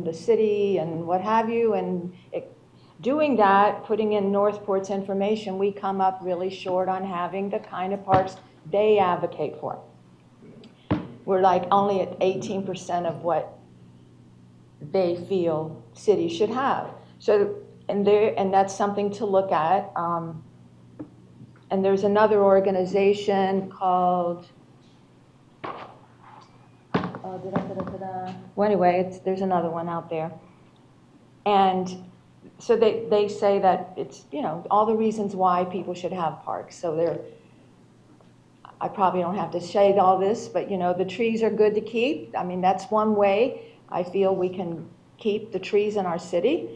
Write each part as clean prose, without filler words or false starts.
the city and what have you, and doing that, putting in Northport's information, we come up really short on having the kind of parks they advocate for. We're like only at 18% of what they feel cities should have. So, and that's something to look at. And there's another organization called, well, anyway, there's another one out there. And so they say that it's, you know, all the reasons why people should have parks. So I probably don't have to say all this, but you know, the trees are good to keep. I mean, that's one way I feel we can keep the trees in our city.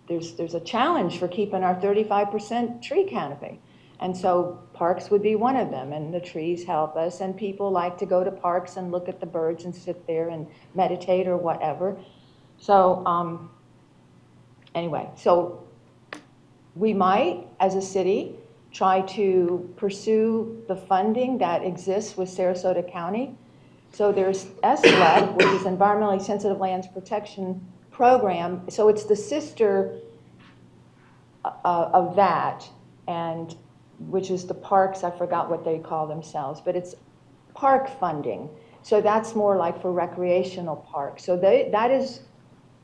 There's a challenge for keeping our 35% tree canopy. And so parks would be one of them, and the trees help us, and people like to go to parks and look at the birds and sit there and meditate or whatever. So anyway, so we might, as a city, try to pursue the funding that exists with Sarasota County. So there's SLEP, which is Environmentally Sensitive Lands Protection Program. So it's the sister of that, and which is the parks, I forgot what they call themselves, but it's park funding. So that's more like for recreational parks. So that is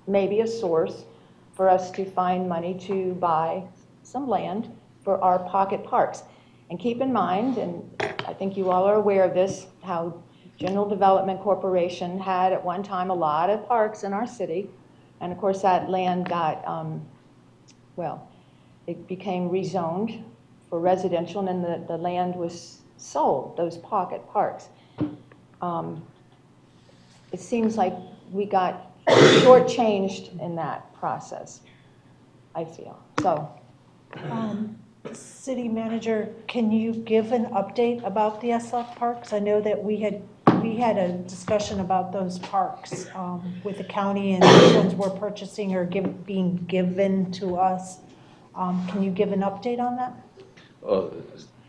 maybe a source for us to find money to buy some land for our pocket parks. And keep in mind, and I think you all are aware of this, how General Development Corporation had at one time a lot of parks in our city. And of course that land got, well, it became rezoned for residential, and then the land was sold, those pocket parks. It seems like we got shortchanged in that process, I feel. So, City Manager, can you give an update about the SLF parks? I know that we had a discussion about those parks with the county, and which ones we're purchasing or being given to us. Can you give an update on that?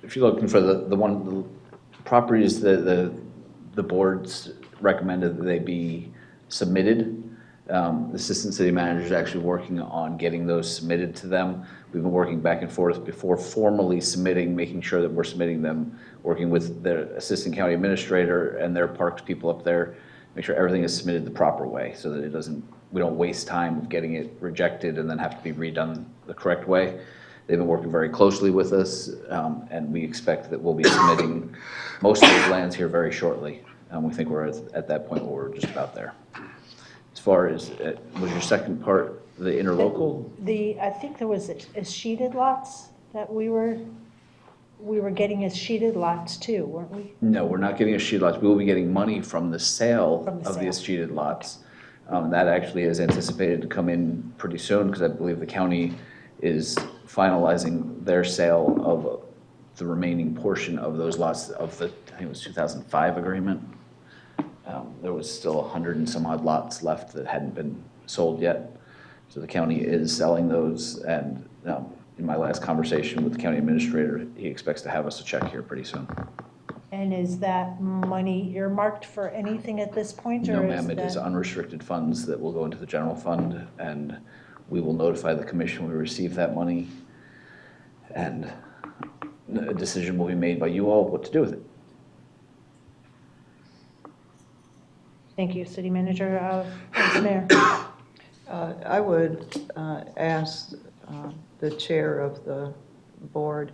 If you're looking for the properties that the boards recommended that they be submitted, the assistant city manager is actually working on getting those submitted to them. We've been working back and forth before formally submitting, making sure that we're submitting them, working with the assistant county administrator and their parks people up there, make sure everything is submitted the proper way so that we don't waste time of getting it rejected and then have to be redone the correct way. They've been working very closely with us, and we expect that we'll be submitting most of those lands here very shortly. We think we're at that point where we're just about there. As far as, was your second part the interlocal? I think there was a sheeted lots that we were getting as sheeted lots too, weren't we? No, we're not getting a sheet lots. We will be getting money from the sale of the sheeted lots. That actually is anticipated to come in pretty soon because I believe the county is finalizing their sale of the remaining portion of those lots of the, I think it was 2005 agreement. There was still 100 and some odd lots left that hadn't been sold yet. So the county is selling those, and in my last conversation with the county administrator, he expects to have us a check here pretty soon. And is that money earmarked for anything at this point? No, or ma'am, it is unrestricted funds that will go into the general fund, and we will notify the commission when we receive that money, and a decision will be made by you all what to do with it. Thank you, City Manager. Vice Mayor. I would ask the chair of the board,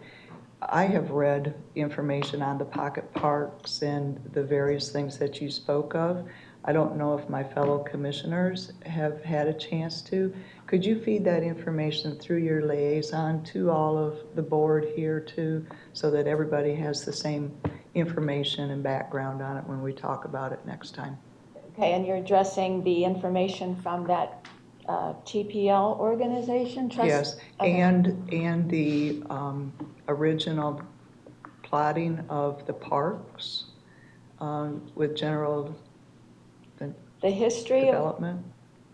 I have read information on the pocket parks and the various things that you spoke of. I don't know if my fellow commissioners have had a chance to. Could you feed that information through your liaison to all of the board here too, so that everybody has the same information and background on it when we talk about it next time? okay, and you're addressing the information from that TPL organization? Yes, okay. and the original plotting of the parks with general The history development.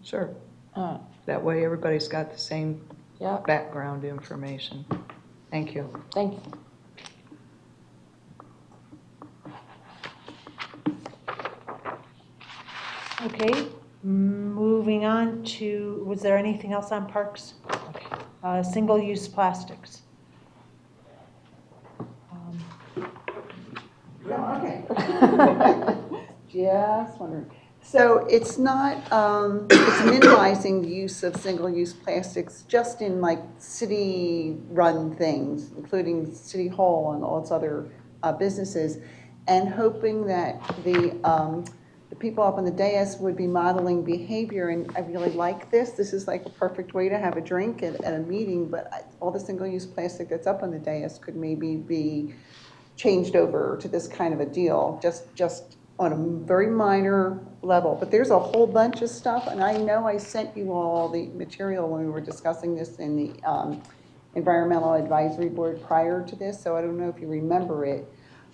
Sure. of, That way everybody's got the same yeah, background information. Thank you. thank you. Okay, move to, was there anything else on parks? Okay. Single-use plastics. Yeah, okay. Just wondering. So it's not, it's minimizing the use of single-use plastics just in like city-run things, including City Hall and all its other businesses, and hoping that the people up on the dais would be modeling behavior, and I really like this. This is like a perfect way to have a drink at a meeting, but all the single-use plastic that's up on the dais could maybe be changed over to this kind of a deal, just on a very minor level. But there's a whole bunch of stuff, and I know I sent you all the material when we were discussing this in the Environmental Advisory Board prior to this, so I don't know if you remember it.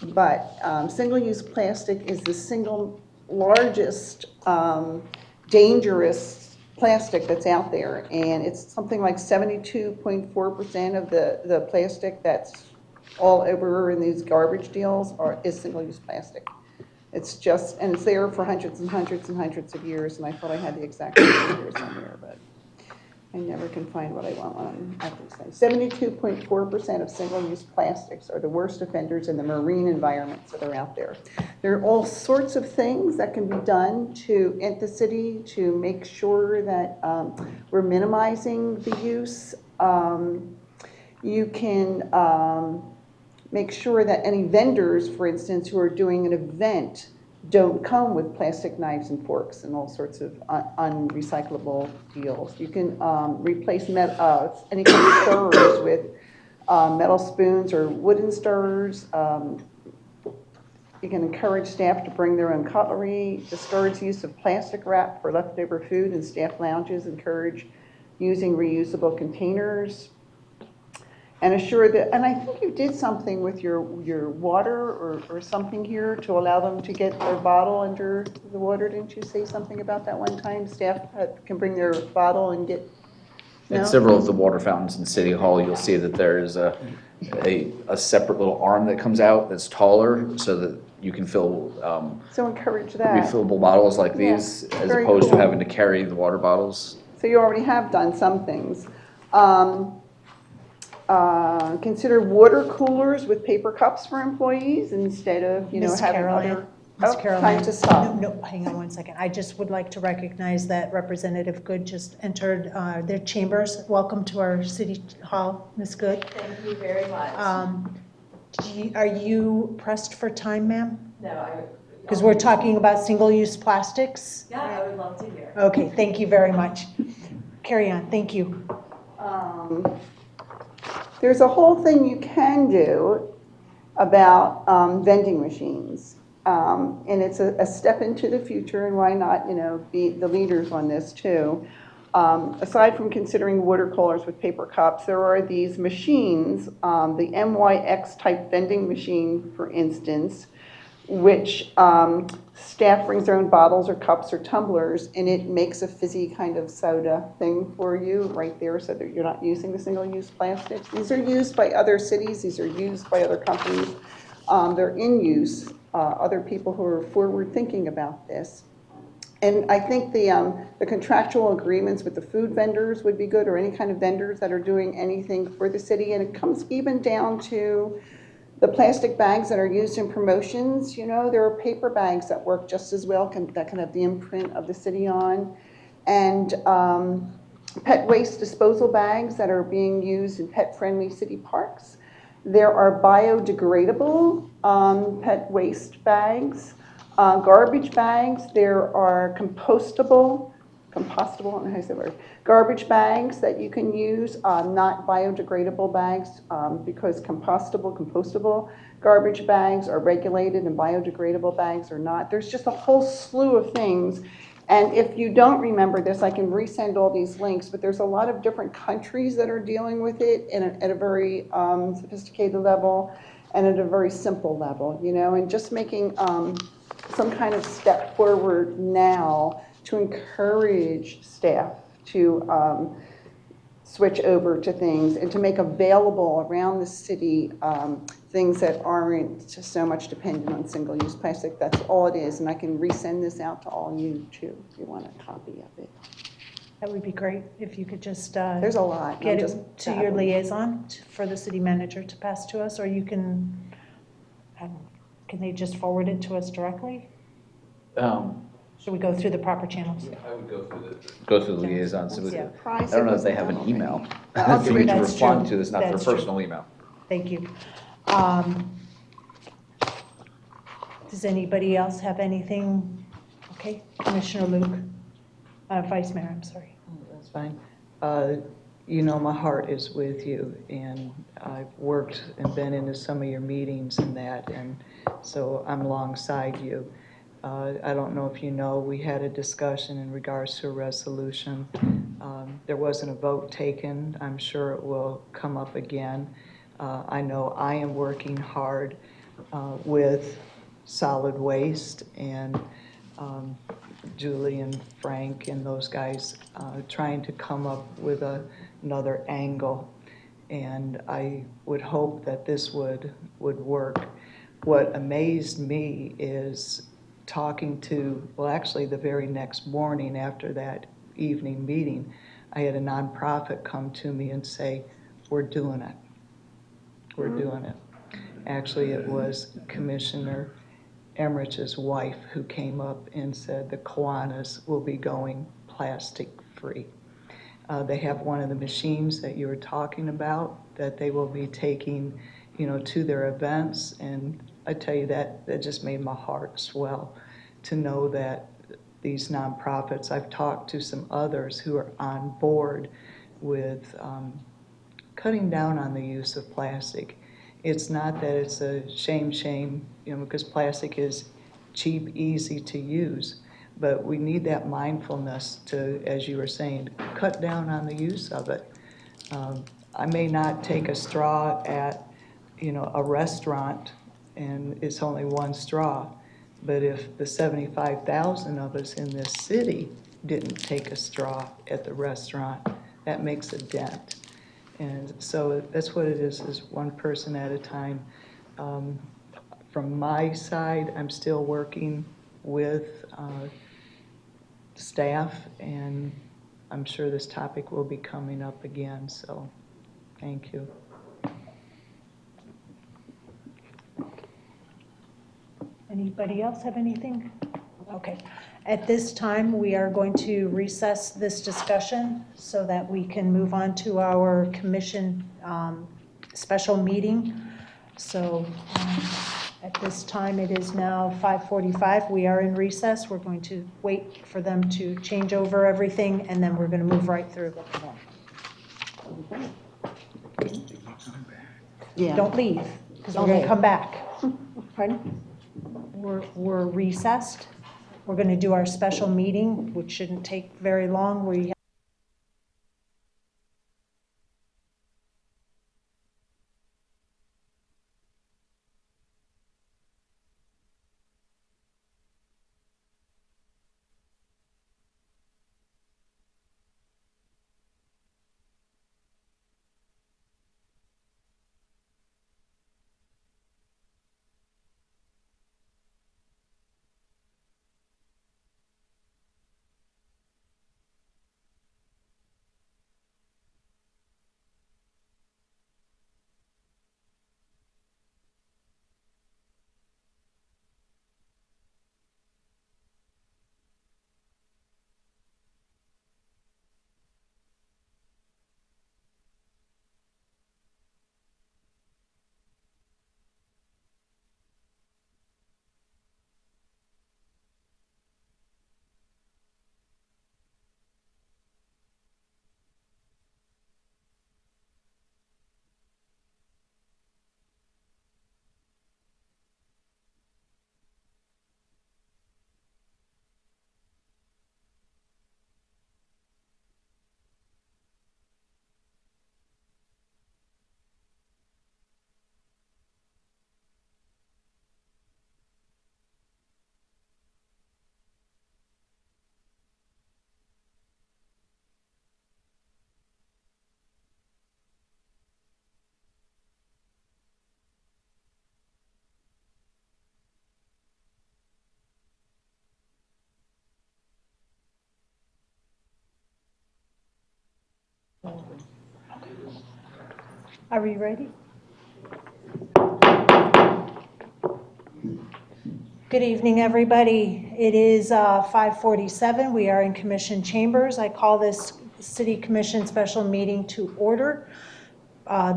But single-use plastic is the single largest dangerous plastic that's out there, and it's something like 72.4% of the plastic that's all over in these garbage deals is single-use plastic. It's just, and it's there for hundreds and hundreds and hundreds of years, and I thought I had the exact figure somewhere, but I never can find what I want when I have to say. 72.4% of single-use plastics are the worst offenders in the marine environments that are out there. There are all sorts of things that can be done in the city to make sure that we're minimizing the use. You can make sure that any vendors, for instance, who are doing an event don't come with plastic knives and forks and all sorts of unrecyclable deals. You can replace any kind of stirrers with metal spoons or wooden stirrers. You can encourage staff to bring their own cutlery, discourage use of plastic wrap for leftover food in staff lounges, encourage using reusable containers, and assure that, and I think you did something with your water or something here to allow them to get their bottle under the water. Didn't you say something about that one time? Staff can bring their bottle and get, no? At several of the water fountains in City Hall, you'll see that there's a separate little arm that comes out that's taller so that you can fill So encourage that. refillable bottles like Yeah, these as very opposed to cool. having to carry the water bottles. So you already have done some things. Consider water coolers with paper cups for employees instead of, Miss having Caroline. other. Miss Oh, Caroline. time to stop. No, hang on one second. I just would like to recognize that Representative Good just entered their chambers. Welcome to our City Hall, Ms. Good. Thank you very much. Are you pressed for time, ma'am? No, I. Because we're talking about single-use plastics. Yeah, I would love to hear. Okay, thank you very much. Carry on, thank you. There's a whole thing you can do about vending machines. And it's a step into the future, and why not, be the leaders on this too. Aside from considering water coolers with paper cups, there are these machines, the MYX type vending machine, for instance, which staff brings their own bottles or cups or tumblers, and it makes a fizzy kind of soda thing for you right there so that you're not using the single-use plastics. These are used by other cities. These are used by other companies. They're in use. Other people who are forward-thinking about this. And I think the contractual agreements with the food vendors would be good, or any kind of vendors that are doing anything for the city. And it comes even down to the plastic bags that are used in promotions. There are paper bags that work just as well, that can have the imprint of the city on. And pet waste disposal bags that are being used in pet-friendly city parks. There are biodegradable pet waste bags, garbage bags. There are compostable, I don't know how to say the word, garbage bags that you can use, not biodegradable bags, because compostable garbage bags are regulated and biodegradable bags are not. There's just a whole slew of things. And if you don't remember this, I can resend all these links, but there's a lot of different countries that are dealing with it at a very sophisticated level and at a very simple level, and just making some kind of step forward now to encourage staff to switch over to things and to make available around the city things that aren't just so much dependent on single-use plastic. That's all it is, and I can resend this out to all you too if you want a copy of it. That would be great if you could just There's a lot. and get I'm it just to your babbling. liaison for the city manager to pass to us, or you can they just forward it to us directly? Should we go through the proper channels? I would go through the liaison, so Yeah. I don't know if they have an email I'll for you to That's respond true. to, that's not their That's true. personal email. Thank you. Does anybody else have anything? Okay, Commissioner Luke, Vice Mayor, I'm sorry. That's fine. You know, my heart is with you, and I've worked and been into some of your meetings and that, and so I'm alongside you. I don't know if you know, we had a discussion in regards to a resolution. There wasn't a vote taken. I'm sure it will come up again. I know I am working hard with solid waste, and Julie and Frank and those guys trying to come up with another angle. And I would hope that this would work. What amazed me is talking to, well, actually the very next morning after that evening meeting, I had a nonprofit come to me and say, we're doing it. We're doing it. Actually, it was Commissioner Emmerich's wife who came up and said the Kiwanis will be going plastic-free. They have one of the machines that you were talking about that they will be taking, you know, to their events. And I tell you, that just made my heart swell to know that these nonprofits, I've talked to some others who are on board with cutting down on the use of plastic. It's not that it's a shame, you know, because plastic is cheap, easy to use, but we need that mindfulness to, as you were saying, cut down on the use of it. I may not take a straw at, you know, a restaurant and it's only one straw, but if the 75,000 of us in this city didn't take a straw at the restaurant, that makes a dent. And so that's what it is one person at a time. From my side, I'm still working with staff, and I'm sure this topic will be coming up again, so thank you. Anybody else have anything? Okay. At this time, we are going to recess this discussion so that we can move on to our commission special meeting. So at this time, it is now 5:45. We are in recess. We're going to wait for them to change over everything, and then we're going to move right through. Yeah. Don't leave, because we're going to come back. Pardon? We're recessed. We're going to do our special meeting, which shouldn't take very long. We Are we ready? Good evening, everybody. It is 5:47. We are in Commission Chambers. I call this City Commission special meeting to order.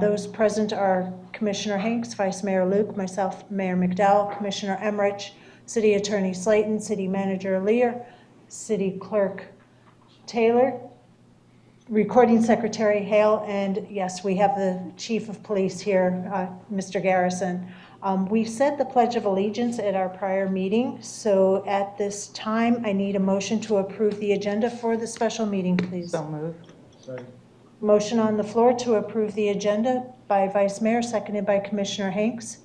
Those present are Commissioner Hanks, Vice Mayor Luke, myself, Mayor McDowell, Commissioner Emmerich, City Attorney Slayton, City Manager Lear, City Clerk Taylor, Recording Secretary Hale, and yes, we have the Chief of Police here, Mr. Garrison. We said the Pledge of Allegiance at our prior meeting, so at this time, I need a motion to approve the agenda for the special meeting, please. So move. Motion on the floor to approve the agenda by Vice Mayor, seconded by Commissioner Hanks.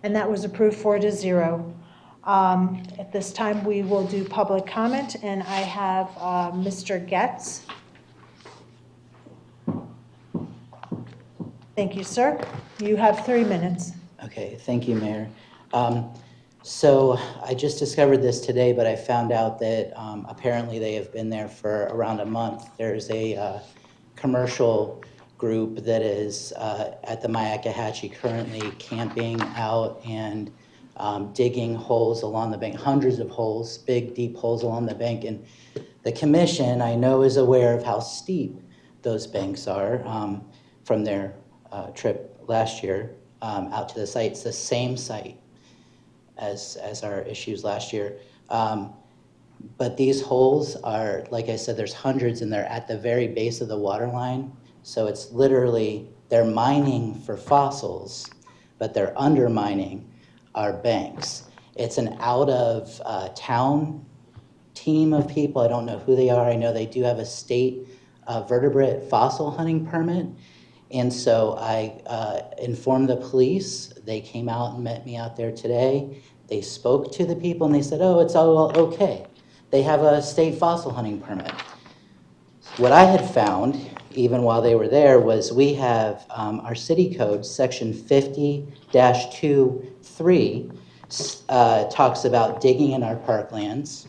And that was approved 4-0. At this time, we will do public comment, and I have Mr. Getz. Thank you, sir. You have 3 minutes. Okay, thank you, Mayor. So I just discovered this today, but I found out that apparently they have been there for around a month. There's a commercial group that is at the Myakkahatchee currently camping out and digging holes along the bank, hundreds of holes, big, deep holes along the bank. And the commission, I know, is aware of how steep those banks are from their trip last year out to the site. It's the same site as our issues last year. But these holes are, like I said, there's hundreds and they're at the very base of the water line. So it's literally, they're mining for fossils, but they're undermining our banks. It's an out-of-town team of people. I don't know who they are. I know they do have a state vertebrate fossil hunting permit. And so I informed the police. They came out and met me out there today. They spoke to the people and they said, oh, it's all okay. They have a state fossil hunting permit. What I had found, even while they were there, was we have our city code, section 50-2-3, talks about digging in our parklands,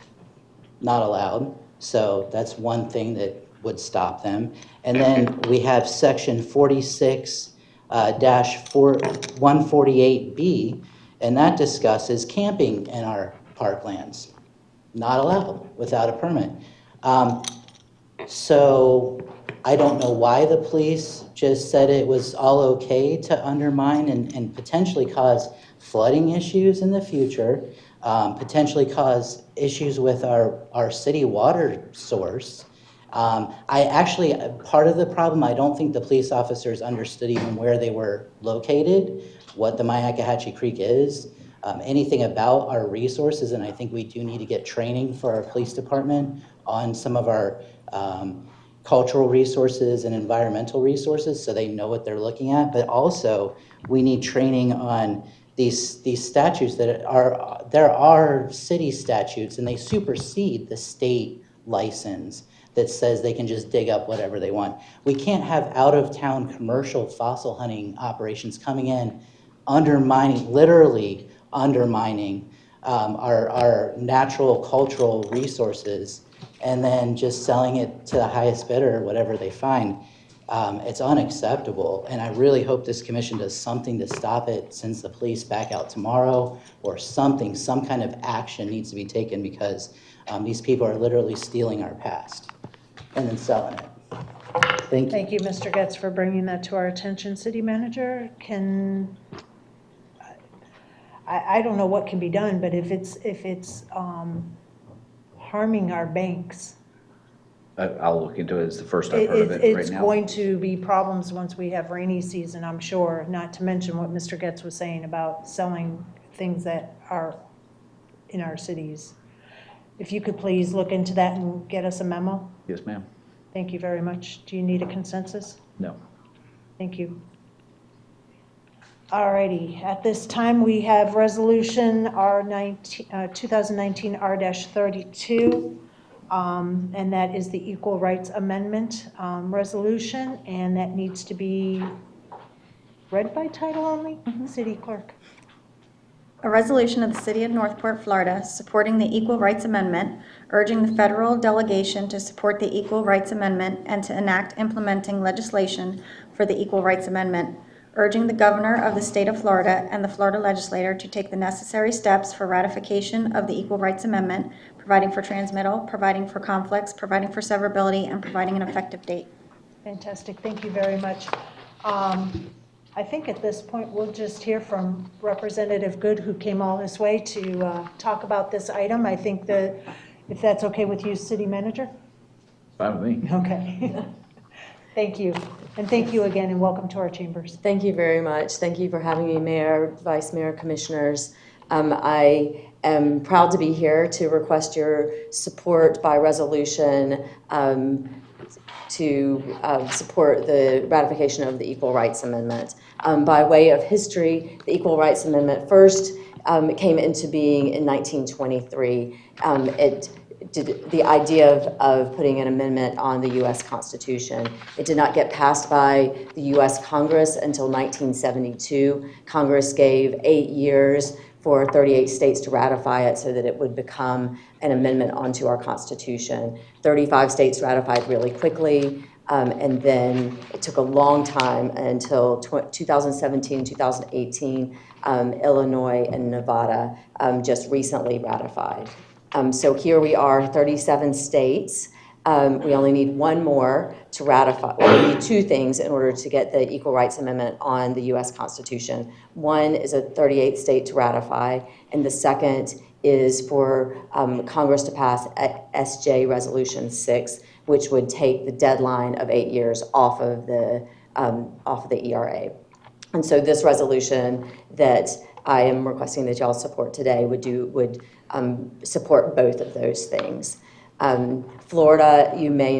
not allowed. So that's one thing that would stop them. And then we have section 46-148B, and that discusses camping in our parklands, not allowed without a permit. So I don't know why the police just said it was all okay to undermine and potentially cause flooding issues in the future, potentially cause issues with our city water source. Part of the problem, I don't think the police officers understood even where they were located, what the Myakkahatchee Creek is, anything about our resources, and I think we do need to get training for our police department on some of our cultural resources and environmental resources so they know what they're looking at. But also, we need training on these statutes there are city statutes, and they supersede the state license that says they can just dig up whatever they want. We can't have out-of-town commercial fossil hunting operations coming in, literally undermining our natural cultural resources, and then just selling it to the highest bidder, whatever they find. It's unacceptable, and I really hope this commission does something to stop it, sends the police back out tomorrow, or something, some kind of action needs to be taken, because these people are literally stealing our past and then selling it. Thank you. Thank you, Mr. Getz, for bringing that to our attention. City Manager, I don't know what can be done, but if it's harming our banks, I'll look into it. It's the first I've heard of it right it's now. going to be problems once we have rainy season, I'm sure, not to mention what Mr. Getz was saying about selling things that are in our cities. If you could please look into that and get us a memo. Yes, ma'am. Thank you very much. Do you need a consensus? No. Thank you. All righty. At this time, we have Resolution 2019 R-32. and that is the Equal Rights Amendment resolution, and that needs to be read by title only. City Clerk. A resolution of the City of Northport, Florida, supporting the Equal Rights Amendment, urging the federal delegation to support the Equal Rights Amendment and to enact implementing legislation for the Equal Rights Amendment, urging the Governor of the State of Florida and the Florida Legislature to take the necessary steps for ratification of the Equal Rights Amendment, providing for transmittal, providing for conflicts, providing for severability, and providing an effective date. Fantastic, thank you very much. I think at this point, we'll just hear from Representative Good, who came all this way to talk about this item. I think that, if that's okay with you, City Manager? Fine with me. Okay. Thank you. And thank you again, and welcome to our chambers. Thank you very much. Thank you for having me, Mayor, Vice Mayor, Commissioners. I am proud to be here to request your support by resolution to support the ratification of the Equal Rights Amendment. By way of history, the Equal Rights Amendment first came into being in 1923. The idea of putting an amendment on the U.S. Constitution. It did not get passed by the U.S. Congress until 1972. Congress gave 8 years for 38 states to ratify it so that it would become an amendment onto our Constitution. 35 states ratified really quickly, and then it took a long time until 2017, 2018, Illinois and Nevada just recently ratified. So here we are, 37 states. We only need one more to ratify. Well, we need two things in order to get the Equal Rights Amendment on the U.S. Constitution. One is a 38th state to ratify, and the second is for Congress to pass SJ Resolution 6, which would take the deadline of 8 years off of the ERA. And so this resolution that I am requesting that y'all support today would support both of those things. Florida, you may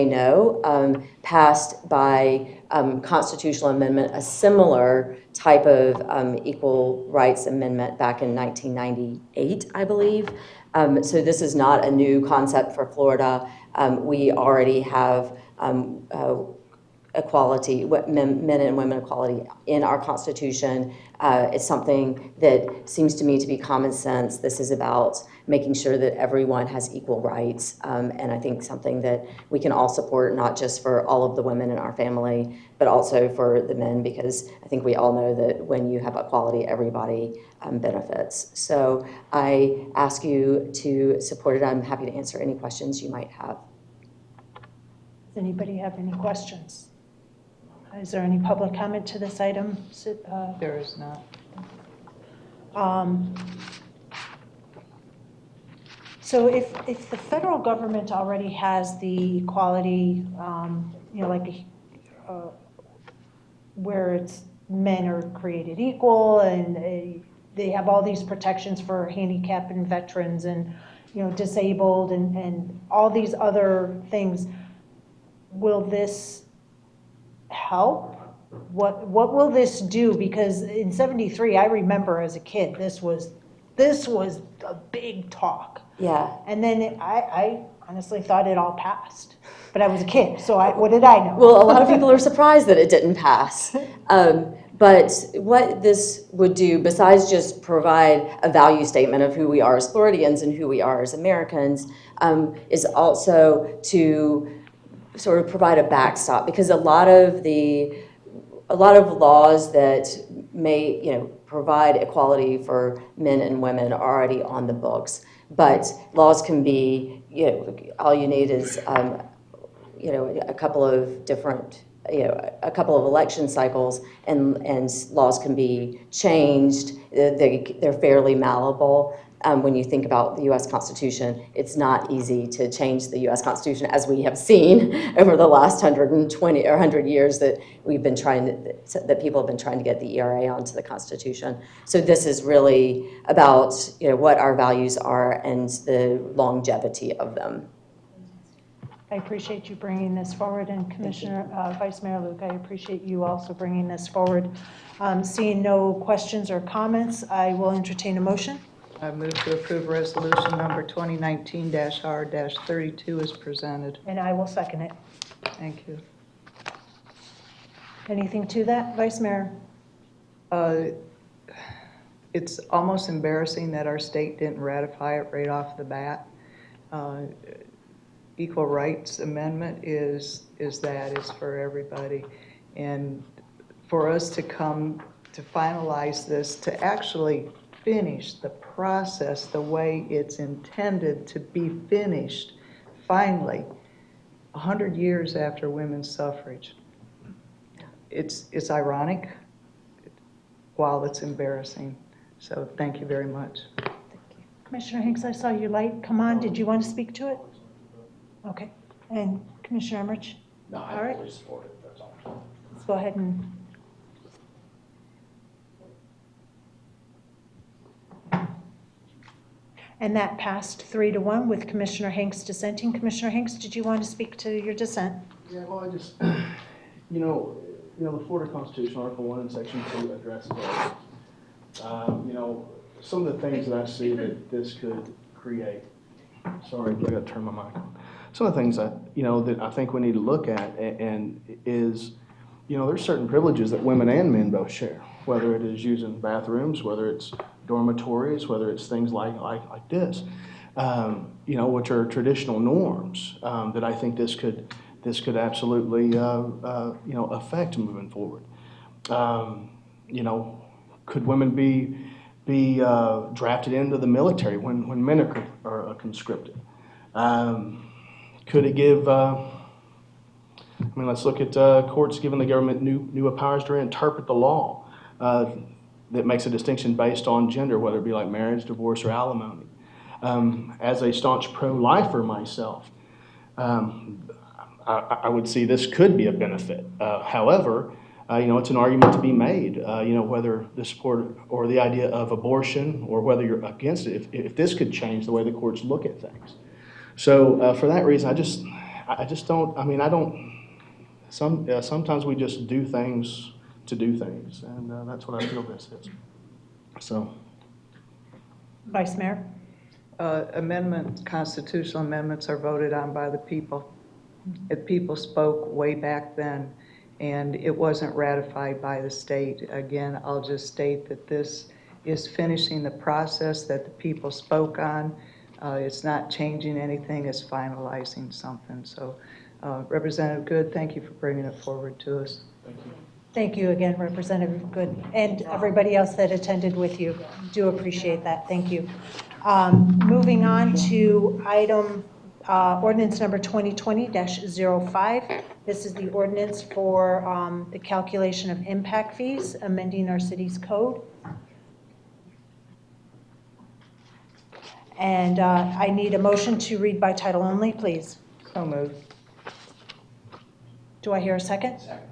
know, passed by constitutional amendment a similar type of equal rights amendment back in 1998, I believe. So this is not a new concept for Florida. We already have equality, men and women equality in our Constitution. It's something that seems to me to be common sense. This is about making sure that everyone has equal rights, and I think something that we can all support, not just for all of the women in our family, but also for the men, because I think we all know that when you have equality, everybody benefits. So I ask you to support it. I'm happy to answer any questions you might have. Does anybody have any questions? Is there any public comment to this item? There is not. So if the federal government already has the equality, where it's men are created equal and they have all these protections for handicapped and veterans and, disabled and all these other things, will this help? What will this do? Because in '73, I remember as a kid, this was a big talk. Yeah. And then I honestly thought it all passed, but I was a kid, so what did I know? Well, a lot of people are surprised that it didn't pass. But what this would do, besides just provide a value statement of who we are as Floridians and who we are as Americans, is also to sort of provide a backstop, because a lot of laws that may, provide equality for men and women are already on the books. But laws can be, all you need is, a couple of different, a couple of election cycles, and laws can be changed. They're fairly malleable. When you think about the U.S. Constitution, it's not easy to change the U.S. Constitution, as we have seen over the last 120 or 100 years that that people have been trying to get the ERA onto the Constitution. So this is really about what our values are and the longevity of them. I appreciate you bringing this forward, and Commissioner, Vice Mayor Luke, I appreciate you also bringing this forward. Seeing no questions or comments, I will entertain a motion. I move to approve resolution number 2019-R-32 as presented. And I will second it. Thank you. Anything to that, Vice Mayor? It's almost embarrassing that our state didn't ratify it right off the bat. Equal Rights Amendment is for everybody. And for us to come to finalize this, to actually finish the process the way it's intended to be finished, finally, 100 years after women's suffrage. It's ironic, while it's embarrassing. So thank you very much. Commissioner Hanks, I saw your light come on. Did you want to speak to it? Okay. And Commissioner Emmerich? No, All I right. fully support it, that's all. Let's go ahead and. And that passed 3-1 with Commissioner Hanks dissenting. Commissioner Hanks, did you want to speak to your dissent? Yeah, well, I just, the Florida Constitution, Article 1 and Section 2 addresses all this. Some of the things that I see that this could create, sorry, I gotta turn my mic on. Some of the things that I think we need to look at and is, there's certain privileges that women and men both share, whether it is using bathrooms, whether it's dormitories, whether it's things like this, which are traditional norms that I think this could absolutely affect moving forward. Could women be drafted into the military when men are conscripted? Could it give? Let's look at courts giving the government new powers to interpret the law that makes a distinction based on gender, whether it be like marriage, divorce, or alimony. As a staunch pro-lifer myself, I would see this could be a benefit. However, it's an argument to be made, whether the support or the idea of abortion or whether you're against it, if this could change the way the courts look at things. So for that reason, I just don't, sometimes we just do things to do things, and that's what I feel this is. So. Vice Mayor? Constitutional amendments are voted on by the people. If people spoke way back then, and it wasn't ratified by the state. Again, I'll just state that this is finishing the process that the people spoke on. It's not changing anything, it's finalizing something. So Representative Good, thank you for bringing it forward to us. Thank you. Thank you again, Representative Good, and everybody else that attended with you. Do appreciate that. Thank you. Moving on to item ordinance number 2020-05. This is the ordinance for the calculation of impact fees, amending our city's code. And I need a motion to read by title only, please. So moved. Do I hear a second? Second.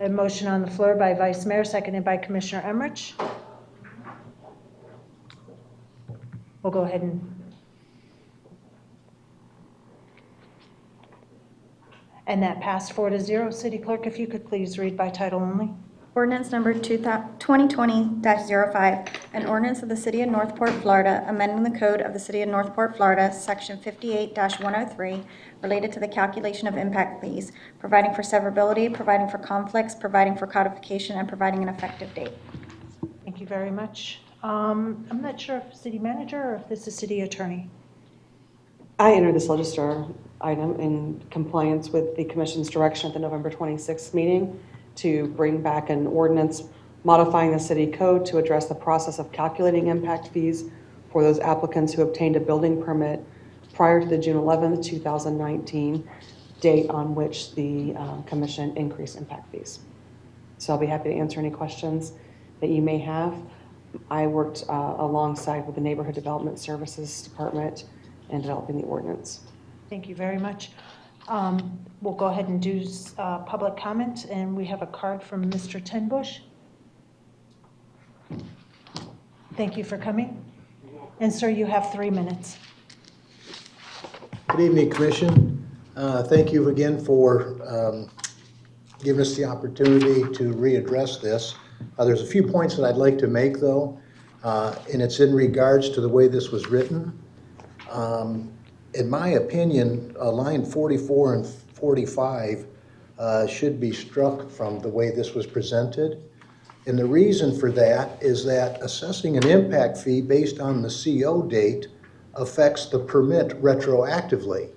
A motion on the floor by Vice Mayor, seconded by Commissioner Emmerich. We'll go ahead and that passed 4-0. City Clerk, if you could please read by title only. Ordinance number 2020-05, an ordinance of the City of Northport, Florida, amending the code of the City of Northport, Florida, Section 58-103, related to the calculation of impact fees, providing for severability, providing for conflicts, providing for codification, and providing an effective date. Thank you very much. I'm not sure if City Manager or if this is City Attorney. I entered this legislature item in compliance with the Commission's direction at the November 26th meeting to bring back an ordinance modifying the city code to address the process of calculating impact fees for those applicants who obtained a building permit prior to the June 11th, 2019 date on which the Commission increased impact fees. So I'll be happy to answer any questions that you may have. I worked alongside with the Neighborhood Development Services Department in developing the ordinance. Thank you very much. We'll go ahead and do public comment, and we have a card from Mr. Tenbush. Thank you for coming. And sir, you have 3 minutes. Good evening, Commission. Thank you again for giving us the opportunity to readdress this. There's a few points that I'd like to make, though. and it's in regards to the way this was written. In my opinion, line 44 and 45 should be struck from the way this was presented. And the reason for that is that assessing an impact fee based on the CO date affects the permit retroactively.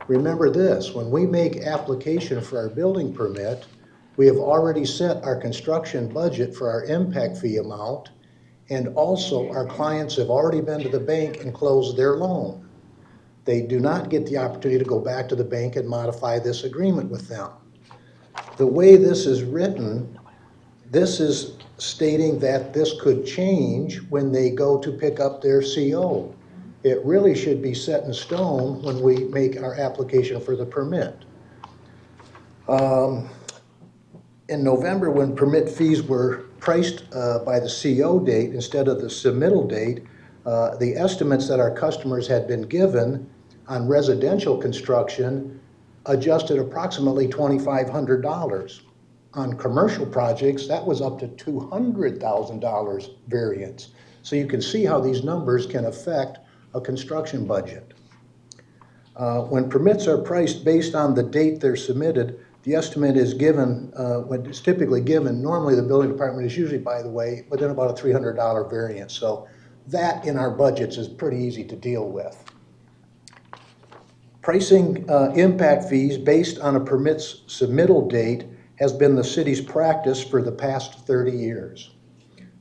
Remember this, when we make application for our building permit, we have already set our construction budget for our impact fee amount, and also our clients have already been to the bank and closed their loan. They do not get the opportunity to go back to the bank and modify this agreement with them. The way this is written, this is stating that this could change when they go to pick up their CO. It really should be set in stone when we make our application for the permit. In November, when permit fees were priced by the CO date instead of the submittal date, the estimates that our customers had been given on residential construction adjusted approximately $2,500. On commercial projects, that was up to $200,000 variance. So you can see how these numbers can affect a construction budget. When permits are priced based on the date they're submitted, the estimate is given, when it's typically given, normally the building department is usually, by the way, within about a $300 variance. So that in our budgets is pretty easy to deal with. Pricing impact fees based on a permit's submittal date has been the city's practice for the past 30 years.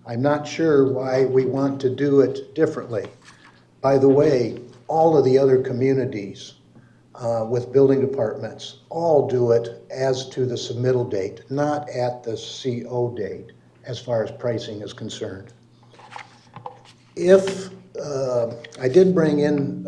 I'm not sure why we want to do it differently. By the way, all of the other communities with building departments all do it as to the submittal date, not at the CO date, as far as pricing is concerned. If I did bring in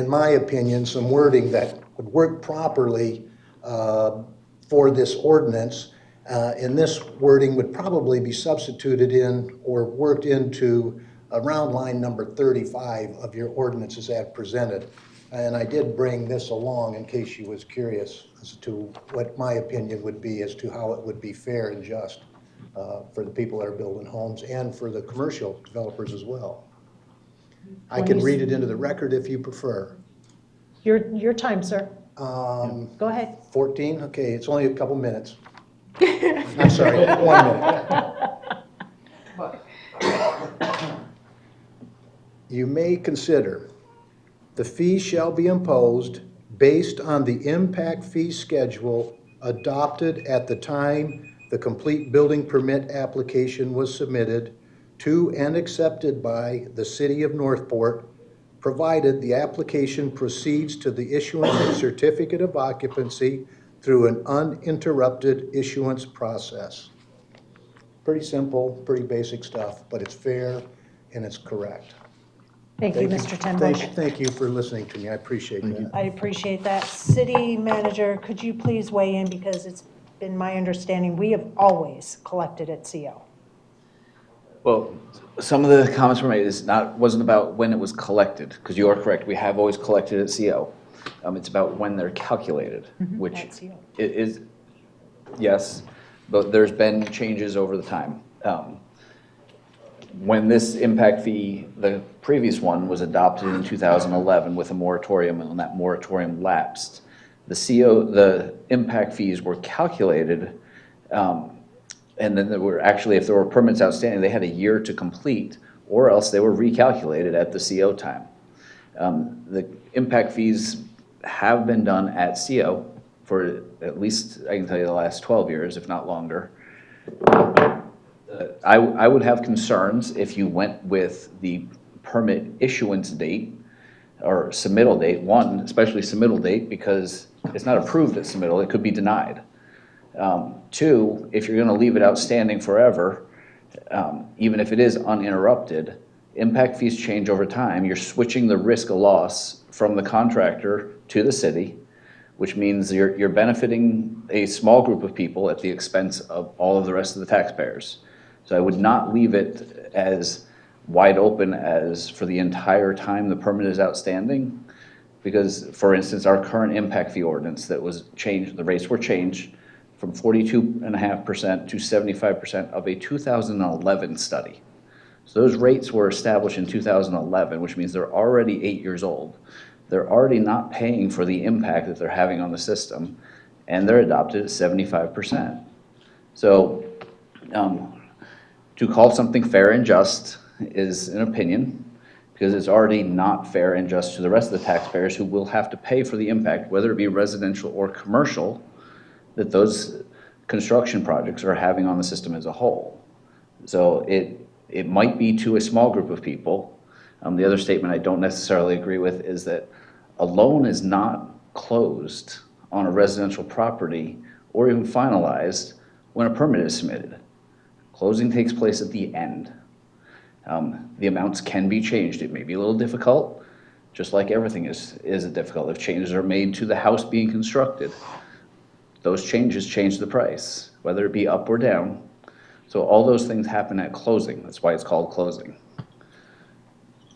my opinion, some wording that would work properly for this ordinance, and this wording would probably be substituted in or worked into around line number 35 of your ordinances as presented. And I did bring this along in case you was curious as to what my opinion would be as to how it would be fair and just for the people that are building homes and for the commercial developers as well. I can read it into the record if you prefer. Your time, sir. Go ahead. 14? Okay, it's only a couple minutes. I'm sorry, 1 minute. You may consider the fee shall be imposed based on the impact fee schedule adopted at the time the complete building permit application was submitted to and accepted by the City of Northport, provided the application proceeds to the issuance of certificate of occupancy through an uninterrupted issuance process. Pretty simple, pretty basic stuff, but it's fair and it's correct. Thank you, Mr. Tenbush. Thank you for listening to me. I appreciate that. I appreciate that. City manager, could you please weigh in, because it's been my understanding we have always collected at CO. Well, some of the comments were made wasn't about when it was collected, because you are correct, we have always collected at CO. It's about when they're calculated, which At CO. is, yes, but there's been changes over the time. When this impact fee, the previous one, was adopted in 2011 with a moratorium, and when that moratorium lapsed, the impact fees were calculated, and then there were actually, if there were permits outstanding, they had a year to complete, or else they were recalculated at the CO time. The impact fees have been done at CO for at least, I can tell you, the last 12 years, if not longer. I would have concerns if you went with the permit issuance date or submittal date, one, especially submittal date, because it's not approved at submittal, it could be denied. Two, if you're gonna leave it outstanding forever, even if it is uninterrupted, impact fees change over time. You're switching the risk of loss from the contractor to the city, which means you're benefiting a small group of people at the expense of all of the rest of the taxpayers. So I would not leave it as wide open as for the entire time the permit is outstanding, because, for instance, our current impact fee ordinance that was changed, the rates were changed from 42.5% to 75% of a 2011 study. So those rates were established in 2011, which means they're already 8 years old. They're already not paying for the impact that they're having on the system, and they're adopted at 75%. So to call something fair and just is an opinion, because it's already not fair and just to the rest of the taxpayers who will have to pay for the impact, whether it be residential or commercial, that those construction projects are having on the system as a whole. So it might be to a small group of people. The other statement I don't necessarily agree with is that a loan is not closed on a residential property or even finalized when a permit is submitted. Closing takes place at the end. The amounts can be changed. It may be a little difficult, just like everything is difficult. If changes are made to the house being constructed, those changes change the price, whether it be up or down. So all those things happen at closing. That's why it's called closing.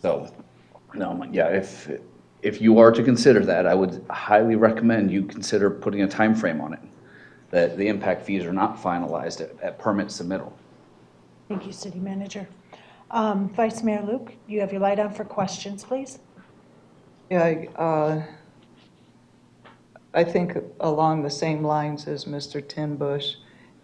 So, yeah, if you are to consider that, I would highly recommend you consider putting a time frame on it, that the impact fees are not finalized at permit submittal. Thank you, City Manager. Vice Mayor Luke, you have your light on for questions, please. Yeah, I think along the same lines as Mr. Tinbush,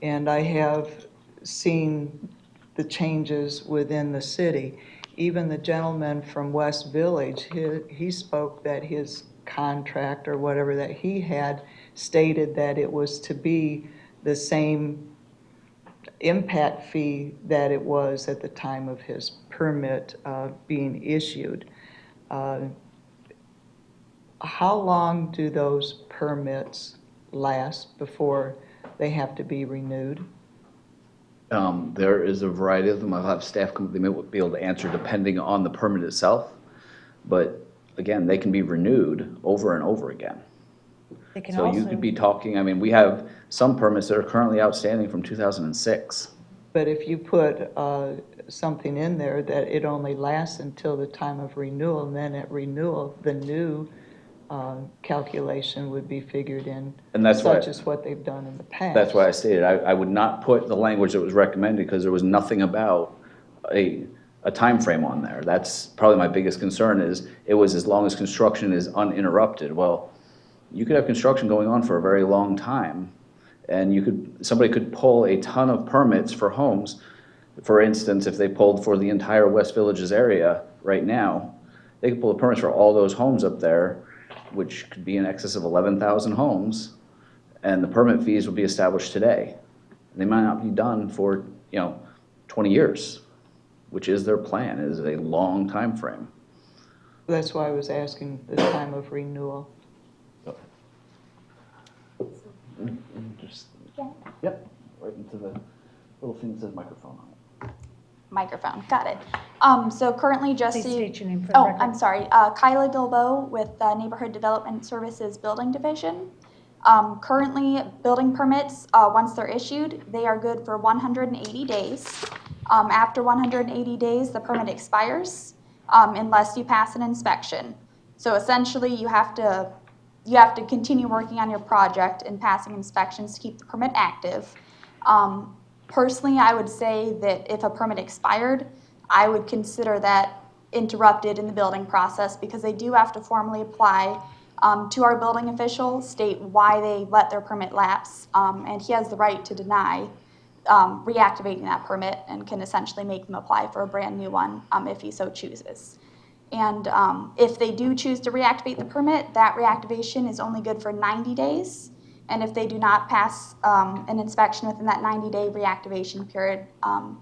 and I have seen the changes within the city. Even the gentleman from West Village, he spoke that his contract or whatever that he had stated that it was to be the same impact fee that it was at the time of his permit being issued. How long do those permits last before they have to be renewed? There is a variety of them. I'll have staff come, they may be able to answer depending on the permit itself. But again, they can be renewed over and over again. They can So you also, could be talking, I mean, we have some permits that are currently outstanding from 2006. But if you put something in there that it only lasts until the time of renewal, and then at renewal, the new calculation would be figured in, And that's why, such as what they've done in the past. that's why I stated, I would not put the language that was recommended because there was nothing about a time frame on there. That's probably my biggest concern is it was as long as construction is uninterrupted. Well, you could have construction going on for a very long time, and somebody could pull a ton of permits for homes. For instance, if they pulled for the entire West Villages area right now, they could pull the permits for all those homes up there, which could be in excess of 11,000 homes, and the permit fees will be established today. They might not be done for 20 years, which is their plan. It is a long time frame. That's why I was asking the time of renewal. Yep, right into the little thing that says microphone on it. Microphone, got it. So currently please Jesse, state your name for the oh, record. I'm sorry, Kyla Bilbo with Neighborhood Development Services Building Division. Currently, building permits, once they're issued, they are good for 180 days. After 180 days, the permit expires unless you pass an inspection. So essentially, you have to continue working on your project and passing inspections to keep the permit active. Personally, I would say that if a permit expired, I would consider that interrupted in the building process because they do have to formally apply to our building official, state why they let their permit lapse, and he has the right to deny reactivating that permit and can essentially make them apply for a brand new one if he so chooses. And if they do choose to reactivate the permit, that reactivation is only good for 90 days. And if they do not pass an inspection within that 90-day reactivation period,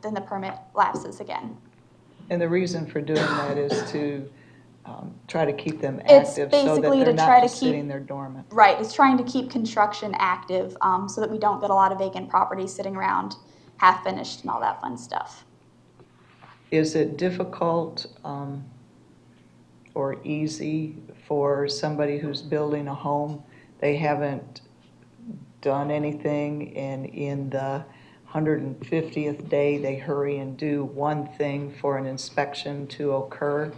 then the permit lapses again. And the reason for doing that is to try to keep them It's active so that basically they're to try not to just keep- sitting there dormant. Right, it's trying to keep construction active so that we don't get a lot of vacant properties sitting around half finished and all that fun stuff. Is it difficult or easy for somebody who's building a home, they haven't done anything, and in the 150th day, they hurry and do one thing for an inspection to occur?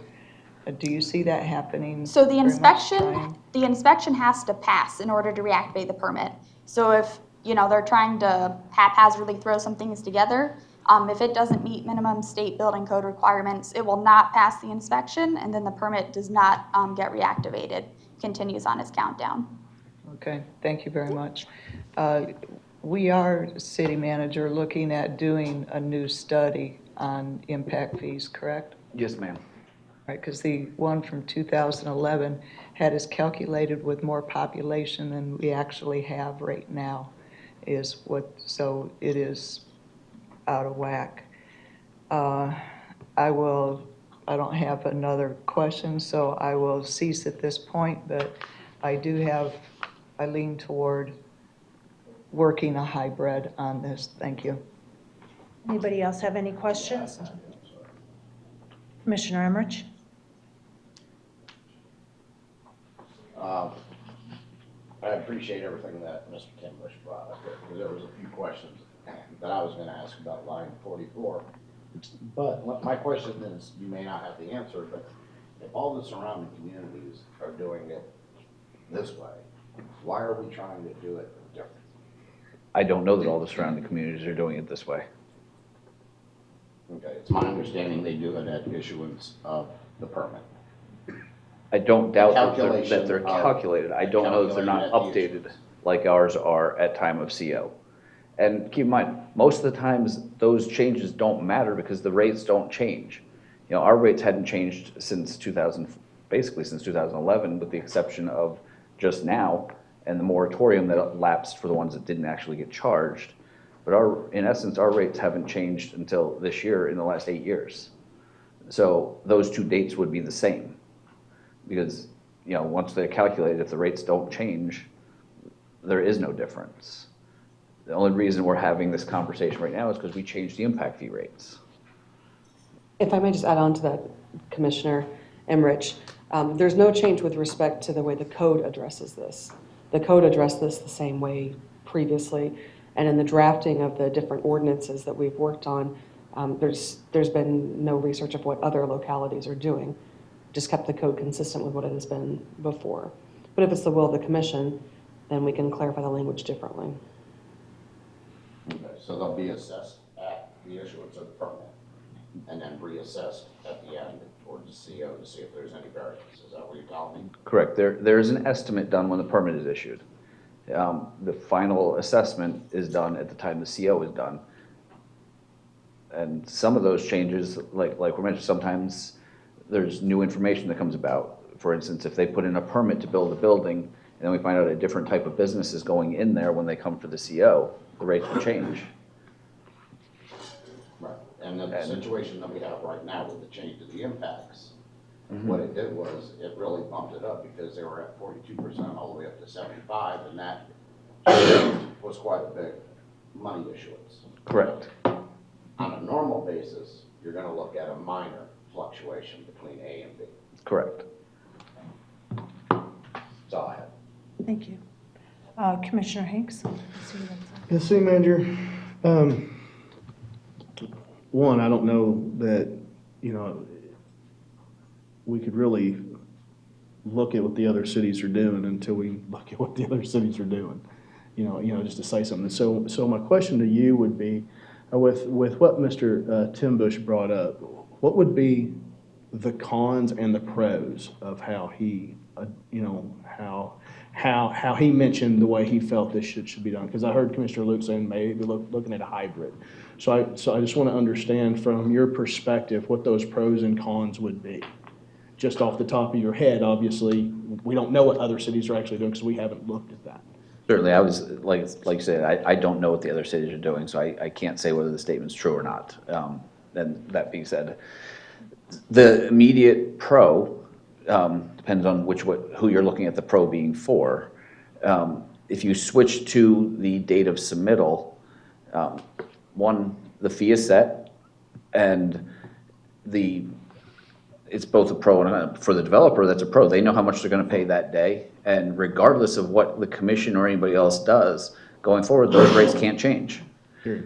Do you see that happening? So the very much, inspection, Brian? the inspection has to pass in order to reactivate the permit. So if, they're trying to haphazardly throw some things together, If it doesn't meet minimum state building code requirements, it will not pass the inspection, and then the permit does not get reactivated, continues on its countdown. Okay, thank you very much. We are, city manager, looking at doing a new study on impact fees, correct? Yes, ma'am. Right, because the one from 2011 had us calculated with more population than we actually have right now, so it is out of whack. I don't have another question, so I will cease at this point, but I lean toward working a hybrid on this. Thank you. Anybody else have any questions? Commissioner Emmerich? I appreciate everything that Mr. Tim Bush brought up there, because there was a few questions that I was gonna ask about line 44. But my question is, you may not have the answer, but if all the surrounding communities are doing it this way, why are we trying to do it different? I don't know that all the surrounding communities are doing it this way. Okay, it's my understanding they do it at issuance of the permit. I don't doubt that Calculation they're of- calculated. I don't know that they're not calculated at updated like ours are at time of CO. And keep in mind, most of the times, those changes don't matter because the rates don't change. You know, our rates hadn't changed since basically since 2011, with the exception of just now, and the moratorium that lapsed for the ones that didn't actually get charged. But in essence, our rates haven't changed until this year, in the last 8 years. So those two dates would be the same. Because, you know, once they're calculated, if the rates don't change, there is no difference. The only reason we're having this conversation right now is because we changed the impact fee rates. If I may just add on to that, Commissioner Emmerich, there's no change with respect to the way the code addresses this. The code addressed this the same way previously, and in the drafting of the different ordinances that we've worked on, there's been no research of what other localities are doing. Just kept the code consistent with what it has been before. But if it's the will of the commission, then we can clarify the language differently. Okay, so they'll be assessed at the issuance of the permit, and then reassessed at the end towards the CO to see if there's any variance. Is that what you're telling me? Correct. There is an estimate done when the permit is issued. The final assessment is done at the time the CO is done. And some of those changes, like we mentioned, sometimes there's new information that comes about. For instance, if they put in a permit to build a building, and then we find out a different type of business is going in there when they come for the CO, the rates will change. Right, and the situation that we have right now with the change of the impacts, what it did was, it really bumped it up because they were at 42% all the way up to 75, and that was quite a big money issuance. Correct. On a normal basis, you're gonna look at a minor fluctuation between A and B. Correct. That's all I have. Thank you. Commissioner Hanks? Yes, city manager. One, I don't know that, you know, we could really look at what the other cities are doing until we look at what the other cities are doing. You know, just to say something. So my question to you would be, with what Mr. Tim Bush brought up, what would be the cons and the pros of how he, how he mentioned the way he felt this should be done? Because I heard Commissioner Luke saying maybe looking at a hybrid. So I just want to understand from your perspective what those pros and cons would be. Just off the top of your head, obviously, we don't know what other cities are actually doing because we haven't looked at that. Certainly, I was, like you said, I don't know what the other cities are doing, so I can't say whether the statement's true or not. And that being said, the immediate pro, depends on who you're looking at the pro being for. If you switch to the date of submittal, one, the fee is set, and it's both a pro and for the developer, that's a pro. They know how much they're going to pay that day, and regardless of what the commission or anybody else does, going forward, those rates can't change. Sure.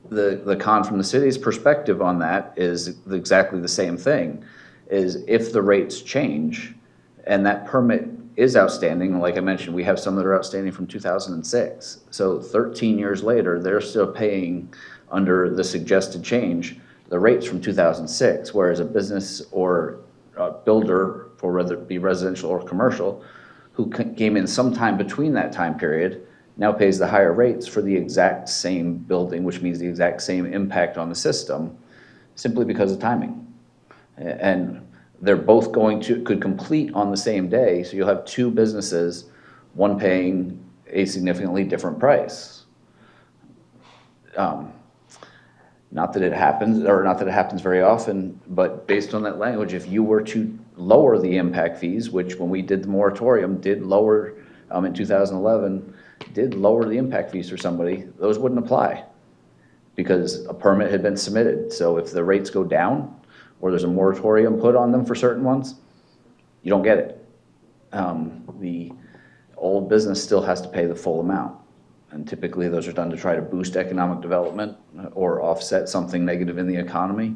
The con from the city's perspective on that is exactly the same thing, is if the rates change and that permit is outstanding. Like I mentioned, we have some that are outstanding from 2006. So 13 years later, they're still paying under the suggested change, the rates from 2006, whereas a business or a builder, for whether it be residential or commercial, who came in sometime between that time period, now pays the higher rates for the exact same building, which means the exact same impact on the system, simply because of timing. And they're both could complete on the same day, so you'll have two businesses, one paying a significantly different price. Not that it happens very often, but based on that language, if you were to lower the impact fees, which when we did the moratorium did lower, in 2011, did lower the impact fees for somebody, those wouldn't apply because a permit had been submitted. So if the rates go down or there's a moratorium put on them for certain ones, you don't get it. The old business still has to pay the full amount. And typically those are done to try to boost economic development or offset something negative in the economy.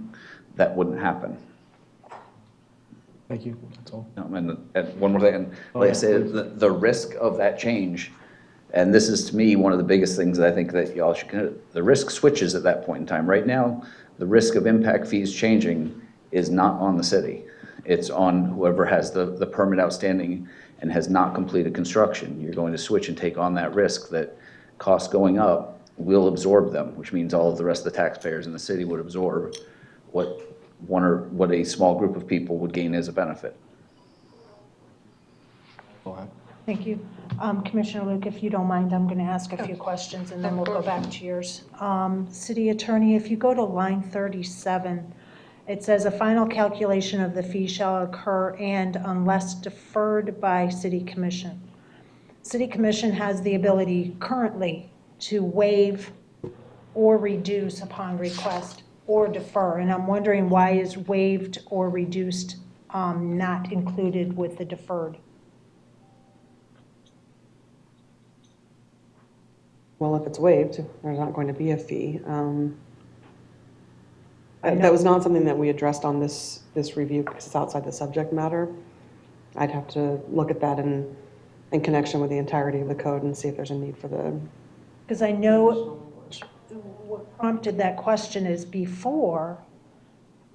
That wouldn't happen. Thank you, that's all. And one more thing, and like I said, the risk of that change, and this is to me one of the biggest things that I think that y'all should, the risk switches at that point in time. Right now, the risk of impact fees changing is not on the city. It's on whoever has the permit outstanding and has not completed construction. You're going to switch and take on that risk that costs going up will absorb them, which means all of the rest of the taxpayers in the city would absorb what a small group of people would gain as a benefit. Thank you. Commissioner Luke, if you don't mind, I'm going to ask a few questions and then we'll go back to yours. City Attorney, if you go to line 37, it says a final calculation of the fee shall occur and unless deferred by City Commission. City Commission has the ability currently to waive or reduce upon request or defer. And I'm wondering why is waived or reduced not included with the deferred? Well, if it's waived, there's not going to be a fee. That was not something that we addressed on this review because it's outside the subject matter. I'd have to look at that in connection with the entirety of the code and see if there's a need for the. Because I know what prompted that question is before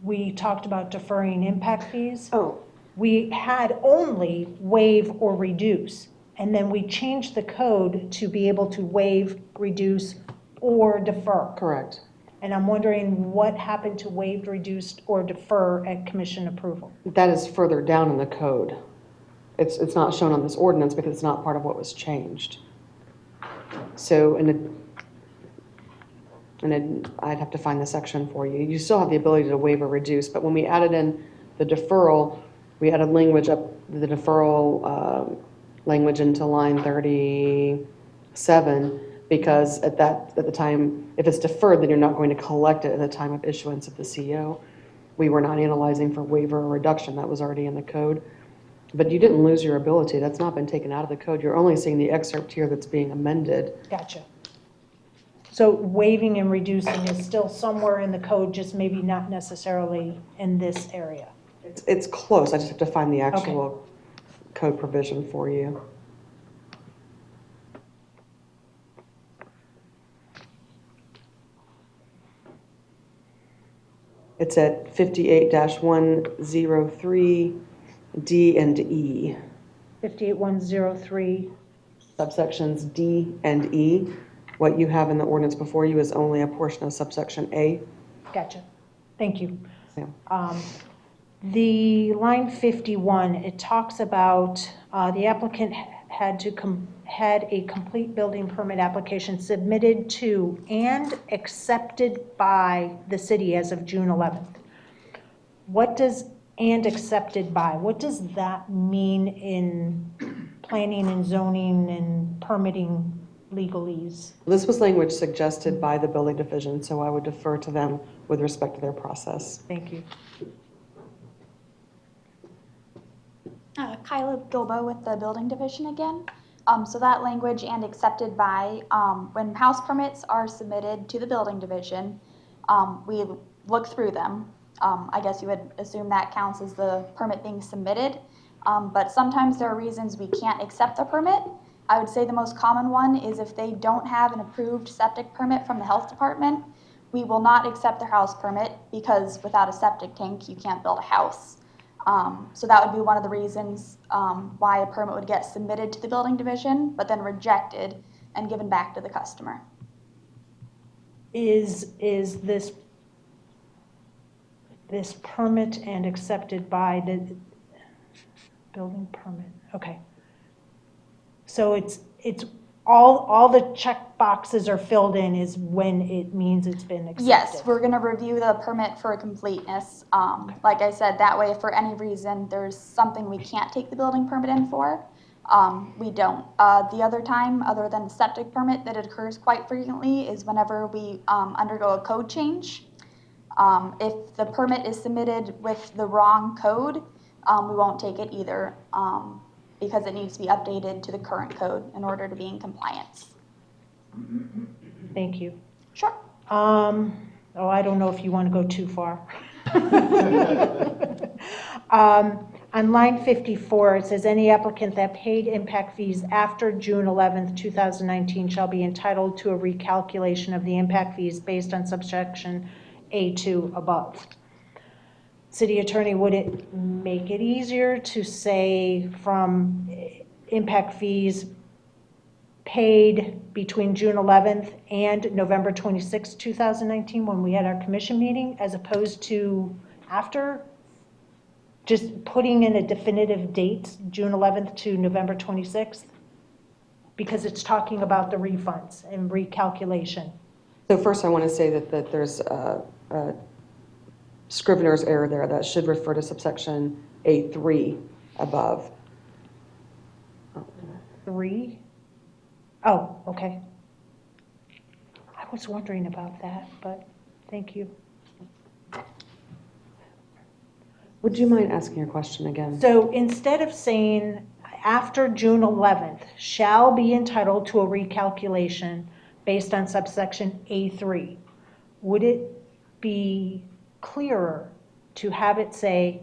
we talked about deferring impact fees. Oh. We had only waive or reduce, and then we changed the code to be able to waive, reduce, or defer. Correct. And I'm wondering what happened to waived, reduced, or defer at commission approval? That is further down in the code. It's not shown on this ordinance because it's not part of what was changed. So, I'd have to find the section for you. You still have the ability to waive or reduce, but when we added in the deferral, we added language up, the deferral language into line 37, because at the time, if it's deferred, then you're not going to collect it at the time of issuance of the CO. We were not analyzing for waiver or reduction. That was already in the code. But you didn't lose your ability. That's not been taken out of the code. You're only seeing the excerpt here that's being amended. Gotcha. So waiving and reducing is still somewhere in the code, just maybe not necessarily in this area. It's close. I just have to find the actual code provision for you. It's at 58-103 D and E. 58103. Subsections D and E. What you have in the ordinance before you is only a portion of subsection A. Gotcha. Thank you. Yeah. The line 51, it talks about the applicant had a complete building permit application submitted to and accepted by the city as of June 11th. What does "and accepted by," what does that mean in planning and zoning and permitting legalese? This was language suggested by the building division, so I would defer to them with respect to their process. Thank you. Kyla Gilbo with the building division again. So that language "and accepted by," when house permits are submitted to the building division, we look through them. I guess you would assume that counts as the permit being submitted. But sometimes there are reasons we can't accept the permit. I would say the most common one is if they don't have an approved septic permit from the health department, we will not accept their house permit because without a septic tank, you can't build a house. So that would be one of the reasons why a permit would get submitted to the building division, but then rejected and given back to the customer. Is this permit and accepted by the building permit? Okay. So it's all the check boxes are filled in is when it means it's been accepted? Yes, we're gonna review the permit for completeness. Like I said, that way if for any reason there's something we can't take the building permit in for, we don't. The other time, other than the septic permit, that occurs quite frequently is whenever we undergo a code change. If the permit is submitted with the wrong code, we won't take it either, because it needs to be updated to the current code in order to be in compliance. Thank you. Sure. Oh, I don't know if you want to go too far. On line 54, it says, any applicant that paid impact fees after June 11th, 2019 shall be entitled to a recalculation of the impact fees based on subsection A2 above. City Attorney, would it make it easier to say from impact fees paid between June 11th and November 26th, 2019, when we had our commission meeting, as opposed to after? Just putting in a definitive date, June 11th to November 26th? Because it's talking about the refunds and recalculation. So first, I want to say that there's a Scrivener's error there that should refer to subsection A3 above. 3? Oh, okay. I was wondering about that, but thank you. Would you mind asking your question again? So instead of saying after June 11th, shall be entitled to a recalculation based on subsection A3, would it be clearer to have it say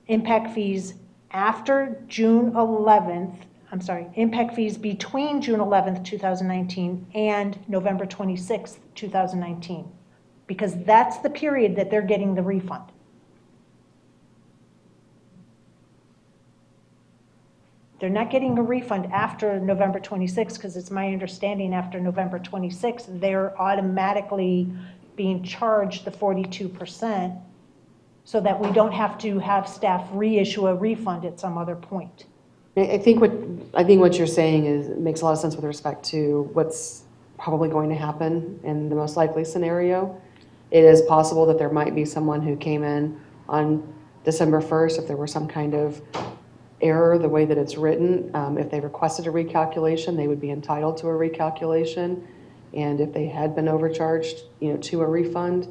impact fees after June 11th, I'm sorry, impact fees between June 11th, 2019 and November 26th, 2019? Because that's the period that they're getting the refund. They're not getting a refund after November 26th, because it's my understanding after November 26th, they're automatically being charged the 42% so that we don't have to have staff reissue a refund at some other point. I think what you're saying is, it makes a lot of sense with respect to what's probably going to happen in the most likely scenario. It is possible that there might be someone who came in on December 1st, if there were some kind of error, the way that it's written. If they requested a recalculation, they would be entitled to a recalculation. And if they had been overcharged, to a refund,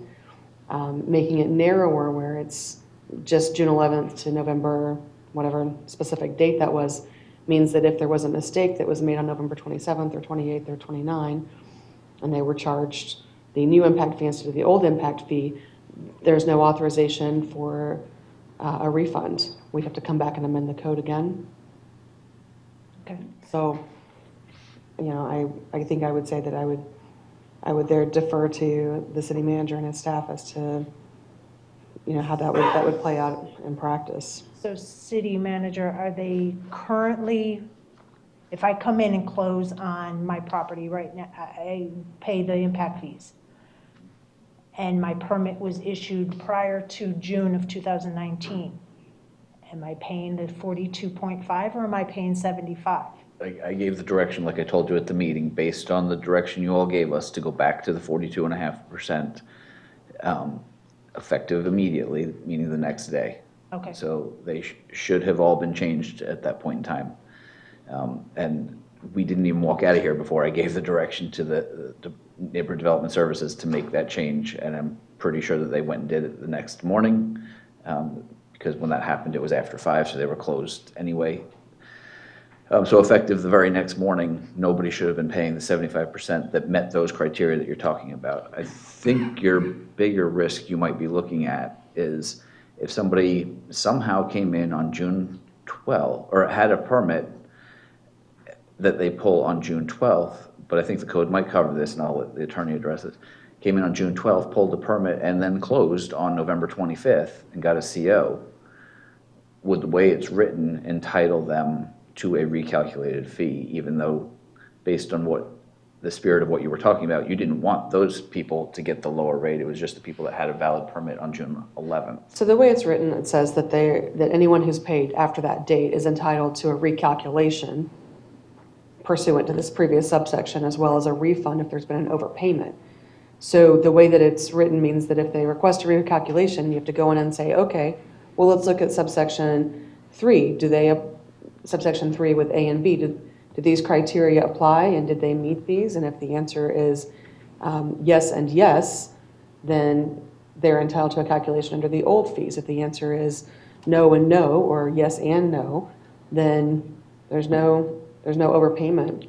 making it narrower where it's just June 11th to November, whatever specific date that was, means that if there was a mistake that was made on November 27th or 28th or 29th, and they were charged the new impact fee instead of the old impact fee, there's no authorization for a refund. We'd have to come back and amend the code again. Okay. So, I think I would say that I would there defer to the city manager and his staff as to, how that would play out in practice. So city manager, are they currently, if I come in and close on my property right now, I pay the impact fees, and my permit was issued prior to June of 2019, am I paying the 42.5 or am I paying 75? I gave the direction, like I told you at the meeting, based on the direction you all gave us to go back to the 42.5%, effective immediately, meaning the next day. Okay. So they should have all been changed at that point in time. And we didn't even walk out of here before I gave the direction to the Neighborhood Development Services to make that change. And I'm pretty sure that they went and did it the next morning, because when that happened, it was after 5, so they were closed anyway. So effective the very next morning, nobody should have been paying the 75% that met those criteria that you're talking about. I think your bigger risk you might be looking at is if somebody somehow came in on June 12th, or had a permit that they pull on June 12th, but I think the code might cover this, and I'll let the attorney address this. Came in on June 12th, pulled the permit, and then closed on November 25th and got a CO, would the way it's written entitle them to a recalculated fee, even though, based on what the spirit of what you were talking about, you didn't want those people to get the lower rate. It was just the people that had a valid permit on June 11th. So the way it's written, it says that that anyone who's paid after that date is entitled to a recalculation pursuant to this previous subsection, as well as a refund if there's been an overpayment. So the way that it's written means that if they request a recalculation, you have to go in and say, okay, well, let's look at subsection 3. Subsection 3 with A and B, did these criteria apply, and did they meet these? And if the answer is yes and yes, then they're entitled to a calculation under the old fees. If the answer is no and no, or yes and no, then there's no overpayment.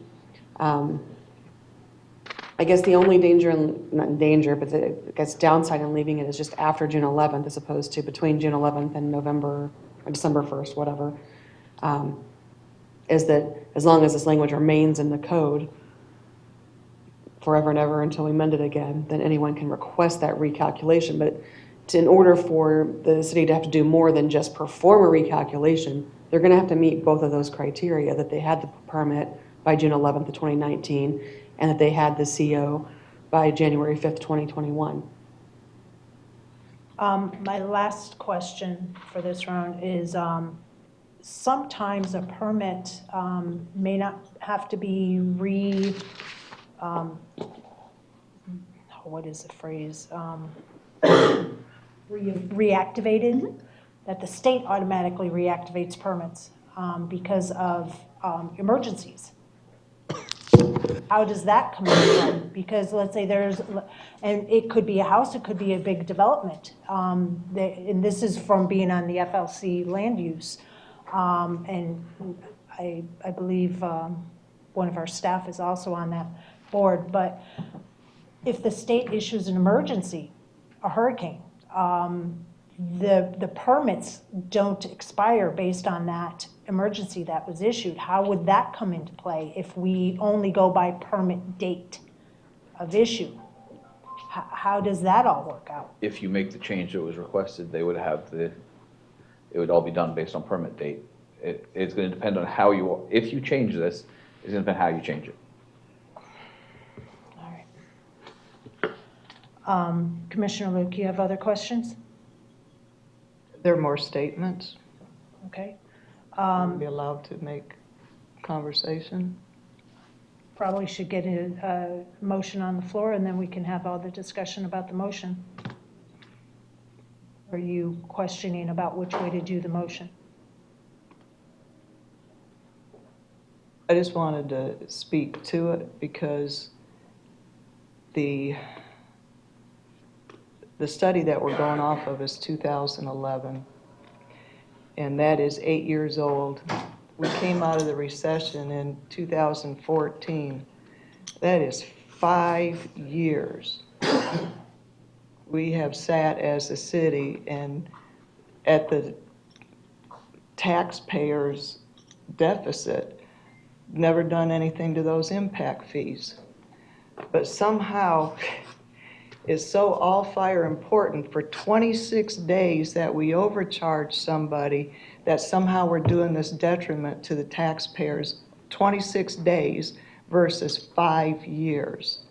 I guess the only danger, not danger, but I guess downside in leaving it is just after June 11th, as opposed to between June 11th and November or December 1st, whatever, is that as long as this language remains in the code forever and ever until we amend it again, then anyone can request that recalculation. But in order for the city to have to do more than just perform a recalculation, they're going to have to meet both of those criteria, that they had the permit by June 11th of 2019, and that they had the CO by January 5th, 2021. My last question for this round is, sometimes a permit may not have to be what is the phrase? Reactivated, that the state automatically reactivates permits because of emergencies. How does that come in? Because let's say and it could be a house, it could be a big development. And this is from being on the FLC land use. And I believe one of our staff is also on that board. But if the state issues an emergency, a hurricane, the permits don't expire based on that emergency that was issued. How would that come into play if we only go by permit date of issue? How does that all work out? If you make the change that was requested, they would have it would all be done based on permit date. It's going to depend on if you change this, it's going to depend how you change it. All right. Commissioner Luke, you have other questions? There are more statements. Okay. Be allowed to make conversation. Probably should get a motion on the floor, and then we can have all the discussion about the motion. Are you questioning about which way to do the motion? I just wanted to speak to it because the study that we're going off of is 2011, and that is 8 years old. We came out of the recession in 2014. That is 5 years. We have sat as a city and at the taxpayers' deficit, never done anything to those impact fees. But somehow, it's so all fire important for 26 days that we overcharge somebody, that somehow we're doing this detriment to the taxpayers, 26 days versus 5 years.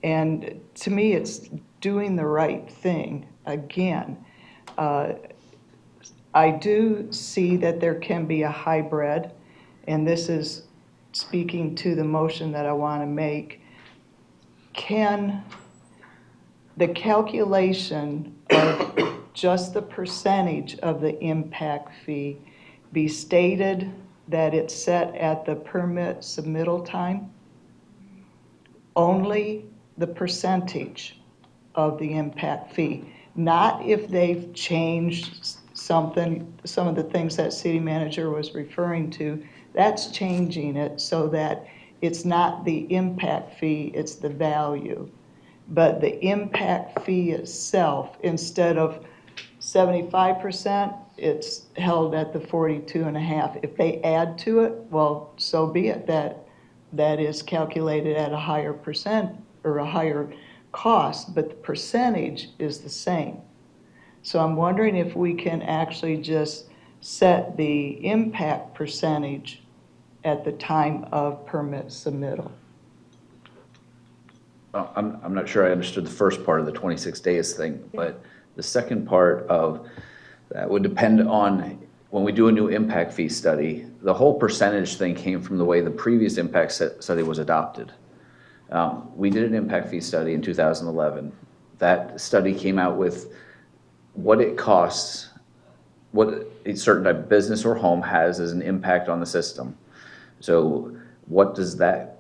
And to me, it's doing the right thing again. I do see that there can be a hybrid, and this is speaking to the motion that I want to make. Can the calculation of just the percentage of the impact fee be stated that it's set at the permit submittal time? Only the percentage of the impact fee, not if they've changed something, some of the things that city manager was referring to. That's changing it so that it's not the impact fee, it's the value. But the impact fee itself, instead of 75%, it's held at the 42.5. If they add to it, well, so be it. That is calculated at a higher percent or a higher cost, but the percentage is the same. So I'm wondering if we can actually just set the impact percentage at the time of permit submittal. I'm not sure I understood the first part of the 26 days thing, but the second part of that would depend on, when we do a new impact fee study, the whole percentage thing came from the way the previous impact study was adopted. We did an impact fee study in 2011. That study came out with what it costs, what a certain type of business or home has as an impact on the system. So what does that,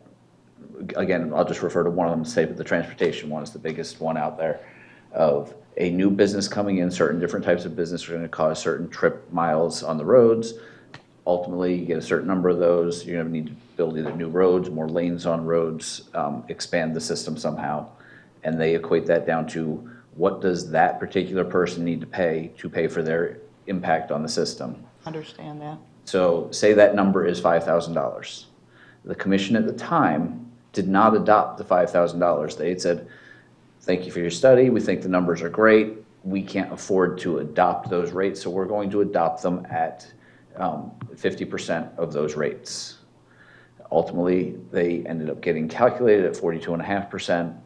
again, I'll just refer to one of them, say, but the transportation one is the biggest one out there, of a new business coming in, certain different types of business are going to cause certain trip miles on the roads. Ultimately, you get a certain number of those, you're going to need to build either new roads, more lanes on roads, expand the system somehow. And they equate that down to, what does that particular person need to pay for their impact on the system? Understand that? So say that number is $5,000. The commission at the time did not adopt the $5,000. They had said, thank you for your study, we think the numbers are great, we can't afford to adopt those rates, so we're going to adopt them at 50% of those rates. Ultimately, they ended up getting calculated at 42.5%.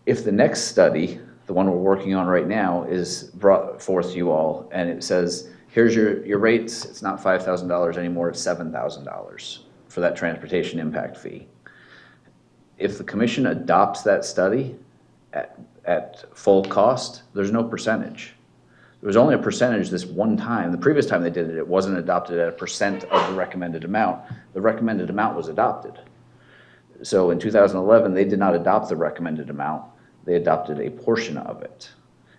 If the next study, the one we're working on right now, is brought forth to you all, and it says, here's your rates, it's not $5,000 anymore, it's $7,000 for that transportation impact fee. If the commission adopts that study at full cost, there's no percentage. There was only a percentage this one time. The previous time they did it, it wasn't adopted at a percent of the recommended amount. The recommended amount was adopted. So in 2011, they did not adopt the recommended amount. They adopted a portion of it.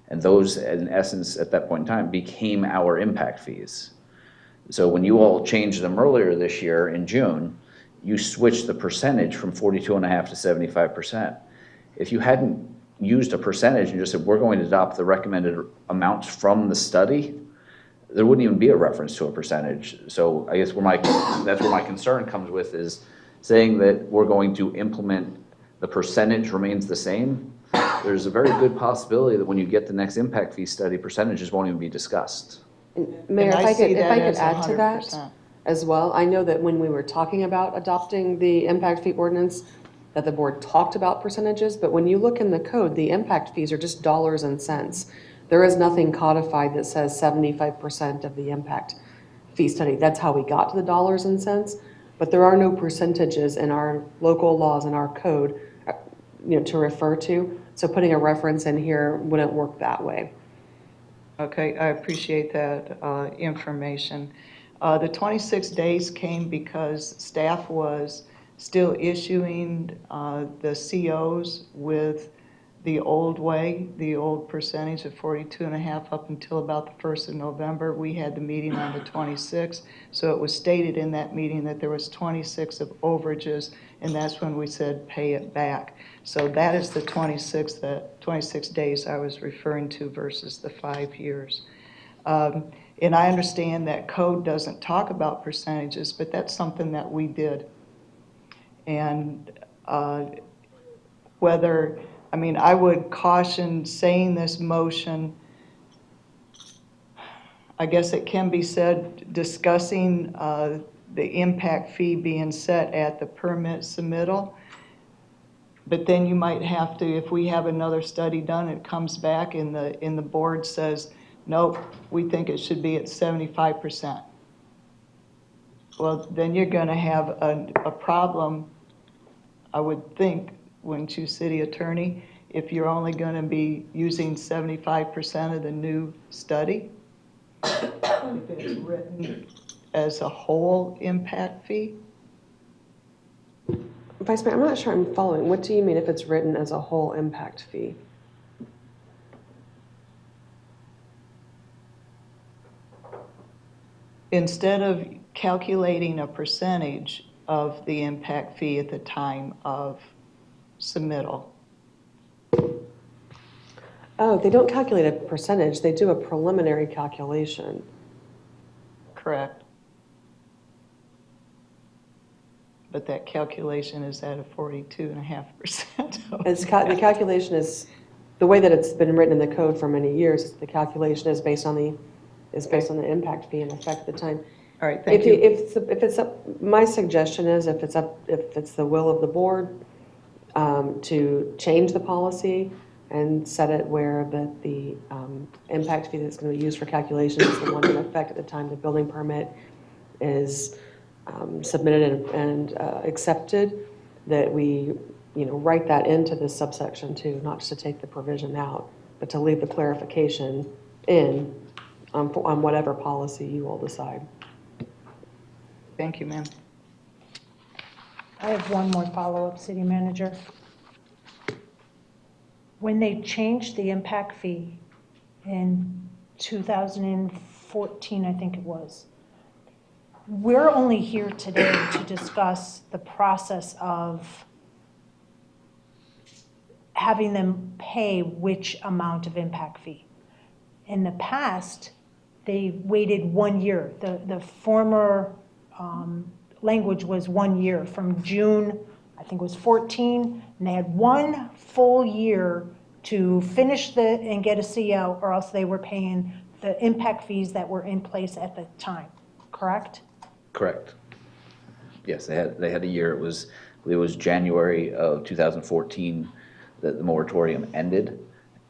And those, in essence, at that point in time, became our impact fees. So when you all changed them earlier this year in June, you switched the percentage from 42.5 to 75%. If you hadn't used a percentage and just said, we're going to adopt the recommended amounts from the study, there wouldn't even be a reference to a percentage. So I guess that's where my concern comes with, is saying that we're going to implement, the percentage remains the same. There's a very good possibility that when you get the next impact fee study, percentages won't even be discussed. Mayor, And if I see could that as add to that 100%. as well. I know that when we were talking about adopting the impact fee ordinance, that the board talked about percentages, but when you look in the code, the impact fees are just dollars and cents. There is nothing codified that says 75% of the impact fee study. That's how we got to the dollars and cents, but there are no percentages in our local laws and our code, to refer to. So putting a reference in here wouldn't work that way. Okay, I appreciate that information. The 26 days came because staff was still issuing the COs with the old way, the old percentage of 42.5 up until about the 1st of November. We had the meeting on the 26th, so it was stated in that meeting that there was 26 of overages, and that's when we said pay it back. So that is the 26 days I was referring to versus the 5 years. And I understand that code doesn't talk about percentages, but that's something that we did. And I would caution saying this motion, I guess it can be said, discussing the impact fee being set at the permit submittal. But then you might have to, if we have another study done, it comes back and the board says, nope, we think it should be at 75%. Well, then you're going to have a problem, I would think, wouldn't you, city attorney, if you're only going to be using 75% of the new study? If it's written as a whole impact fee? Vice Mayor, I'm not sure I'm following. What do you mean if it's written as a whole impact fee? Instead of calculating a percentage of the impact fee at the time of submittal. Oh, they don't calculate a percentage, they do a preliminary calculation. Correct. But that calculation is at a 42.5%. The calculation is, the way that it's been written in the code for many years, the calculation is based on the impact fee in effect at the time. All right, thank If you. if it's up, my suggestion is if it's the will of the board, to change the policy and set it where the impact fee that's going to be used for calculation is the one in effect at the time the building permit is submitted and accepted, that we, write that into this subsection too, not just to take the provision out, but to leave the clarification in on whatever policy you all decide. Thank you, ma'am. I have one more follow-up, City Manager. When they changed the impact fee in 2014, I think it was, we're only here today to discuss the process of having them pay which amount of impact fee. In the past, they waited 1 year. The former language was 1 year from June, I think it was 14, and they had 1 full year to finish and get a CO, or else they were paying the impact fees that were in place at the time, correct? Correct. Yes, they had a year. It was January of 2014 that the moratorium ended,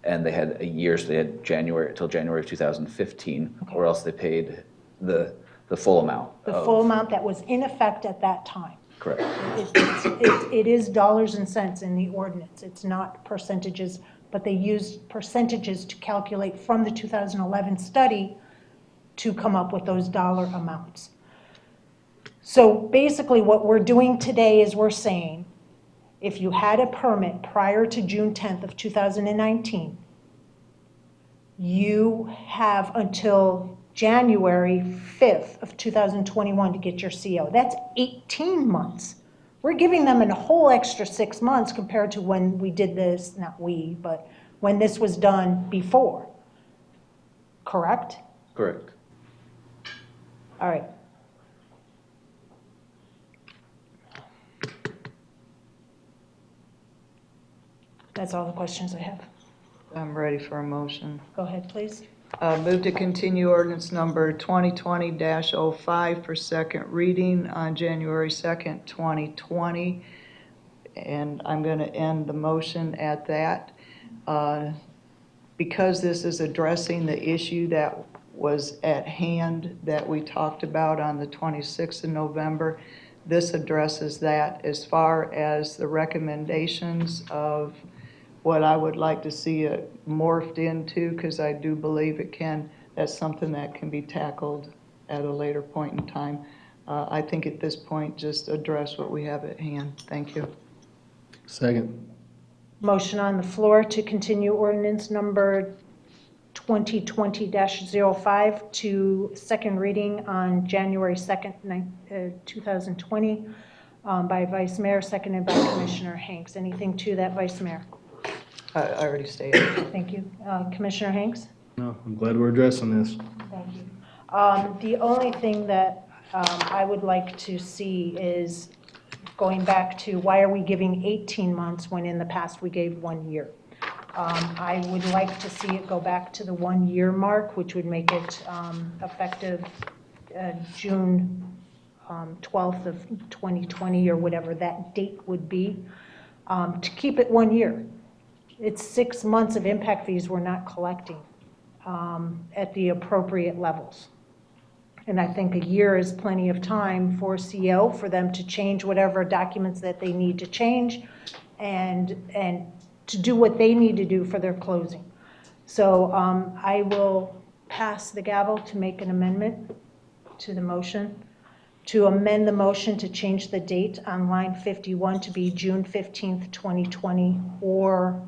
and they had a year, so they had January till January of 2015, Okay. or else they paid the full amount. The full amount that was in effect at that time. Correct. It is dollars and cents in the ordinance. It's not percentages, but they used percentages to calculate from the 2011 study to come up with those dollar amounts. So basically what we're doing today is we're saying, if you had a permit prior to June 10th of 2019, you have until January 5th of 2021 to get your CO. That's 18 months. We're giving them a whole extra 6 months compared to when we did this, not we, but when this was done before. Correct? Correct. All right. That's all the questions I have. I'm ready for a motion. Go ahead, please. Move to continue ordinance number 2020-05 for second reading on January 2nd, 2020. And I'm going to end the motion at that. Because this is addressing the issue that was at hand that we talked about on the 26th of November, this addresses that as far as the recommendations of what I would like to see it morphed into, because I do believe that's something that can be tackled at a later point in time. I think at this point, just address what we have at hand. Thank you. Second. Motion on the floor to continue ordinance number 2020-05 to second reading on January 2nd, 2020 by Vice Mayor, seconded by Commissioner Hanks. Anything to that, Vice Mayor? I already stated. Thank you. Commissioner Hanks? No, I'm glad we're addressing this. Thank you. The only thing that I would like to see is going back to why are we giving 18 months when in the past we gave 1 year? I would like to see it go back to the 1 year mark, which would make it effective June 12th of 2020 or whatever that date would be, to keep it 1 year. It's 6 months of impact fees we're not collecting at the appropriate levels. And I think a year is plenty of time for CO, for them to change whatever documents that they need to change and to do what they need to do for their closing. So I will pass the gavel to make an amendment to the motion, to amend the motion to change the date on line 51 to be June 15th, 2020, or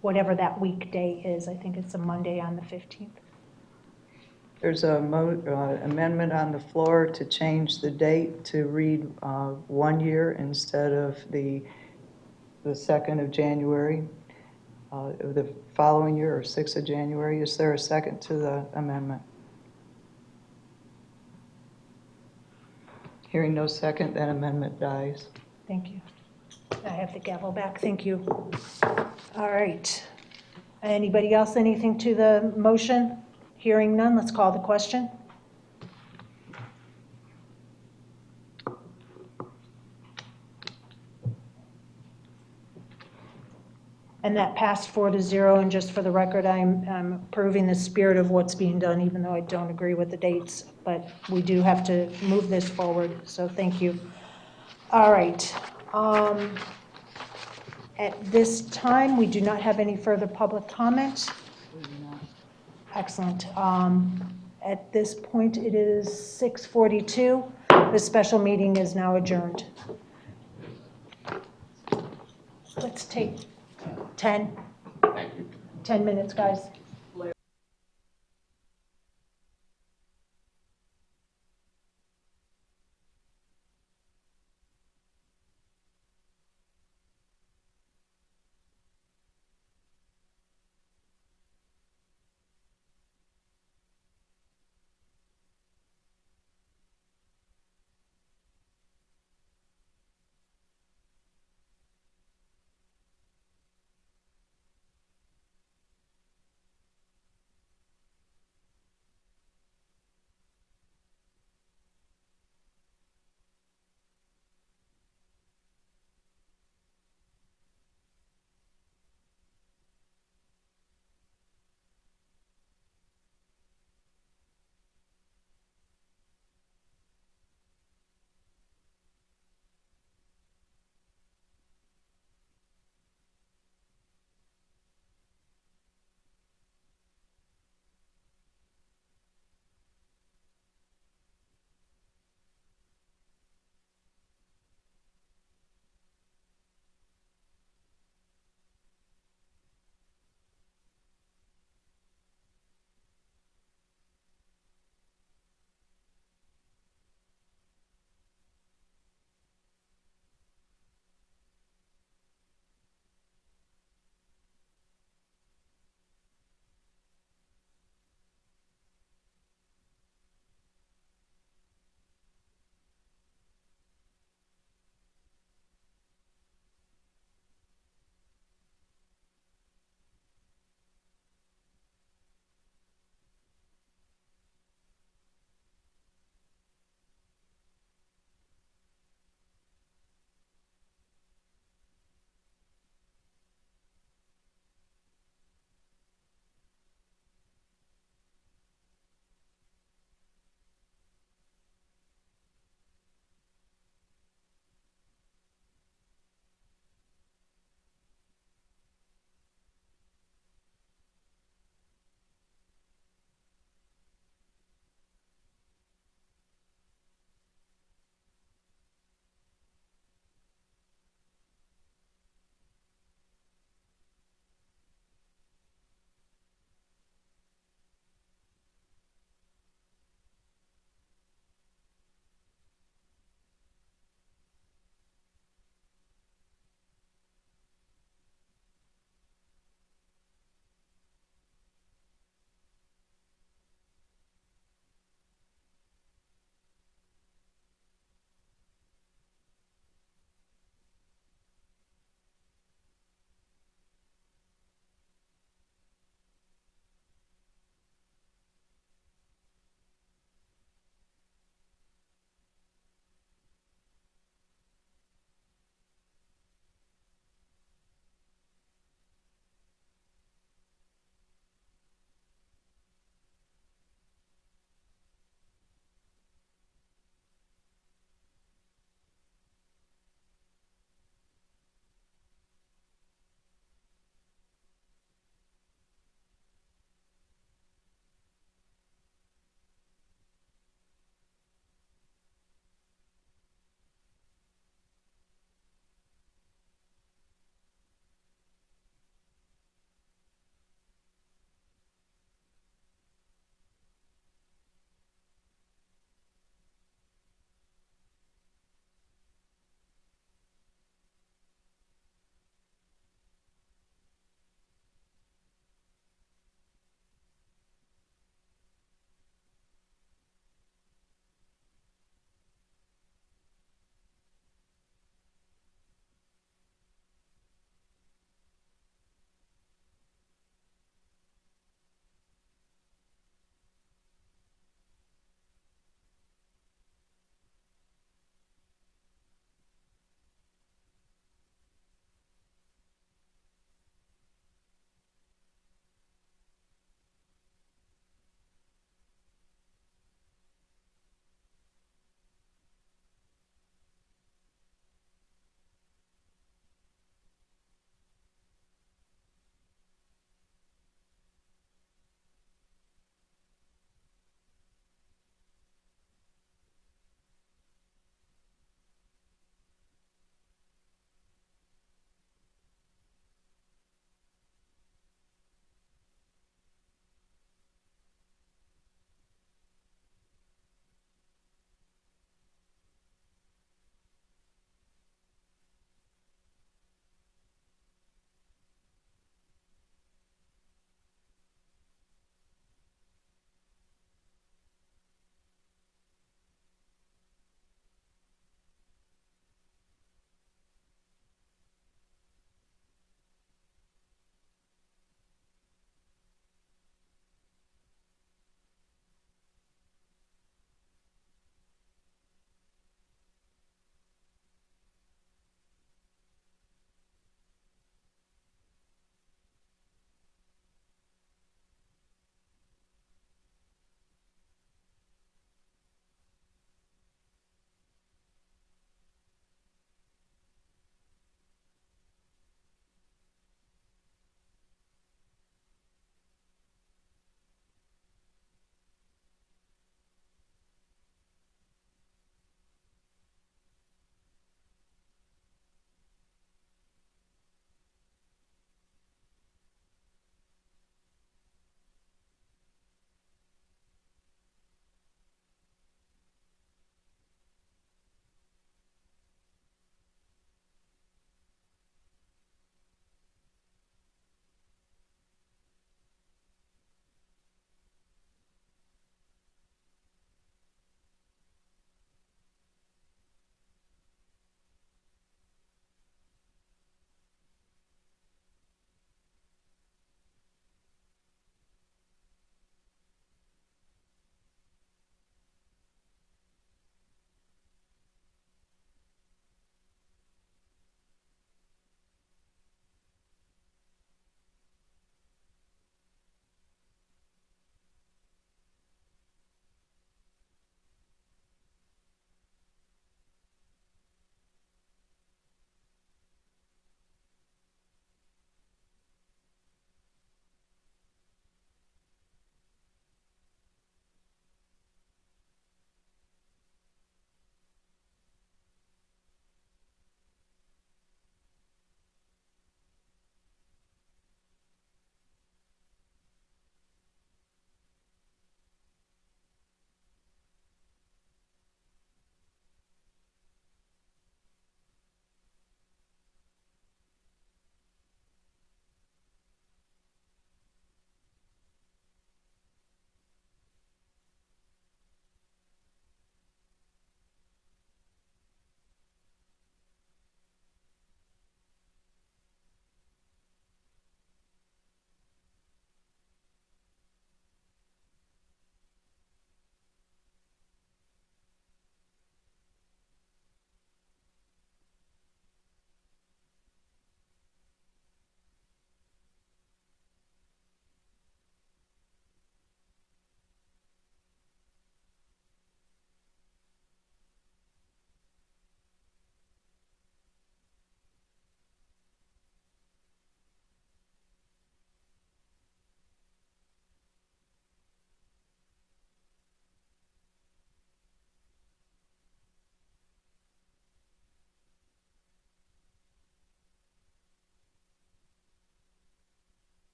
whatever that weekday is. I think it's a Monday on the 15th. There's a amendment on the floor to change the date to read 1 year instead of the 2nd of January. the following year, or 6th of January. Is there a second to the amendment? Hearing no second, that amendment dies. Thank you. I have the gavel back, thank you. All right. Anybody else, anything to the motion? Hearing none, let's call the question. And that passed 4-0, and just for the record, I'm approving the spirit of what's being done, even though I don't agree with the dates, but we do have to move this forward, so thank you. All right. At this time, we do not have any further public comment. Excellent. At this point, it is 6:42. The special meeting is now adjourned. Let's take 10 minutes, guys.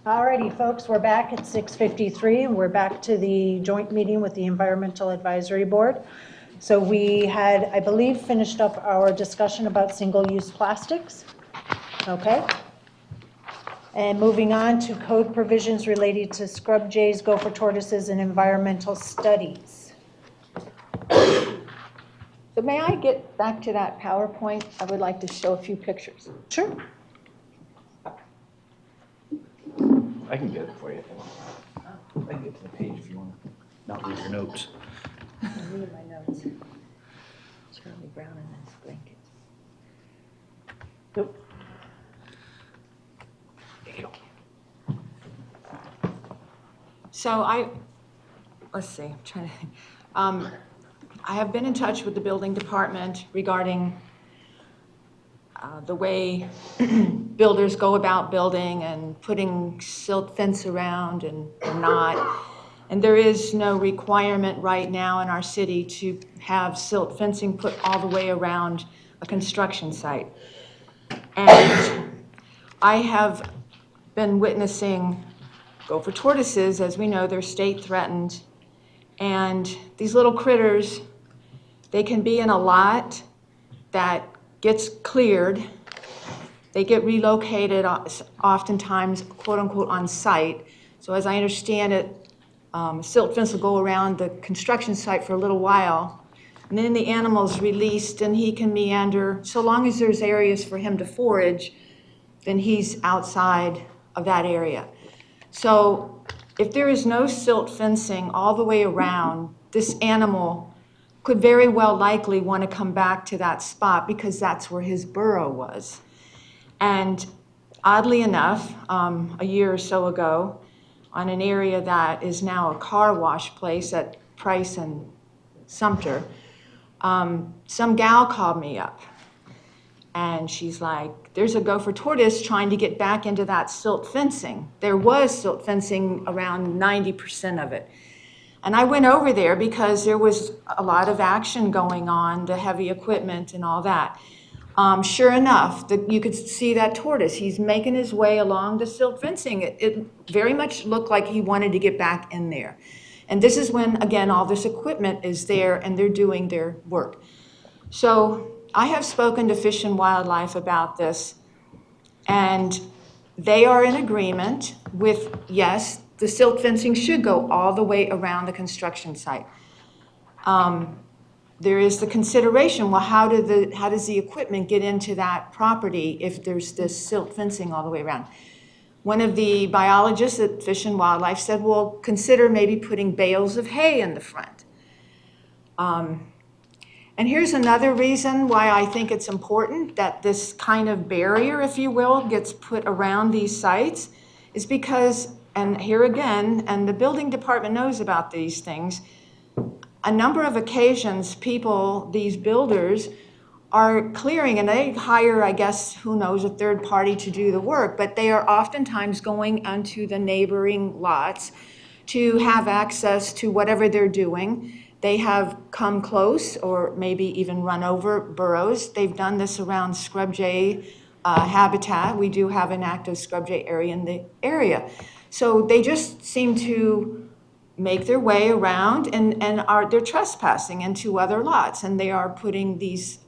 Alrighty, folks, we're back at 6:53, and we're back to the joint meeting with the Environmental Advisory Board. So we had, I believe, finished up our discussion about single-use plastics. Okay? And moving on to code provisions related to scrub jays, gopher tortoises, and environmental studies. So may I get back to that PowerPoint? I would like to show a few pictures. Sure. I can get it for you. I can get to the page if you want to not read your notes. I read my notes. Charlie Brown and his blankets. Nope. There you go. So let's see, I'm trying to think. I have been in touch with the building department regarding the way builders go about building and putting silt fence around and or not. And there is no requirement right now in our city to have silt fencing put all the way around a construction site. And I have been witnessing gopher tortoises. As we know, they're state threatened. And these little critters, they can be in a lot that gets cleared. They get relocated oftentimes, quote unquote, on site. So as I understand it, silt fence will go around the construction site for a little while. And then the animal's released and he can meander. So long as there's areas for him to forage, then he's outside of that area. So if there is no silt fencing all the way around, this animal could very well likely want to come back to that spot because that's where his burrow was. And oddly enough, a year or so ago, on an area that is now a car wash place at Price and Sumter, some gal called me up. And she's like, there's a gopher tortoise trying to get back into that silt fencing. There was silt fencing around 90% of it. And I went over there because there was a lot of action going on, the heavy equipment and all that. Sure enough, you could see that tortoise. He's making his way along the silt fencing. It very much looked like he wanted to get back in there. And this is when, again, all this equipment is there and they're doing their work. So I have spoken to Fish and Wildlife about this, and they are in agreement with, yes, the silt fencing should go all the way around the construction site. There is the consideration, well, how does the equipment get into that property if there's this silt fencing all the way around? One of the biologists at Fish and Wildlife said, well, consider maybe putting bales of hay in the front. And here's another reason why I think it's important that this kind of barrier, if you will, gets put around these sites, is because, and here again, and the building department knows about these things, a number of occasions people, these builders, are clearing, and they hire, I guess, who knows, a third party to do the work, but they are oftentimes going onto the neighboring lots to have access to whatever they're doing. They have come close or maybe even run over burrows. They've done this around scrub jay habitat. We do have an active scrub jay area in the area. So they just seem to make their way around and they're trespassing into other lots, and they are putting these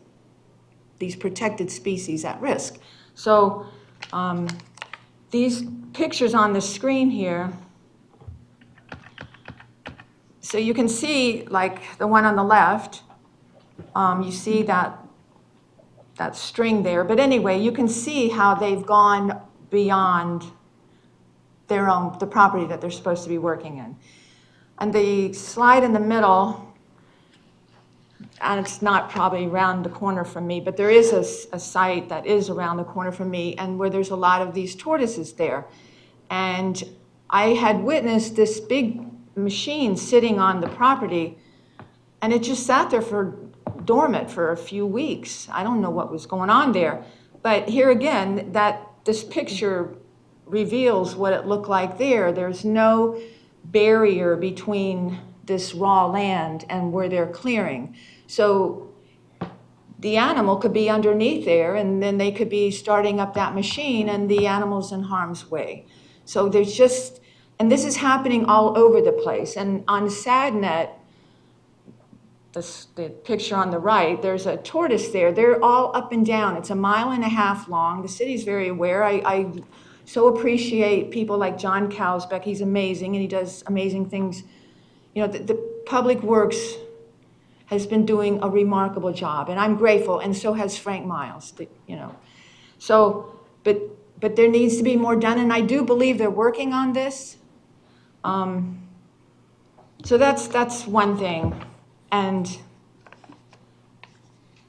protected species at risk. So these pictures on the screen here, so you can see, like the one on the left, you see that string there. But anyway, you can see how they've gone beyond the property that they're supposed to be working in. And the slide in the middle, and it's not probably around the corner from me, but there is a site that is around the corner from me and where there's a lot of these tortoises there. And I had witnessed this big machine sitting on the property, and it just sat there dormant for a few weeks. I don't know what was going on there. But here again, this picture reveals what it looked like there. There's no barrier between this raw land and where they're clearing. So the animal could be underneath there, and then they could be starting up that machine, and the animal's in harm's way. So there's just, and this is happening all over the place. And on SADNet, the picture on the right, there's a tortoise there. They're all up and down. It's 1.5 miles long. The city's very aware. I so appreciate people like John Kalsbeck. He's amazing, and he does amazing things. You know, the Public Works has been doing a remarkable job, and I'm grateful, and so has Frank Miles, you know. So, but there needs to be more done, and I do believe they're working on this. So that's one thing. And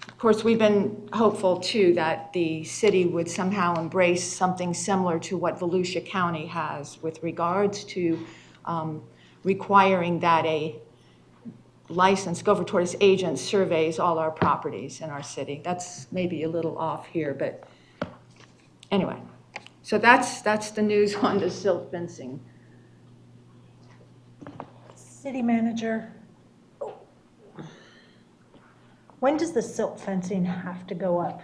of course, we've been hopeful too that the city would somehow embrace something similar to what Volusia County has with regards to requiring that a licensed Gopher Tortoise agent surveys all our properties in our city. That's maybe a little off here, but anyway. So that's the news on the silt fencing. City manager, when does the silt fencing have to go up?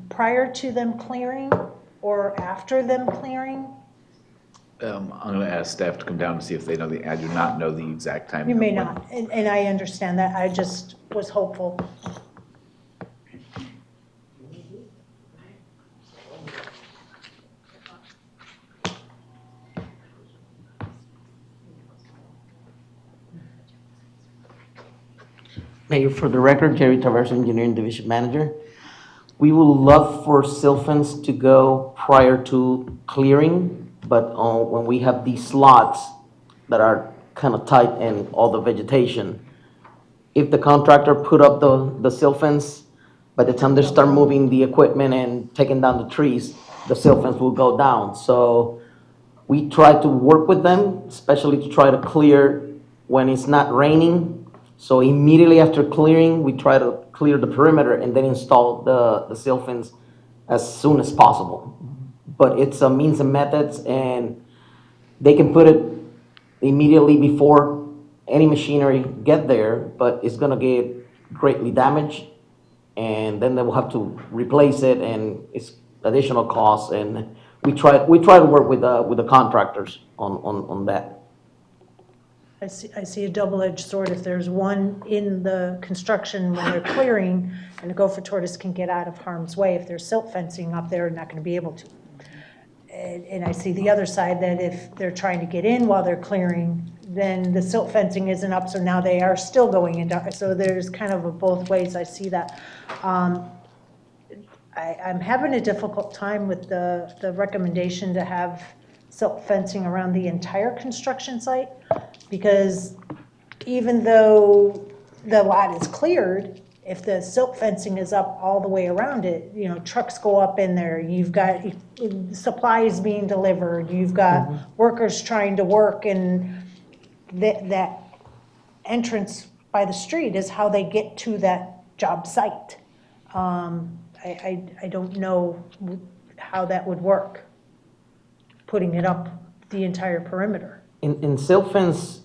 Prior to them clearing or after them clearing? I'm going to ask staff to come down and see if they know I do not know the exact timing. You may of when. not, and I understand that. I just was hopeful. Mayor, for the record, Jerry Tavares, Engineering Division Manager. We would love for silt fence to go prior to clearing, but when we have these slots that are kind of tight and all the vegetation, if the contractor put up the silt fence, by the time they start moving the equipment and taking down the trees, the silt fence will go down. So we try to work with them, especially to try to clear when it's not raining. So immediately after clearing, we try to clear the perimeter and then install the silt fence as soon as possible. But it's a means and methods, and they can put it immediately before any machinery get there, but it's gonna get greatly damaged, and then they will have to replace it, and it's additional costs. And we try to work with the contractors on that. I see a double-edged sword. If there's one in the construction when they're clearing, and the Gopher Tortoise can get out of harm's way, if there's silt fencing up there, they're not gonna be able to. And I see the other side, that if they're trying to get in while they're clearing, then the silt fencing isn't up, so now they are still going into, so there's kind of a both ways. I see that. I'm having a difficult time with the recommendation to have silt fencing around the entire construction site, because even though the lot is cleared, if the silt fencing is up all the way around it, you know, trucks go up in there, you've got supplies being delivered, you've got workers trying to work, and that entrance by the street is how they get to that job site. I don't know how that would work, putting it up the entire perimeter. In silt fence,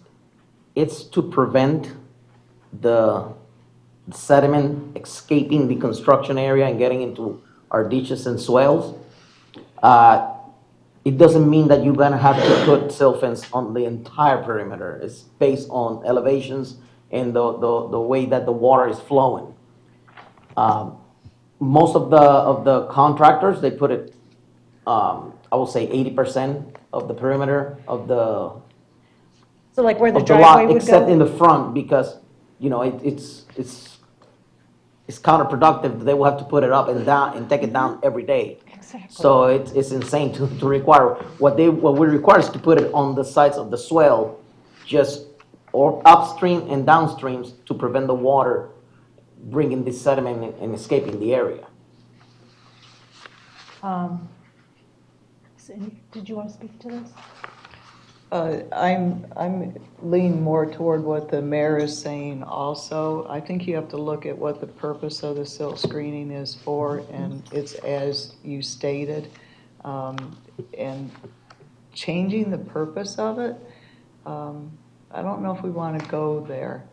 it's to prevent the sediment escaping the construction area and getting into our ditches and swales. It doesn't mean that you're gonna have to put silt fence on the entire perimeter. It's based on elevations and the way that the water is flowing. Most of the contractors, they put it, I will say 80% of the perimeter of the So like where the of the lot, driveway would except in go? the front, because, you know, it's counterproductive. They will have to put it up and down and take it down every day. Exactly. So it's insane to require. What we require is to put it on the sides of the swale, just or upstream and downstreams, to prevent the water bringing the sediment and escaping the area. Did you want to speak to this? I'm leaning more toward what the mayor is saying also. I think you have to look at what the purpose of the silt screening is for, and it's as you stated. And changing the purpose of it, I don't know if we want to go there.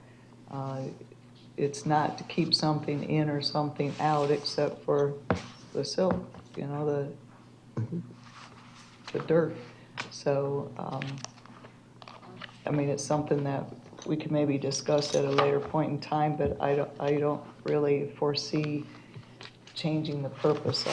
It's not to keep something in or something out, except for the silt, you know, the dirt. So, I mean, it's something that we can maybe discuss at a later point in time, but I don't really foresee changing the purpose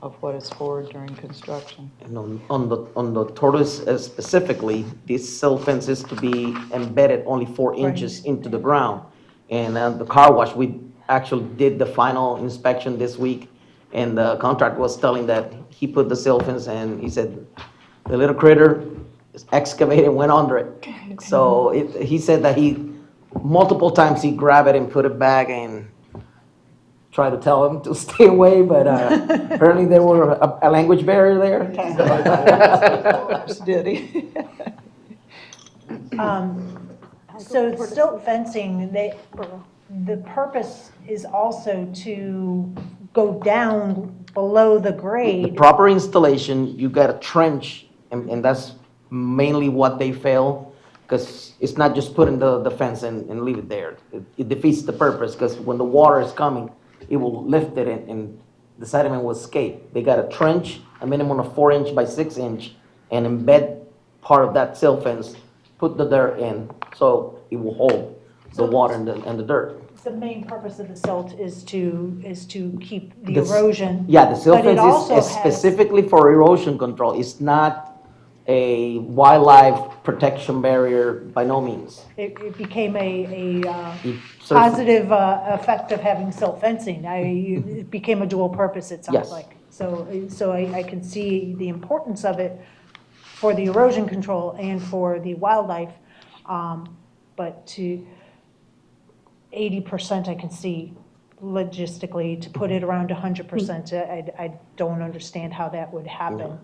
of what it's for during construction. And on the tortoise specifically, this silt fence is to be embedded only 4 inches into the ground. And the car wash, we actually did the final inspection this week, and the contractor was telling that he put the silt fence, and he said the little critter excavated, went under it. So he said that multiple times he grabbed it and put it back and tried to tell him to stay away, but apparently there were a language barrier there. Did he? So silt fencing, the purpose is also to go down below the The grade. proper installation, you got a trench, and that's mainly what they fail, because it's not just putting the fence and leave it there. It defeats the purpose, because when the water is coming, it will lift it and the sediment will escape. They got a trench, a minimum of 4 inch by 6 inch, and embed part of that silt fence, put the dirt in, so it will hold the water and the dirt. The main purpose of the silt is to keep the The s- erosion. Yeah, the silt But it fence also is has- specifically for erosion control. It's not a wildlife protection barrier by no means. It became a It serves- positive effect of having silt fencing. It became a dual purpose, it sounds Yes. like. So I can see the importance of it for the erosion control and for the wildlife. But to 80%, I can see logistically, to put it around 100%, I don't understand how that would happen.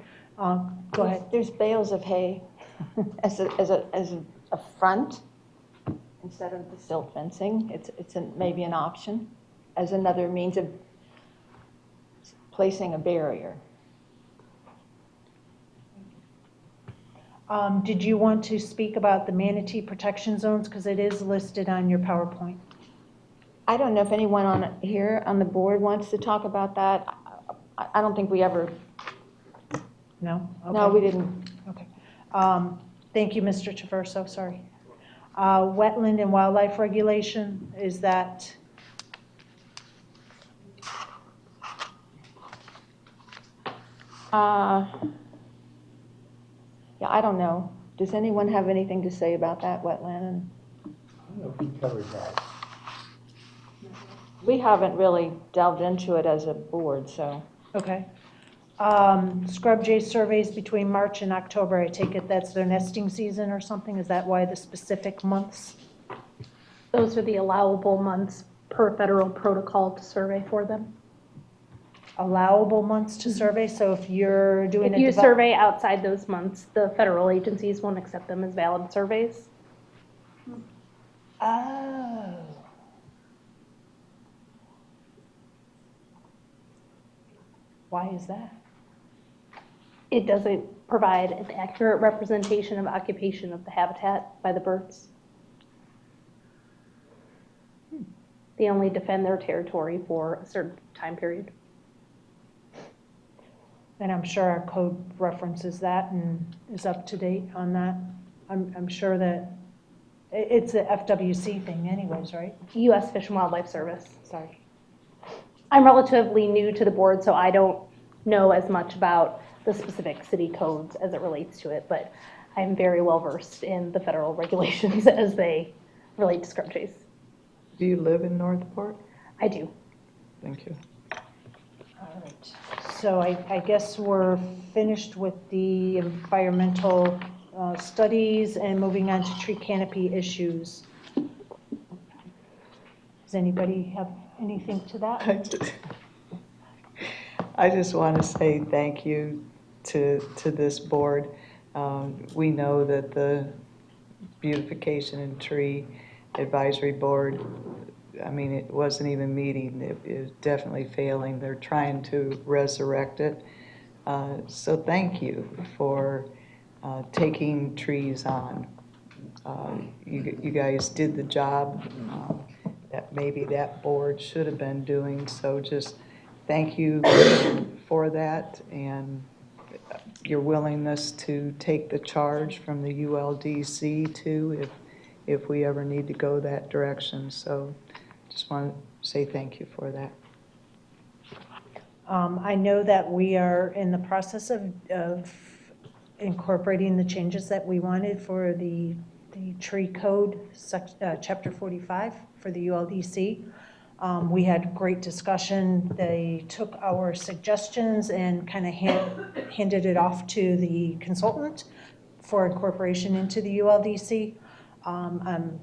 Go ahead. There's bales of hay as a front instead of the silt fencing. It's maybe an option as another means of placing a barrier. Did you want to speak about the manatee protection zones? Because it is listed on your PowerPoint. I don't know if anyone here on the board wants to talk about that. I don't think we ever, No? no, Okay. we didn't. Okay. Thank you, Mr. Traverso, sorry. Wetland and wildlife regulation, is that? Yeah, I don't know. Does anyone have anything to say about that wetland? I don't know if we covered that. We haven't really delved into it as a board, so. Okay. Scrub jay surveys between March and October, I take it that's their nesting season or something? Is that why the specific months? Those are the allowable months per federal protocol to survey for them. Allowable months to survey, so if you're doing If you survey outside those months, the federal agencies won't accept them as valid surveys. Oh. Why is that? It doesn't provide an accurate representation of occupation of the habitat by the birds. They only defend their territory for a certain time period. And I'm sure our code references that and is up to date on that. I'm sure that, it's a FWC thing anyways, right? U.S. Fish and Wildlife Service. Sorry. I'm relatively new to the board, so I don't know as much about the specific city codes as it relates to it, but I'm very well versed in the federal regulations as they relate to scrub jays. Do you live in Northport? I do. Thank you. All right. So I guess we're finished with the environmental studies and moving on to tree canopy issues. Does anybody have anything to that? I just want to say thank you to this board. We know that the Beautification and Tree Advisory Board, I mean, it wasn't even meeting, it is definitely failing. They're trying to resurrect it. So thank you for taking trees on. You guys did the job that maybe that board should have been doing, so just thank you for that, and your willingness to take the charge from the ULDC too, if we ever need to go that direction. So just want to say thank you for that. I know that we are in the process of incorporating the changes that we wanted for the tree code, chapter 45 for the ULDC. We had great discussion. They took our suggestions and kind of handed it off to the consultant for incorporation into the ULDC. I'm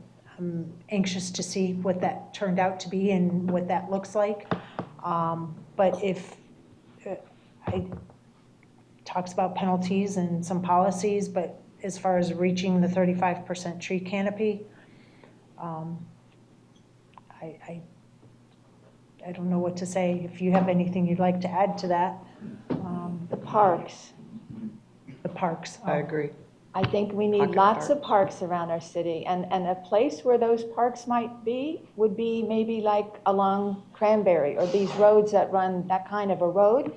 anxious to see what that turned out to be and what that looks like. But if it talks about penalties and some policies, but as far as reaching the 35% tree canopy, I don't know what to say. If you have anything you'd like to add to that. The parks. The parks. I agree. I think we need Pocket lots park. of parks around our city, and a place where those parks might be would be maybe like along Cranberry or these roads that run that kind of a road.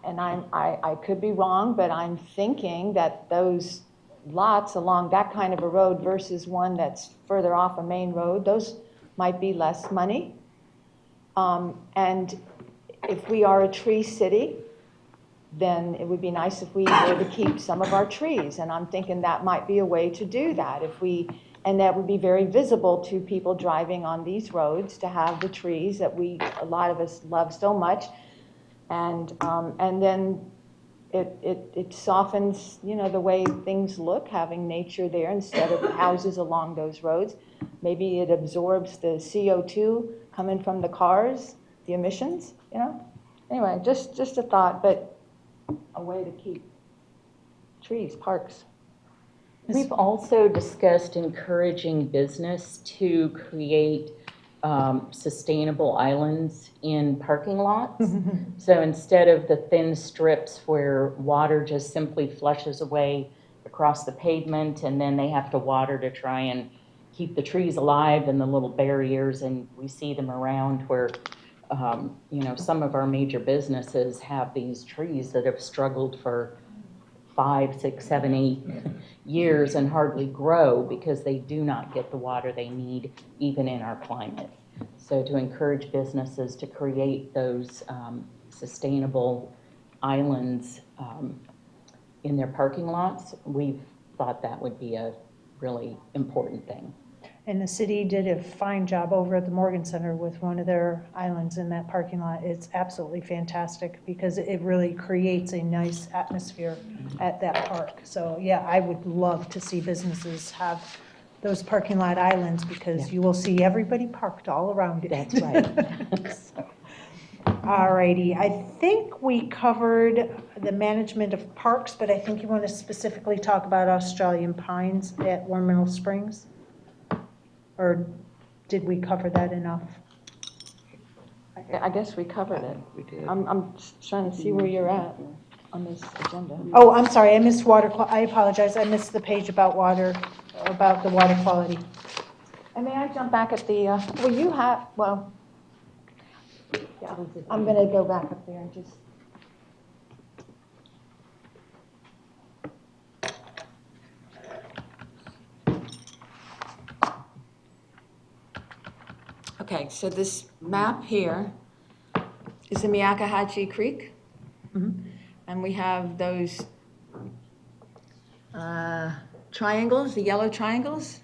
And I could be wrong, but I'm thinking that those lots along that kind of a road versus one that's further off a main road, those might be less money. And if we are a tree city, then it would be nice if we were to keep some of our trees. And I'm thinking that might be a way to do that and that would be very visible to people driving on these roads to have the trees that a lot of us love so much. And then it softens, the way things look, having nature there instead of houses along those roads. Maybe it absorbs the CO2 coming from the cars, the emissions, Anyway, just a thought, but a way to keep trees, parks. We've also discussed encouraging business to create sustainable islands in parking lots. So instead of the thin strips where water just simply flushes away across the pavement and then they have to water to try and keep the trees alive and the little barriers, and we see them around where some of our major businesses have these trees that have struggled for 5, 6, 7, 8 years and hardly grow because they do not get the water they need even in our climate. So to encourage businesses to create those sustainable islands in their parking lots, we've thought that would be a really important thing. And the city did a fine job over at the Morgan Center with one of their islands in that parking lot. It's absolutely fantastic because it really creates a nice atmosphere at that park. So yeah, I would love to see businesses have those parking lot islands because you will see everybody parked all around it. That's right. All righty, I think we covered the management of parks, but I think you want to specifically talk about Australian pines at Warm Mineral Springs? Or did we cover that enough? I guess we covered it. We did. I'm just trying to see where you're at on this agenda. Oh, I'm sorry, I missed I apologize, I missed the page about the water quality. And may I jump back at yeah, I'm going to go back up there and just. Okay, so this map here is the Miakahatchee Creek. And we have those triangles, the yellow triangles.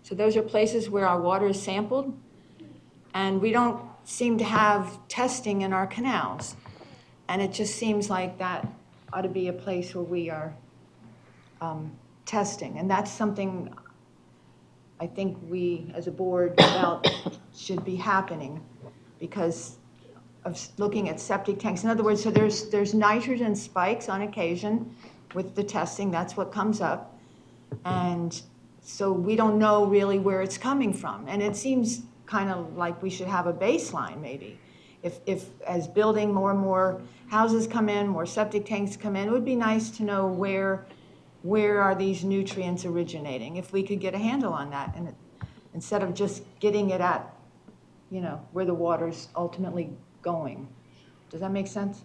So those are places where our water is sampled. And we don't seem to have testing in our canals. And it just seems like that ought to be a place where we are testing. And that's something I think we, as a board, felt should be happening because of looking at septic tanks. In other words, so there's nitrogen spikes on occasion with the testing. That's what comes up. And so we don't know really where it's coming from. And it seems kind of like we should have a baseline maybe. If as building more and more houses come in, more septic tanks come in, it would be nice to know where are these nutrients originating, if we could get a handle on that, and instead of just getting it at, where the water's ultimately going. Does that make sense?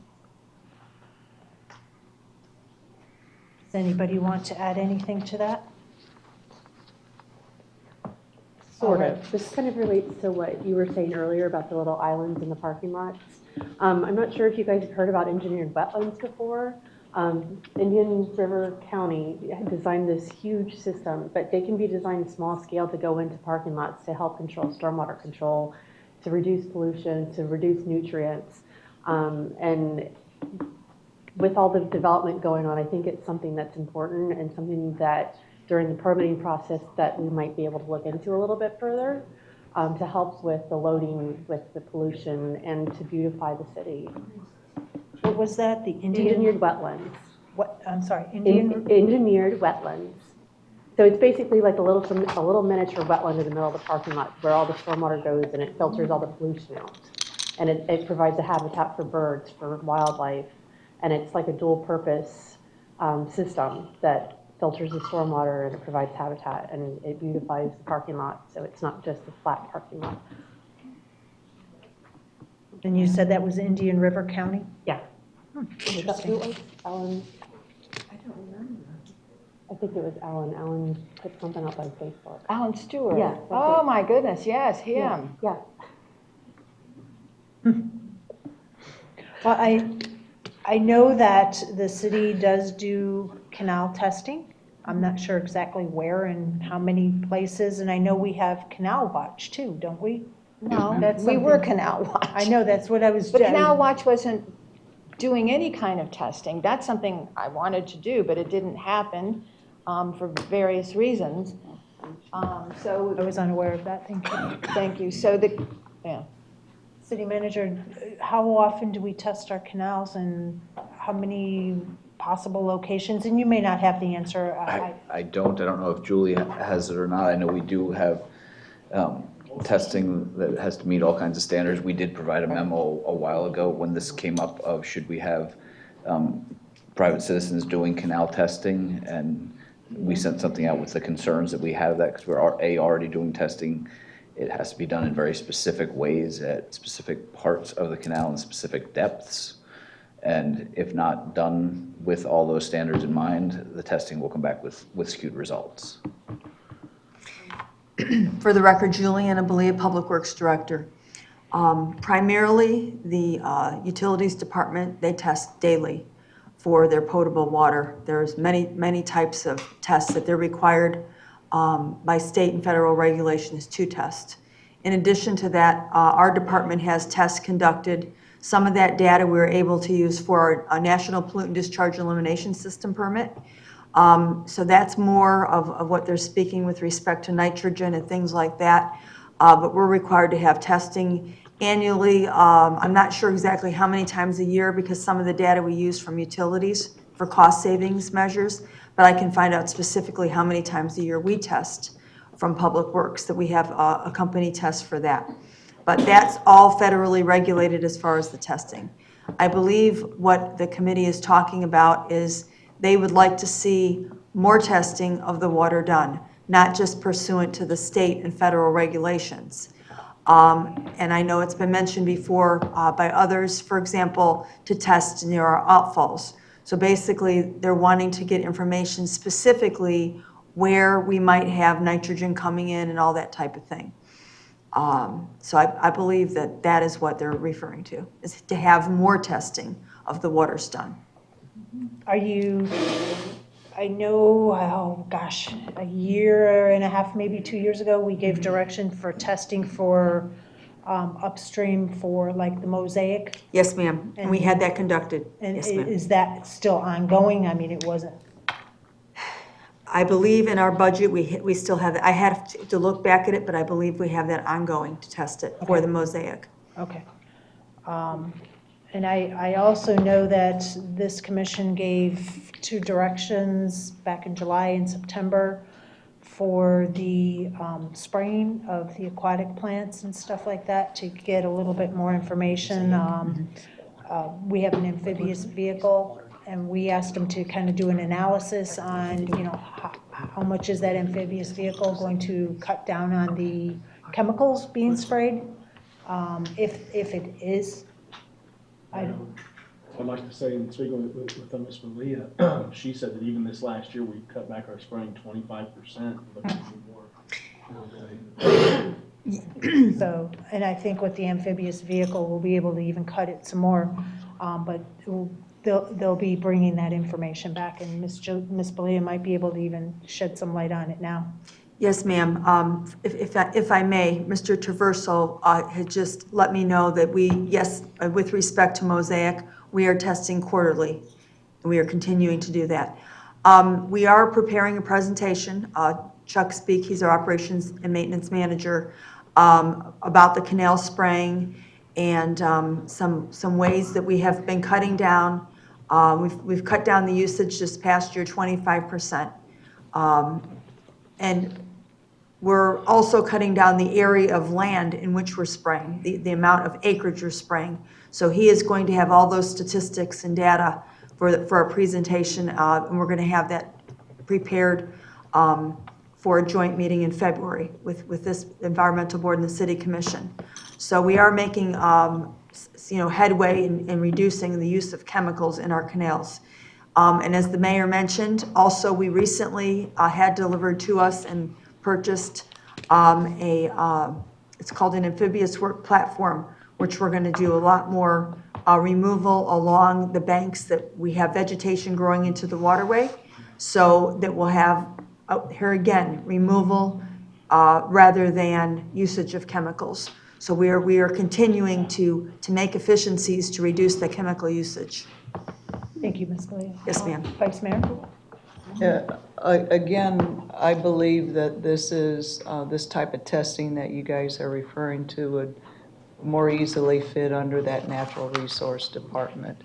Does anybody want to add anything to that? Sort All right. of. This kind of relates to what you were saying earlier about the little islands in the parking lots. I'm not sure if you guys have heard about engineered wetlands before. Indian River County had designed this huge system, but they can be designed small scale to go into parking lots to help control stormwater control, to reduce pollution, to reduce nutrients. And with all the development going on, I think it's something that's important and something that during the permitting process that we might be able to look into a little bit further to help with the loading, with the pollution, and to beautify the city. What was that, the Indian? Engineered wetlands. What, I'm sorry, Indian? Engineered wetlands. So it's basically like a little miniature wetland in the middle of the parking lot where all the stormwater goes and it filters all the pollution out. And it provides a habitat for birds, for wildlife, and it's like a dual purpose system that filters the stormwater and it provides habitat and it beautifies the parking lot, so it's not just a flat parking lot. And you said that was Indian River County? Yeah. Interesting. Alan? I don't remember. I think it was Alan. Alan put something up on Facebook. Alan Stewart? Yeah, that's Oh, it. my goodness, yes, him. Yeah. Well, I know that the city does do canal testing. I'm not sure exactly where and how many places, and I know we have Canal Watch too, don't we? No, That's we were something- Canal Watch. I know, that's what I was. But Canal Watch wasn't doing any kind of testing. That's something I wanted to do, but it didn't happen for various reasons. So I was unaware of that, thank you. Thank you. So yeah. City manager, how often do we test our canals and how many possible locations? And you may not have the answer. I don't know if Julie has it or not. I know we do have testing that has to meet all kinds of standards. We did provide a memo a while ago when this came up of should we have private citizens doing canal testing, and we sent something out with the concerns that we have that because we're already doing testing. It has to be done in very specific ways at specific parts of the canal and specific depths. And if not done with all those standards in mind, the testing will come back with skewed results. For the record, Juliana Belia, Public Works Director. Primarily, the Utilities Department, they test daily for their potable water. There's many types of tests that they're required by state and federal regulations to test. In addition to that, our department has tests conducted. Some of that data we were able to use for our National Pollutant Discharge Elimination System permit. So that's more of what they're speaking with respect to nitrogen and things like that. But we're required to have testing annually. I'm not sure exactly how many times a year because some of the data we use from utilities for cost savings measures, but I can find out specifically how many times a year we test from Public Works, that we have a company test for that. But that's all federally regulated as far as the testing. I believe what the committee is talking about is they would like to see more testing of the water done, not just pursuant to the state and federal regulations. And I know it's been mentioned before by others, for example, to test near our outfalls. So basically, they're wanting to get information specifically where we might have nitrogen coming in and all that type of thing. So I believe that that is what they're referring to, is to have more testing of the waters done. Are you, I know, oh gosh, a year and a half, maybe 2 years ago, we gave direction for testing for upstream for like the Mosaic. Yes, ma'am, and we had that conducted. And Yes, ma'am. is that still ongoing? I mean, it wasn't. I believe in our budget, we still have, I have to look back at it, but I believe we have that ongoing to test it for the Mosaic. Okay. And I also know that this commission gave 2 directions back in July and September for the spraying of the aquatic plants and stuff like that to get a little bit more information. We have an amphibious vehicle, and we asked them to kind of do an analysis on, you know, how much is that amphibious vehicle going to cut down on the chemicals being sprayed? If it is, I'd like to say, in speaking with Ms. Malia, she said that even this last year, we cut back our spraying 25%. Looking to do more. So, and I think with the amphibious vehicle, we'll be able to even cut it some more. But they'll be bringing that information back, and Ms. Belia might be able to even shed some light on it now. Yes, ma'am. If I may, Mr. Traverso had just let me know that with respect to Mosaic, we are testing quarterly. We are continuing to do that. We are preparing a presentation. Chuck Speak, he's our operations and maintenance manager, about the canal spraying and some ways that we have been cutting down. We've cut down the usage this past year 25%. And we're also cutting down the area of land in which we're spraying, the amount of acreage we're spraying. So he is going to have all those statistics and data for our presentation, and we're going to have that prepared for a joint meeting in February with this environmental board and the city commission. So we are making headway in reducing the use of chemicals in our canals. And as the mayor mentioned, also we recently had delivered to us and purchased it's called an amphibious work platform, which we're going to do a lot more removal along the banks that we have vegetation growing into the waterway, so that we'll have, here again, removal rather than usage of chemicals. So we are continuing to make efficiencies to reduce the chemical usage. Thank you, Ms. Belia. Yes, ma'am. Vice Mayor? Yeah, again, I believe that this is, this type of testing that you guys are referring to would more easily fit under that natural resource department.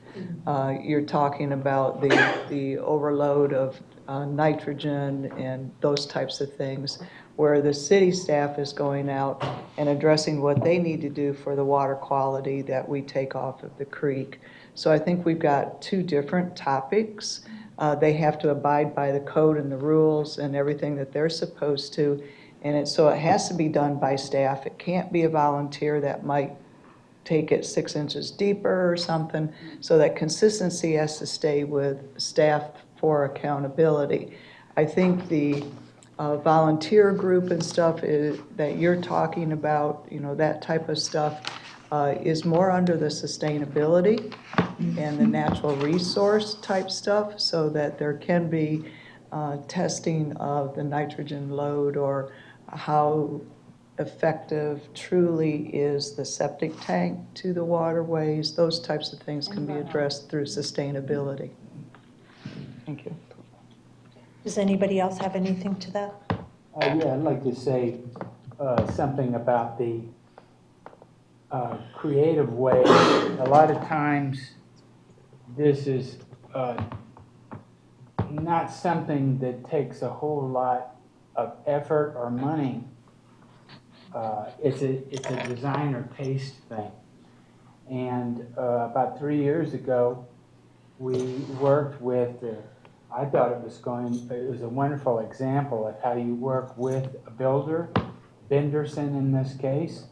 You're talking about the overload of nitrogen and those types of things, where the city staff is going out and addressing what they need to do for the water quality that we take off of the creek. So I think we've got two different topics. They have to abide by the code and the rules and everything that they're supposed to. And so it has to be done by staff. It can't be a volunteer that might take it 6 inches deeper or something. So that consistency has to stay with staff for accountability. I think the volunteer group and stuff that you're talking about, that type of stuff, is more under the sustainability and the natural resource type stuff, so that there can be testing of the nitrogen load, or how effective truly is the septic tank to the waterways. Those types of things can be addressed through sustainability. Thank you. Does anybody else have anything to that? Yeah, I'd like to say something about the creative way. A lot of times, this is not something that takes a whole lot of effort or money. It's a design or taste thing. And about 3 years ago, we worked with, I thought it was a wonderful example of how you work with a builder, Benderson in this case.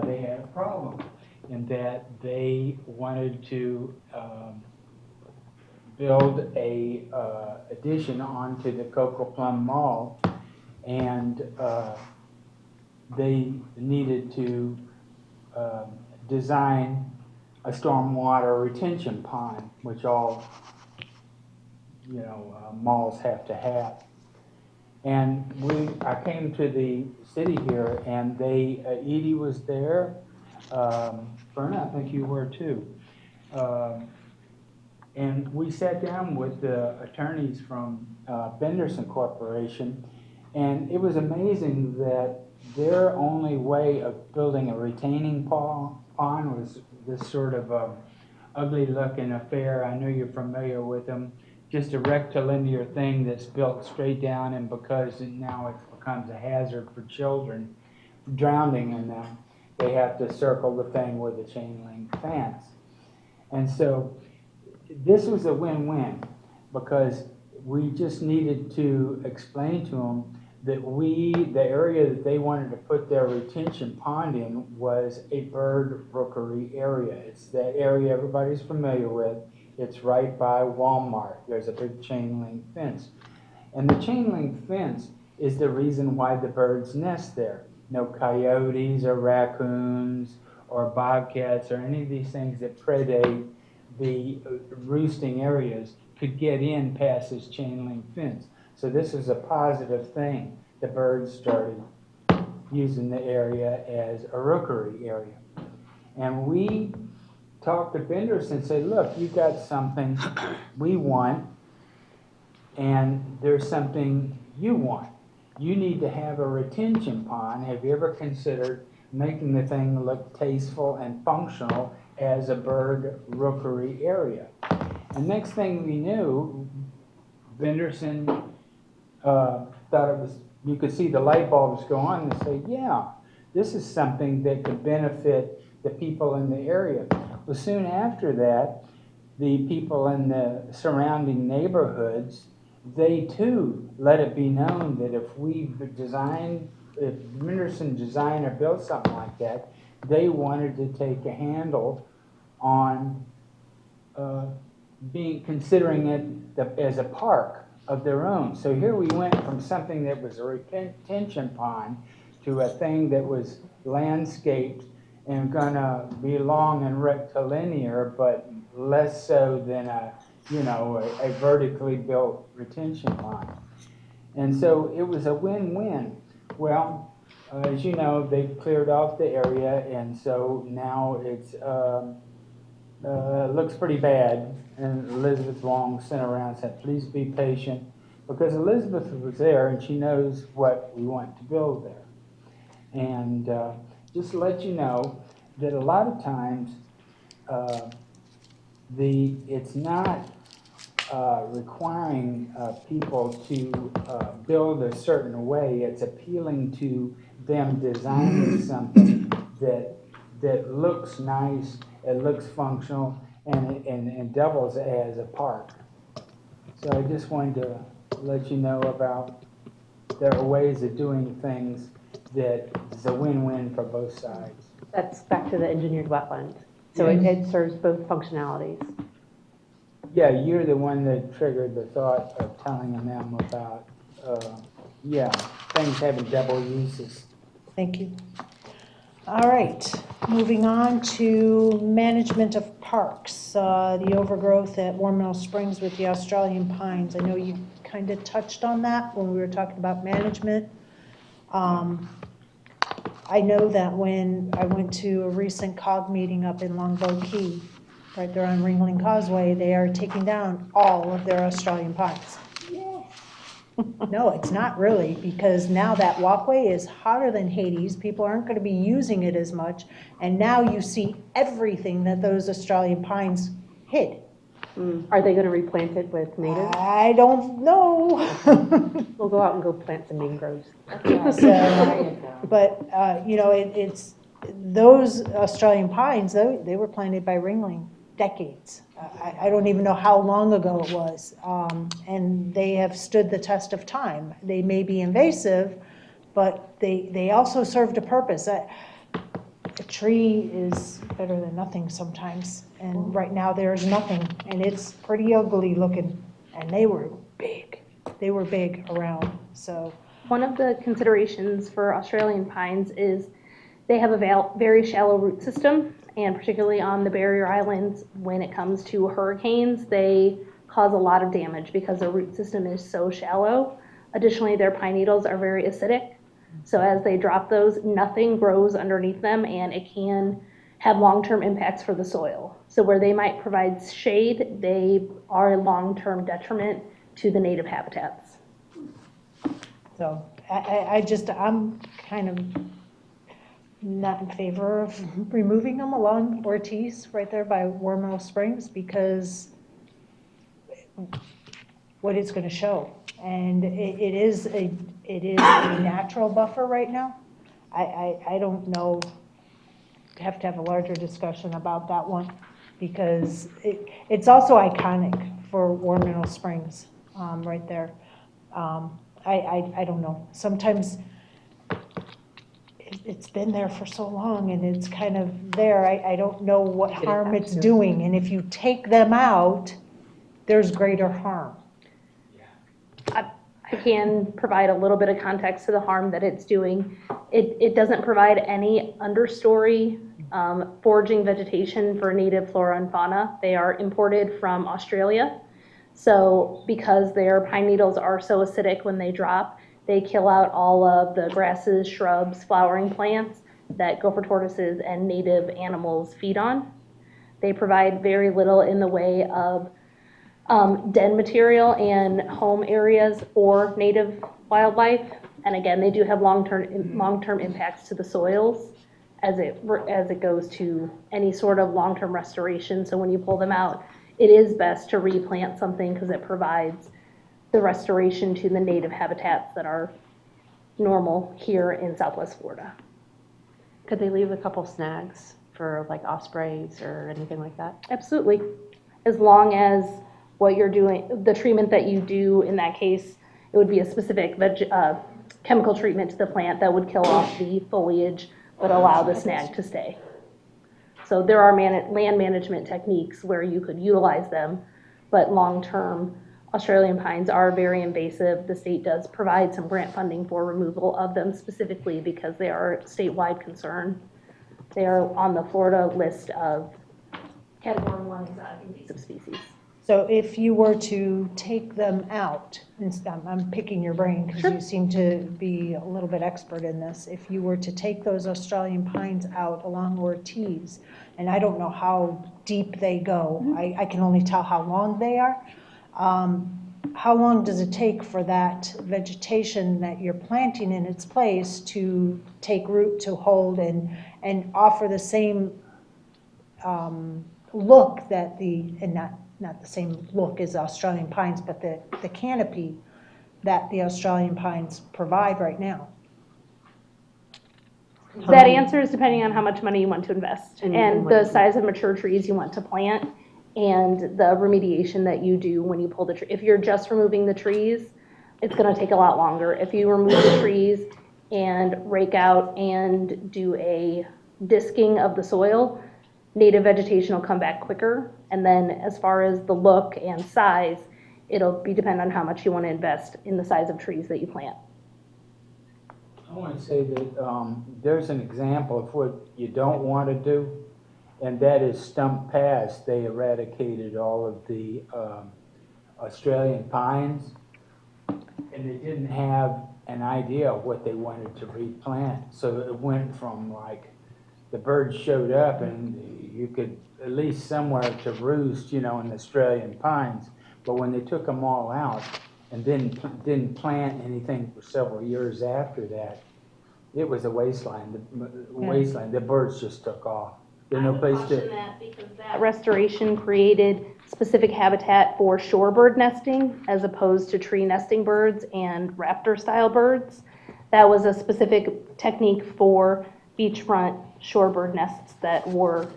They had a problem in that they wanted to build a addition onto the Coco Plum Mall, and they needed to design a stormwater retention pond, which all malls have to have. And I came to the city here, and Edie was there. Verna, I think you were too. And we sat down with the attorneys from Benderson Corporation, and it was amazing that their only way of building a retaining pond was this sort of ugly-looking affair. I know you're familiar with them. Just a rectilinear thing that's built straight down, and because now it becomes a hazard for children drowning in them, they have to circle the thing with a chain link fence. And so this was a win-win, because we just needed to explain to them that the area that they wanted to put their retention pond in was a bird rookery area. It's that area everybody's familiar with. It's right by Walmart. There's a big chain link fence. And the chain link fence is the reason why the birds nest there. No coyotes or raccoons or bobcats or any of these things that predate the roosting areas could get in past this chain link fence. So this is a positive thing. The birds started using the area as a rookery area. And we talked to Benders and said, look, you got something we want, and there's something you want. You need to have a retention pond. Have you ever considered making the thing look tasteful and functional as a bird rookery area? And next thing we knew, Benderson thought it was, you could see the light bulbs go on and say, yeah, this is something that could benefit the people in the area. Well, soon after that, the people in the surrounding neighborhoods, they too let it be known that if Benderson designed or built something like that, they wanted to take a handle on considering it as a park of their own. So here we went from something that was a retention pond to a thing that was landscaped and gonna be long and rectilinear, but less so than a vertically built retention pond. And so it was a win-win. Well, as you know, they've cleared off the area, and so now it's looks pretty bad. And Elizabeth Long sent around and said, please be patient, because Elizabeth was there and she knows what we want to build there. And just to let you know that a lot of times it's not requiring people to build a certain way. It's appealing to them designing something that looks nice, it looks functional, and doubles as a park. So I just wanted to let you know about there are ways of doing things that is a win-win for both sides. That's back to the engineered wetland. So Yes. it serves both functionalities. Yeah, you're the one that triggered the thought of telling them about, things having double uses. Thank you. All right, moving on to management of parks, the overgrowth at Warm Mill Springs with the Australian pines. I know you kind of touched on that when we were talking about management. I know that when I went to a recent COG meeting up in Longboat Key, right there on Ringling Causeway, they are taking down all of their Australian pines. No, it's not really, because now that walkway is hotter than Hades. People aren't going to be using it as much. And now you see everything that those Australian pines hid. Are they going to replant it with native? I don't know. We'll go out and go plant some mangroves. But, it's, those Australian pines, they were planted by Ringling decades. I don't even know how long ago it was. And they have stood the test of time. They may be invasive, but they also served a purpose. A tree is better than nothing sometimes. And right now there's nothing, and it's pretty ugly looking. And they were big. They were big around, so. One of the considerations for Australian pines is they have a very shallow root system, and particularly on the barrier islands, when it comes to hurricanes, they cause a lot of damage because their root system is so shallow. Additionally, their pine needles are very acidic, so as they drop those, nothing grows underneath them, and it can have long-term impacts for the soil. So where they might provide shade, they are a long-term detriment to the native habitats. So I'm kind of not in favor of removing them along Ortiz right there by Warm Mill Springs, because what it's going to show. And it is a natural buffer right now. I don't know, have to have a larger discussion about that one, because it's also iconic for Warm Mill Springs right there. I don't know. Sometimes it's been there for so long and it's kind of there. I don't know what Get it harm back it's to- doing. And if you take them out, there's greater harm. I can provide a little bit of context to the harm that it's doing. It doesn't provide any understory foraging vegetation for native flora and fauna. They are imported from Australia. So because their pine needles are so acidic when they drop, they kill out all of the grasses, shrubs, flowering plants that gopher tortoises and native animals feed on. They provide very little in the way of den material and home areas for native wildlife. And again, they do have long-term impacts to the soils as it goes to any sort of long-term restoration. So when you pull them out, it is best to replant something because it provides the restoration to the native habitats that are normal here in Southwest Florida. Could they leave a couple snags for like ospreys or anything like that? Absolutely. As long as what you're doing, the treatment that you do in that case, it would be a specific chemical treatment to the plant that would kill off the foliage but allow the snag to stay. So there are land management techniques where you could utilize them, but long-term Australian pines are very invasive. The state does provide some grant funding for removal of them specifically because they are a statewide concern. They are on the Florida list of Category 1 invasive species. So if you were to take them out, and I'm picking your brain because you seem to be a little bit expert in this. If you were to take those Australian pines out along Ortiz, and I don't know how deep they go, I can only tell how long they are. How long does it take for that vegetation that you're planting in its place to take root, to hold, and offer the same look that not the same look as Australian pines, but the canopy that the Australian pines provide right now? That answer is depending on how much money you want to invest and what the you- size of mature trees you want to plant and the remediation that you do when you pull the tree. If you're just removing the trees, it's going to take a lot longer. If you remove the trees and rake out and do a disking of the soil, native vegetation will come back quicker. And then as far as the look and size, it'll be dependent on how much you want to invest in the size of trees that you plant. I want to say that there's an example of what you don't want to do, and that is Stump Pass. They eradicated all of the Australian pines, and they didn't have an idea of what they wanted to replant. So it went from like the birds showed up and you could at least somewhere to roost, in the Australian pines. But when they took them all out and didn't plant anything for several years after that, it was a wasteland. The birds just took off. There's no place to. That restoration created specific habitat for shorebird nesting as opposed to tree nesting birds and raptor-style birds. That was a specific technique for beachfront shorebird nests that were,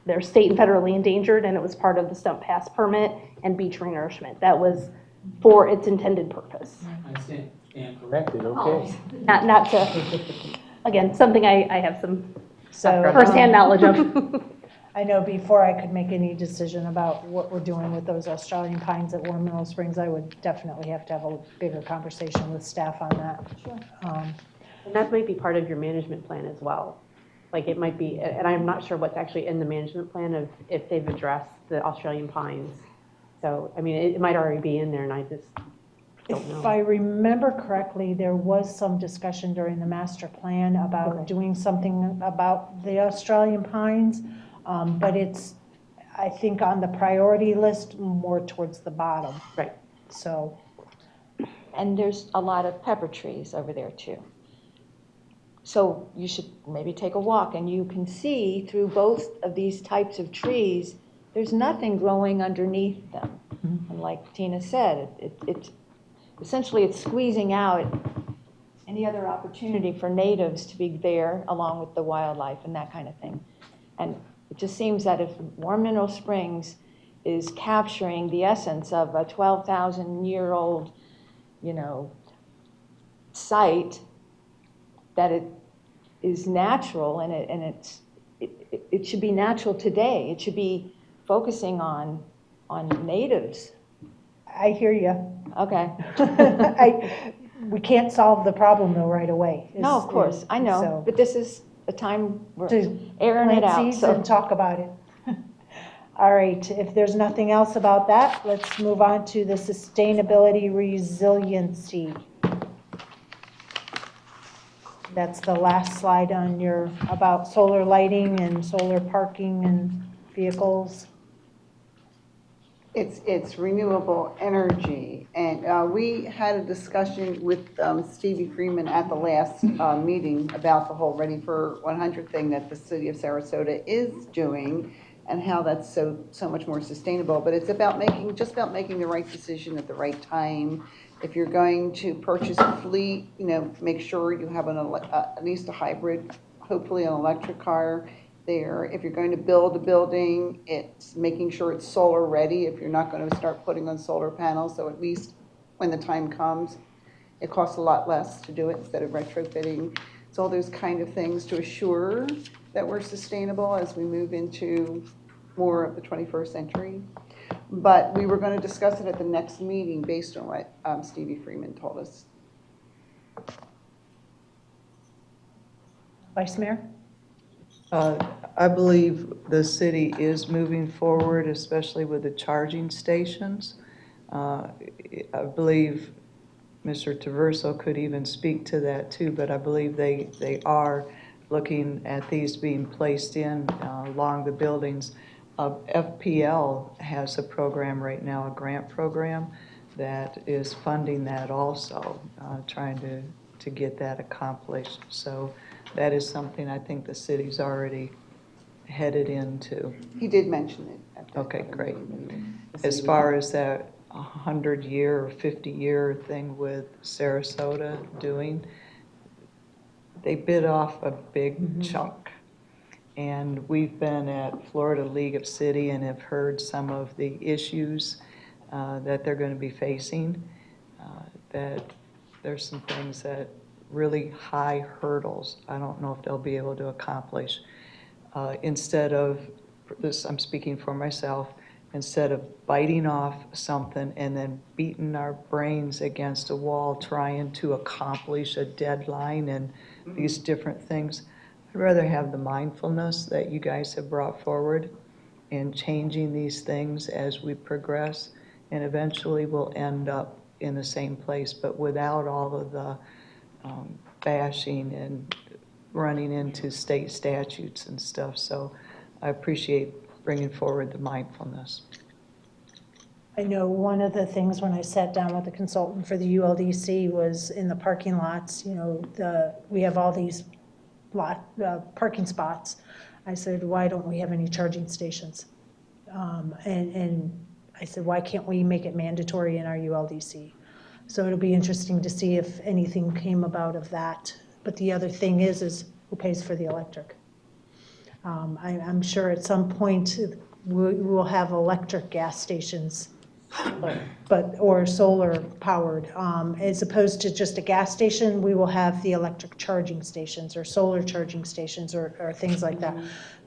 they're state and federally endangered, and it was part of the Stump Pass permit and beach renourishment. That was for its intended purpose. I stand corrected, okay. Not to, again, something I have some So, firsthand knowledge of. I know before I could make any decision about what we're doing with those Australian pines at Warm Mineral Springs, I would definitely have to have a bigger conversation with staff on that. Sure. And that might be part of your management plan as well. Like it might be, and I'm not sure what's actually in the management plan of if they've addressed the Australian pines. So, I mean, it might already be in there and I just don't know. If I remember correctly, there was some discussion during the master plan about doing something about the Australian pines, but it's, I think, on the priority list more towards the bottom. Right. So. And there's a lot of pepper trees over there too. So you should maybe take a walk and you can see through both of these types of trees, there's nothing growing underneath them. And like Tina said, it's essentially it's squeezing out any other opportunity for natives to be there along with the wildlife and that kind of thing. And it just seems that if Warm Mineral Springs is capturing the essence of a 12,000-year-old site, that it is natural and it should be natural today. It should be focusing on natives. I hear you. Okay. We can't solve the problem though right away. No, of course, I know, So- but this is a time we're To airing it plant out, seeds so. and talk about it. All right, if there's nothing else about that, let's move on to the sustainability resiliency. That's the last slide on your, about solar lighting and solar parking and vehicles. It's renewable energy, and we had a discussion with Stevie Freeman at the last meeting about the whole Ready for 100 thing that the city of Sarasota is doing, and how that's so much more sustainable. But it's about making the right decision at the right time. If you're going to purchase a fleet, make sure you have at least a hybrid, hopefully an electric car there. If you're going to build a building, it's making sure it's solar ready if you're not going to start putting on solar panels. So at least when the time comes, it costs a lot less to do it instead of retrofitting. It's all those kind of things to assure that we're sustainable as we move into more of the 21st century. But we were going to discuss it at the next meeting based on what Stevie Freeman told us. Vice Mayor? I believe the city is moving forward, especially with the charging stations. I believe Mr. Traverso could even speak to that too, but I believe they are looking at these being placed in along the buildings. FPL has a program right now, a grant program, that is funding that also, trying to get that accomplished. So that is something I think the city's already headed into. He did mention it. At the Okay, great. meeting. As far as that 100-year or 50-year thing with Sarasota doing, they bit off a big chunk. And we've been at Florida League of City and have heard some of the issues that they're going to be facing, that there's some things that really high hurdles I don't know if they'll be able to accomplish. Instead of, this I'm speaking for myself, instead of biting off something and then beating our brains against a wall trying to accomplish a deadline and these different things, I'd rather have the mindfulness that you guys have brought forward in changing these things as we progress, and eventually we'll end up in the same place, but without all of the bashing and running into state statutes and stuff. So I appreciate bringing forward the mindfulness. I know one of the things when I sat down with the consultant for the ULDC was in the parking lots, we have all these parking spots. I said, why don't we have any charging stations? And I said, why can't we make it mandatory in our ULDC? So it'll be interesting to see if anything came about of that. But the other thing is who pays for the electric? I'm sure at some point we will have electric gas stations, or solar powered. As opposed to just a gas station, we will have the electric charging stations or solar charging stations or things like that.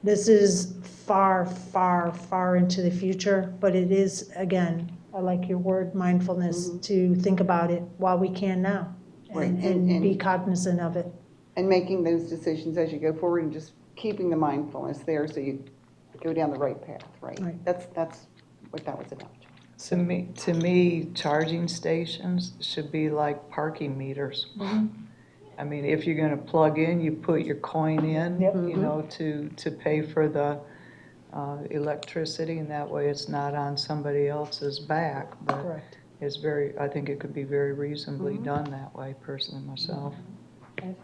This is far, far, far into the future, but it is, again, I like your word, mindfulness, to think about it while we can now and be cognizant of it. And making those decisions as you go forward and just keeping the mindfulness there so you go down the right path, right? That's what that was about. To me, charging stations should be like parking meters. I mean, if you're going to plug in, you put your coin in, to pay for the electricity, and that way it's not on somebody else's back. But Correct. I think it could be very reasonably done that way, personally, myself.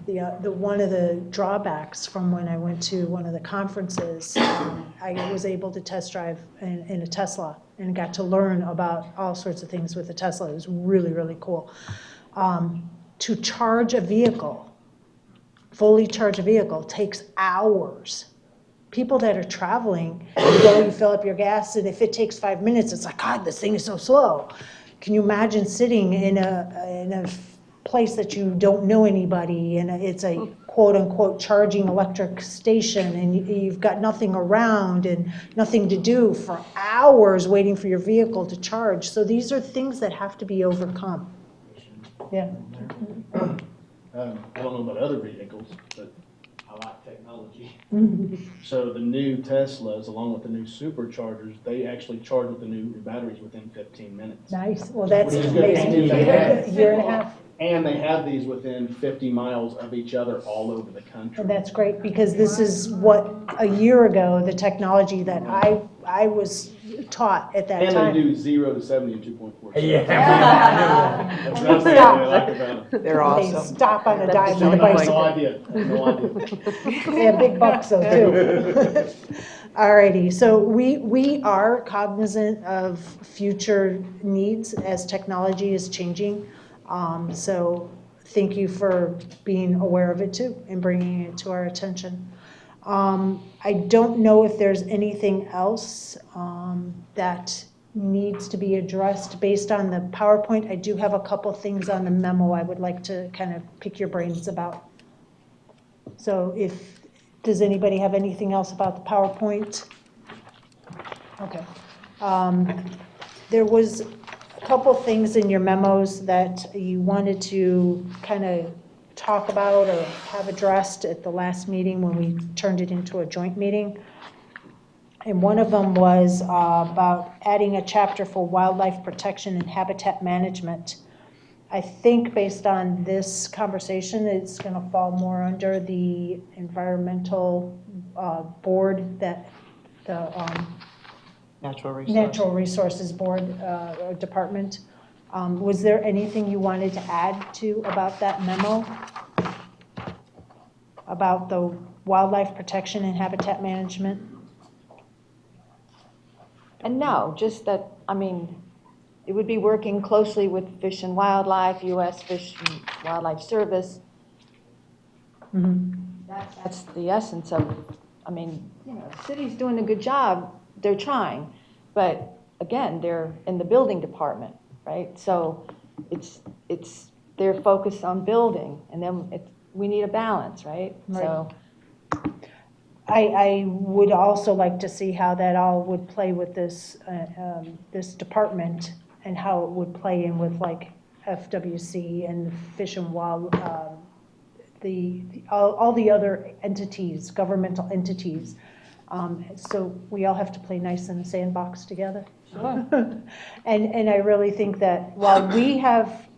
The one of the drawbacks from when I went to one of the conferences, I was able to test drive in a Tesla and got to learn about all sorts of things with the Tesla. It was really, really cool. To charge a vehicle, fully charge a vehicle, takes hours. People that are traveling, you fill up your gas, and if it takes 5 minutes, it's like, God, this thing is so slow. can you imagine sitting in a place that you don't know anybody, and it's a quote-unquote charging electric station, and you've got nothing around and nothing to do for hours waiting for your vehicle to charge. So these are things that have to be overcome. Yeah. I don't know about other vehicles, but I like technology. So the new Teslas, along with the new superchargers, they actually charge with the new batteries within 15 minutes. Nice. Well, that's Which is good. amazing. And A year and a half. And they have these within 50 miles of each other all over the country. And that's great, because this is what, a year ago, the technology that I was taught at that time. And they do 0 to 70 in 2.4 seconds. Yeah. That's what I really like about them. They're awesome. They stop on a dime No with a bicycle. idea, no idea. They have big bucks though, too. Alrighty, so we are cognizant of future needs as technology is changing. So thank you for being aware of it too and bringing it to our attention. I don't know if there's anything else that needs to be addressed based on the PowerPoint. I do have a couple things on the memo I would like to kind of pick your brains about. So does anybody have anything else about the PowerPoint? Okay. There was a couple things in your memos that you wanted to kind of talk about or have addressed at the last meeting when we turned it into a joint meeting. And one of them was about adding a chapter for wildlife protection and habitat management. I think based on this conversation, it's going to fall more under the environmental board that the Natural Resources Board Department. Was there anything you wanted to add to about that memo? About the wildlife protection and habitat management? And no, just that, I mean, it would be working closely with Fish and Wildlife, U.S. Fish and Wildlife Service. That's the essence of, I mean, you know, the city's doing a good job, they're trying, but again, they're in the building department, right? So it's they're focused on building, and then we need a balance, right? So. I would also like to see how that all would play with this, this department and how it would play in with like FWC and Fish and Wild, all the other entities, governmental entities. So we all have to play nice in the sandbox together. Sure. And I really think that while we have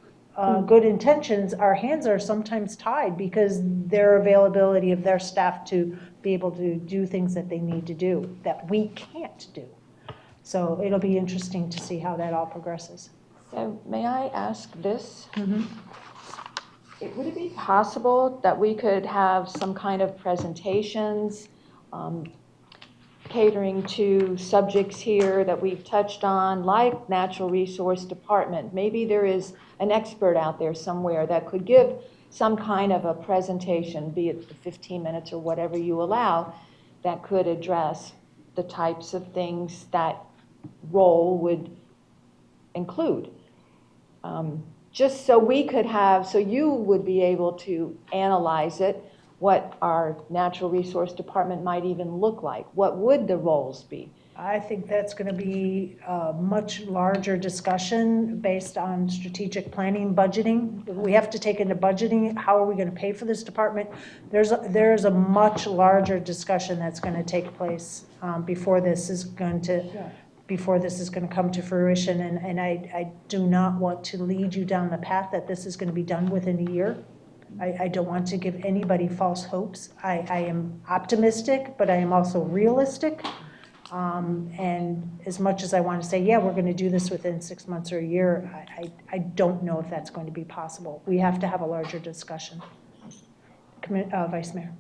good intentions, our hands are sometimes tied because their availability of their staff to be able to do things that they need to do that we can't do. So it'll be interesting to see how that all progresses. So may I ask this? Would it be possible that we could have some kind of presentations catering to subjects here that we've touched on, like Natural Resource Department? Maybe there is an expert out there somewhere that could give some kind of a presentation, be it 15 minutes or whatever you allow, that could address the types of things that role would include. Just so we could have, so you would be able to analyze it, what our Natural Resource Department might even look like. What would the roles be? I think that's going to be a much larger discussion based on strategic planning, budgeting. We have to take into budgeting, how are we going to pay for this department? There's a much larger discussion that's going to take place before this is going to come to fruition. And I do not want to lead you down the path that this is going to be done within a year. I don't want to give anybody false hopes. I am optimistic, but I am also realistic. And as much as I want to say, yeah, we're going to do this within 6 months or a year, I don't know if that's going to be possible. We have to have a larger discussion. Vice Mayor.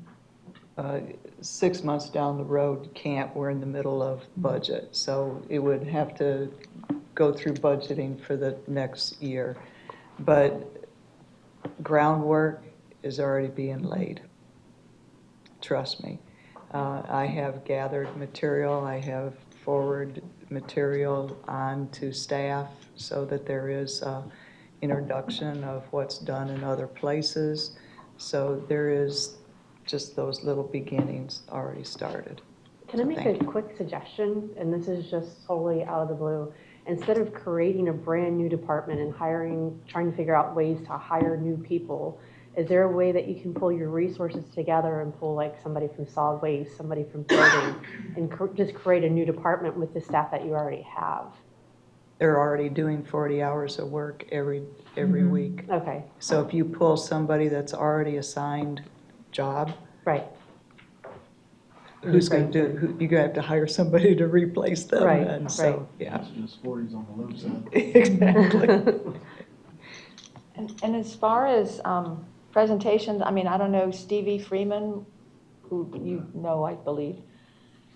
6 months down the road, can't, we're in the middle of budget. So it would have to go through budgeting for the next year. But groundwork is already being laid. Trust me. I have gathered material. I have forwarded material on to staff so that there is a introduction of what's done in other places. So there is just those little beginnings already started. Can I So make thank a quick suggestion? And this is just totally out of the blue. Instead of creating a brand-new department and trying to figure out ways to hire new people, is there a way that you can pull your resources together and pull like somebody from solid waste, somebody from building, and just create a new department with the staff that you already have? They're already doing 40 hours of work every week. Okay. So if you pull somebody that's already assigned job, Right. who's going to do, you're going to have to hire somebody to replace them. Right, And so, right. yeah. Just 40s on the low side. Exactly. And as far as presentations, I mean, I don't know, Stevie Freeman, who you know, I believe,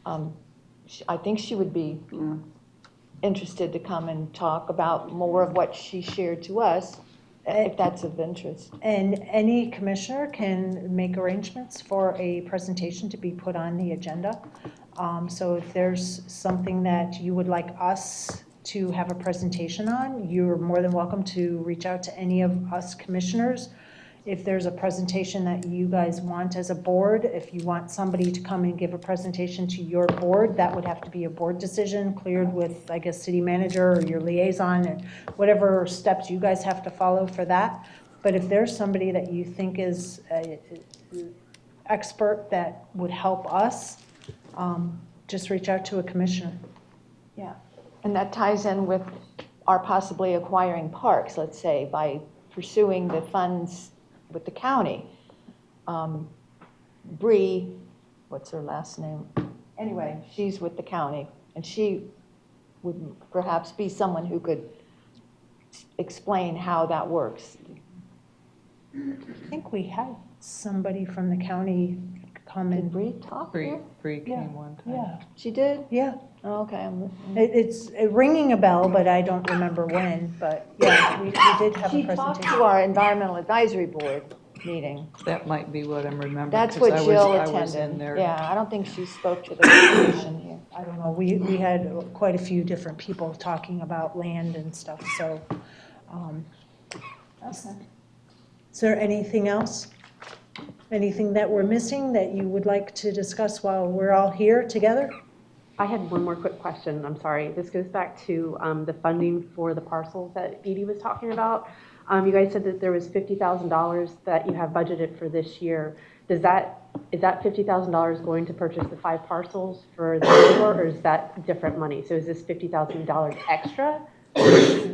I think she would be interested to come and talk about more of what she shared to us, if that's of interest. And any commissioner can make arrangements for a presentation to be put on the agenda. So if there's something that you would like us to have a presentation on, you're more than welcome to reach out to any of us commissioners. If there's a presentation that you guys want as a board, if you want somebody to come and give a presentation to your board, that would have to be a board decision cleared with, I guess, city manager or your liaison and whatever steps you guys have to follow for that. But if there's somebody that you think is an expert that would help us, just reach out to a commissioner. Yeah, and that ties in with our possibly acquiring parks, let's say, by pursuing the funds with the county. Bree, what's her last name? Anyway, she's with the county, and she would perhaps be someone who could explain how that works. I think we had somebody from the county come Did and. Bree talk here? Bree came one time. Yeah, She did? yeah. Oh, okay. It's ringing a bell, but I don't remember when, but yeah, we did have a She presentation. talked to our environmental advisory board meeting. That might be what I'm remembering. That's 'cause what I Jill was in attended. there. Yeah, I don't think she spoke to the commission here. I don't know, we had quite a few different people talking about land and stuff, so. Is there anything else? Anything that we're missing that you would like to discuss while we're all here together? I had one more quick question. I'm sorry. This goes back to the funding for the parcels that Edie was talking about. You guys said that there was $50,000 that you have budgeted for this year. Is that $50,000 going to purchase the 5 parcels for the tour, or is that different money? So is this $50,000 extra?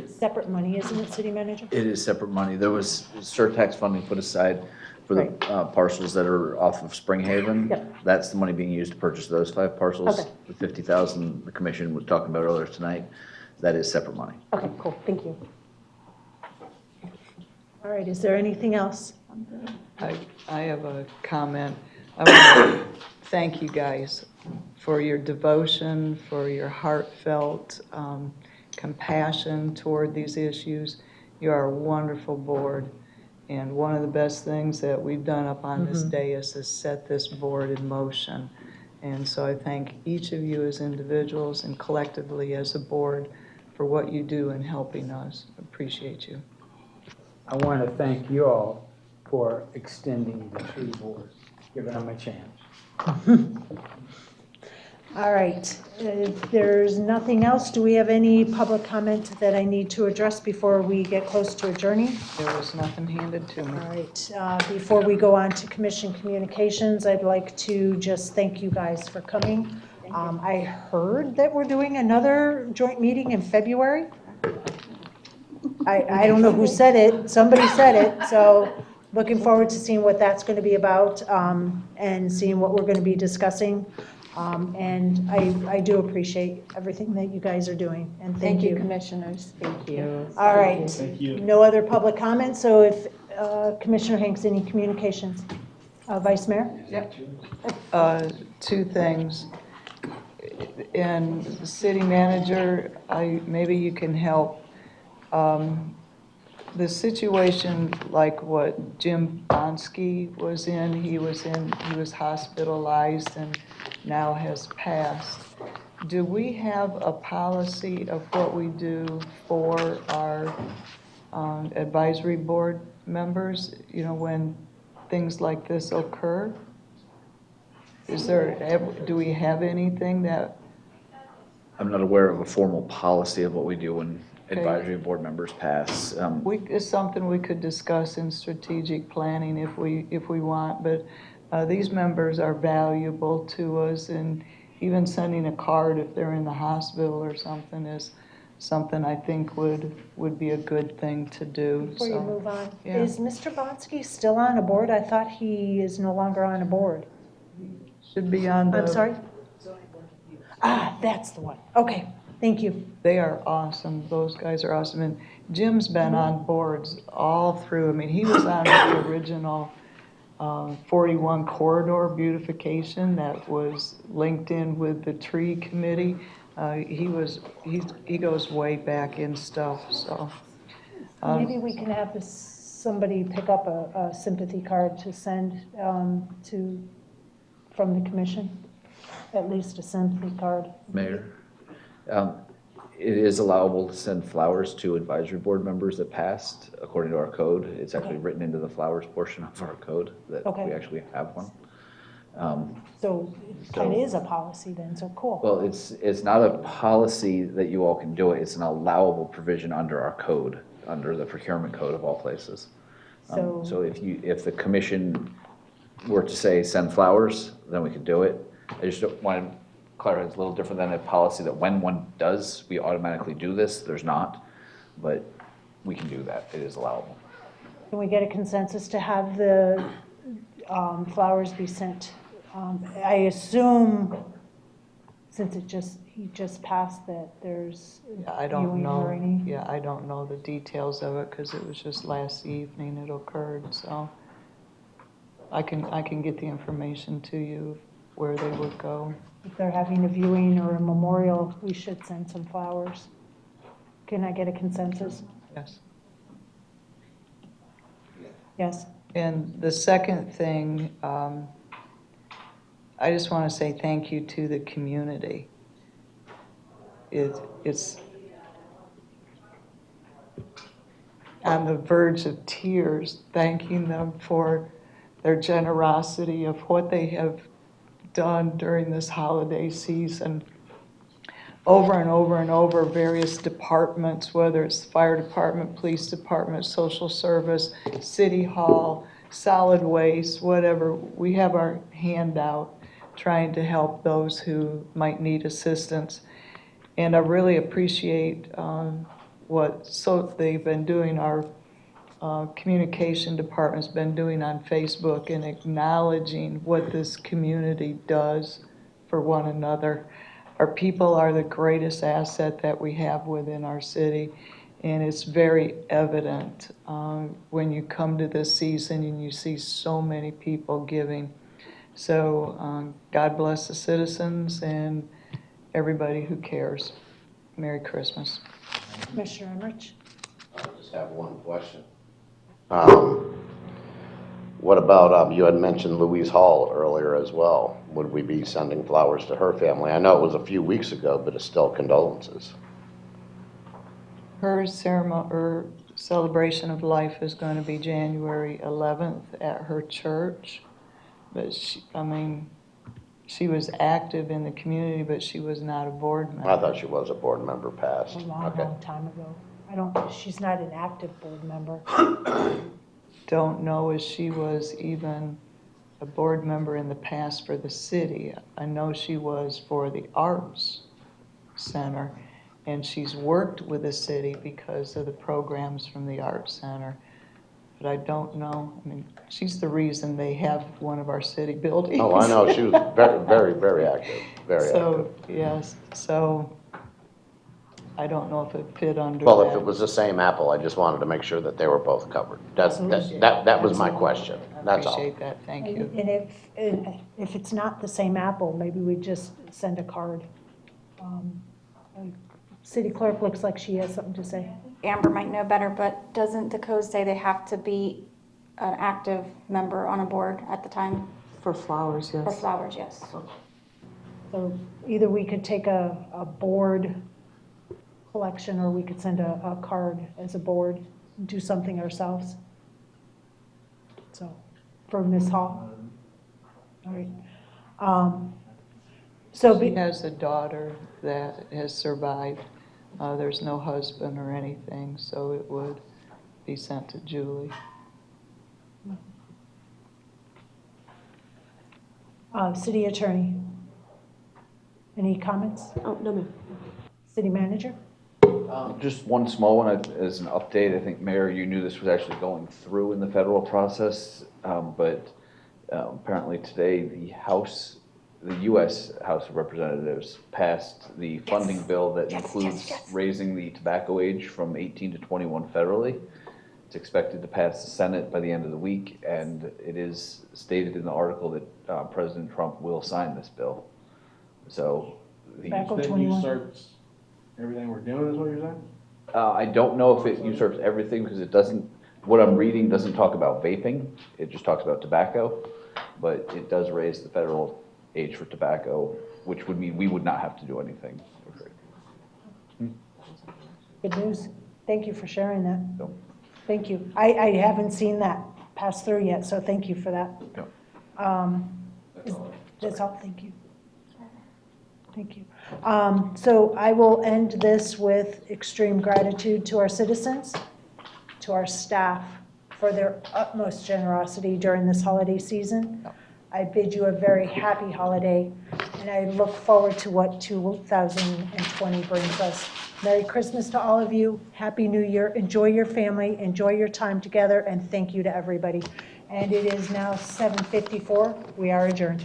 Separate money, isn't it, city manager? It is separate money. There was surtax funding put aside for the parcels that are off of Springhaven. Yep. That's the money being used to purchase those 5 parcels. Okay. The 50,000 the commission was talking about earlier tonight, that is separate money. Okay, cool. Thank you. All right, is there anything else? I have a comment. I want to thank you guys for your devotion, for your heartfelt compassion toward these issues. You are a wonderful board, and one of the best things that we've done up on this dais is set this board in motion. And so I thank each of you as individuals and collectively as a board for what you do in helping us. Appreciate you. I want to thank you all for extending the tree board, giving them a chance. All right, if there's nothing else, do we have any public comment that I need to address before we get close to adjourning? There was nothing handed to me. All right, before we go on to commission communications, I'd like to just thank you guys for coming. I heard that we're doing another joint meeting in February. I don't know who said it, somebody said it, so looking forward to seeing what that's going to be about and seeing what we're going to be discussing. And I do appreciate everything that you guys are doing, and thank you. Commissioners. Thank you. All right. Thank you. No other public comments, so if Commissioner Hanks, any communications? Vice Mayor? Two things. And the city manager, maybe you can help. The situation like what Jim Bonsky was in, he was hospitalized and now has passed. Do we have a policy of what we do for our advisory board members, when things like this occur? Do we have anything that, I'm not aware of a formal policy of what we do when Okay. advisory board members pass. it's something we could discuss in strategic planning if we want, but these members are valuable to us, and even sending a card if they're in the hospital or something is something I think would be a good thing to do. Before you So, move on, yeah. is Mr. Bonsky still on a board? I thought he is no longer on a board. Should be on the. I'm sorry? Ah, that's the one. Okay, thank you. They are awesome. Those guys are awesome. And Jim's been on boards all through. I mean, he was on the original 41 corridor beautification that was linked in with the tree committee. He goes way back in stuff, so. Maybe we can have somebody pick up a sympathy card to send from the commission, at least a sympathy card. Mayor, it is allowable to send flowers to advisory board members that passed, according to our code. It's actually written into the flowers portion of our code that Okay. we actually have one. So it kind of is a policy then, so cool. Well, it's not a policy that you all can do it. It's an allowable provision under our code, under the procurement code of all places. So- So if the commission were to say send flowers, then we could do it. I just don't want to clarify, it's a little different than a policy that when one does, we automatically do this. There's not, but we can do that. It is allowable. Can we get a consensus to have the flowers be sent? I assume, since he just passed, that there's I don't viewing know. or any. Yeah, I don't know the details of it because it was just last evening it occurred, so. I can get the information to you where they would go. If they're having a viewing or a memorial, we should send some flowers. Can I get a consensus? Yes. Yes. And the second thing, I just want to say thank you to the community. It's on the verge of tears, thanking them for their generosity of what they have done during this holiday season. Over and over and over, various departments, whether it's the fire department, police department, social service, city hall, solid waste, whatever, we have our hand out trying to help those who might need assistance. And I really appreciate what they've been doing, our communication department's been doing on Facebook and acknowledging what this community does for one another. Our people are the greatest asset that we have within our city, and it's very evident when you come to this season and you see so many people giving. So God bless the citizens and everybody who cares. Merry Christmas. Commissioner Emmerich? I just have one question. What about, you had mentioned Louise Hall earlier as well. Would we be sending flowers to her family? I know it was a few weeks ago, but it's still condolences. Her ceremony, or celebration of life is going to be January 11th at her church. But she was active in the community, but she was not a board member. I thought she was a board member past. A long, Okay. long time ago. She's not an active board member. Don't know if she was even a board member in the past for the city. I know she was for the Arts Center, and she's worked with the city because of the programs from the Arts Center. But I don't know, she's the reason they have one of our city buildings. Oh, I know, she was very, very, very active, very active. So, yes, so I don't know if it fit under Well, if that. it was the same apple, I just wanted to make sure that they were both covered. That was my question, that's all. Appreciate that, thank you. And if it's not the same apple, maybe we just send a card. City clerk looks like she has something to say. Amber might know better, but doesn't the code say they have to be an active member on a board at the time? For flowers, yes. For flowers, yes. So either we could take a board collection, or we could send a card as a board, and do something ourselves. So, for Ms. Hall. All right. So She has a daughter that has survived. There's no husband or anything, so it would be sent to Julie. City Attorney. Any comments? Oh, no, ma'am. City Manager? Just one small one as an update. I think, Mayor, you knew this was actually going through in the federal process, but apparently today the U.S. House of Representatives passed the funding bill that includes raising the tobacco age from 18 to 21 federally. It's expected to pass the Senate by the end of the week, and it is stated in the article that President Trump will sign this bill. So Tobacco That 21. usurps everything we're doing, is what you're saying? I don't know if it usurps everything, because it doesn't, what I'm reading doesn't talk about vaping, it just talks about tobacco, but it does raise the federal age for tobacco, which would mean we would not have to do anything. Good news. Thank you for sharing that. So, Thank you. I haven't seen that pass through yet, so thank you for that. That's all, thank you. Thank you. So I will end this with extreme gratitude to our citizens, to our staff for their utmost generosity during this holiday season. I bid you a very happy holiday, and I look forward to what 2020 brings us. Merry Christmas to all of you. Happy New Year. Enjoy your family. Enjoy your time together, and thank you to everybody. And it is now 7:54. We are adjourned.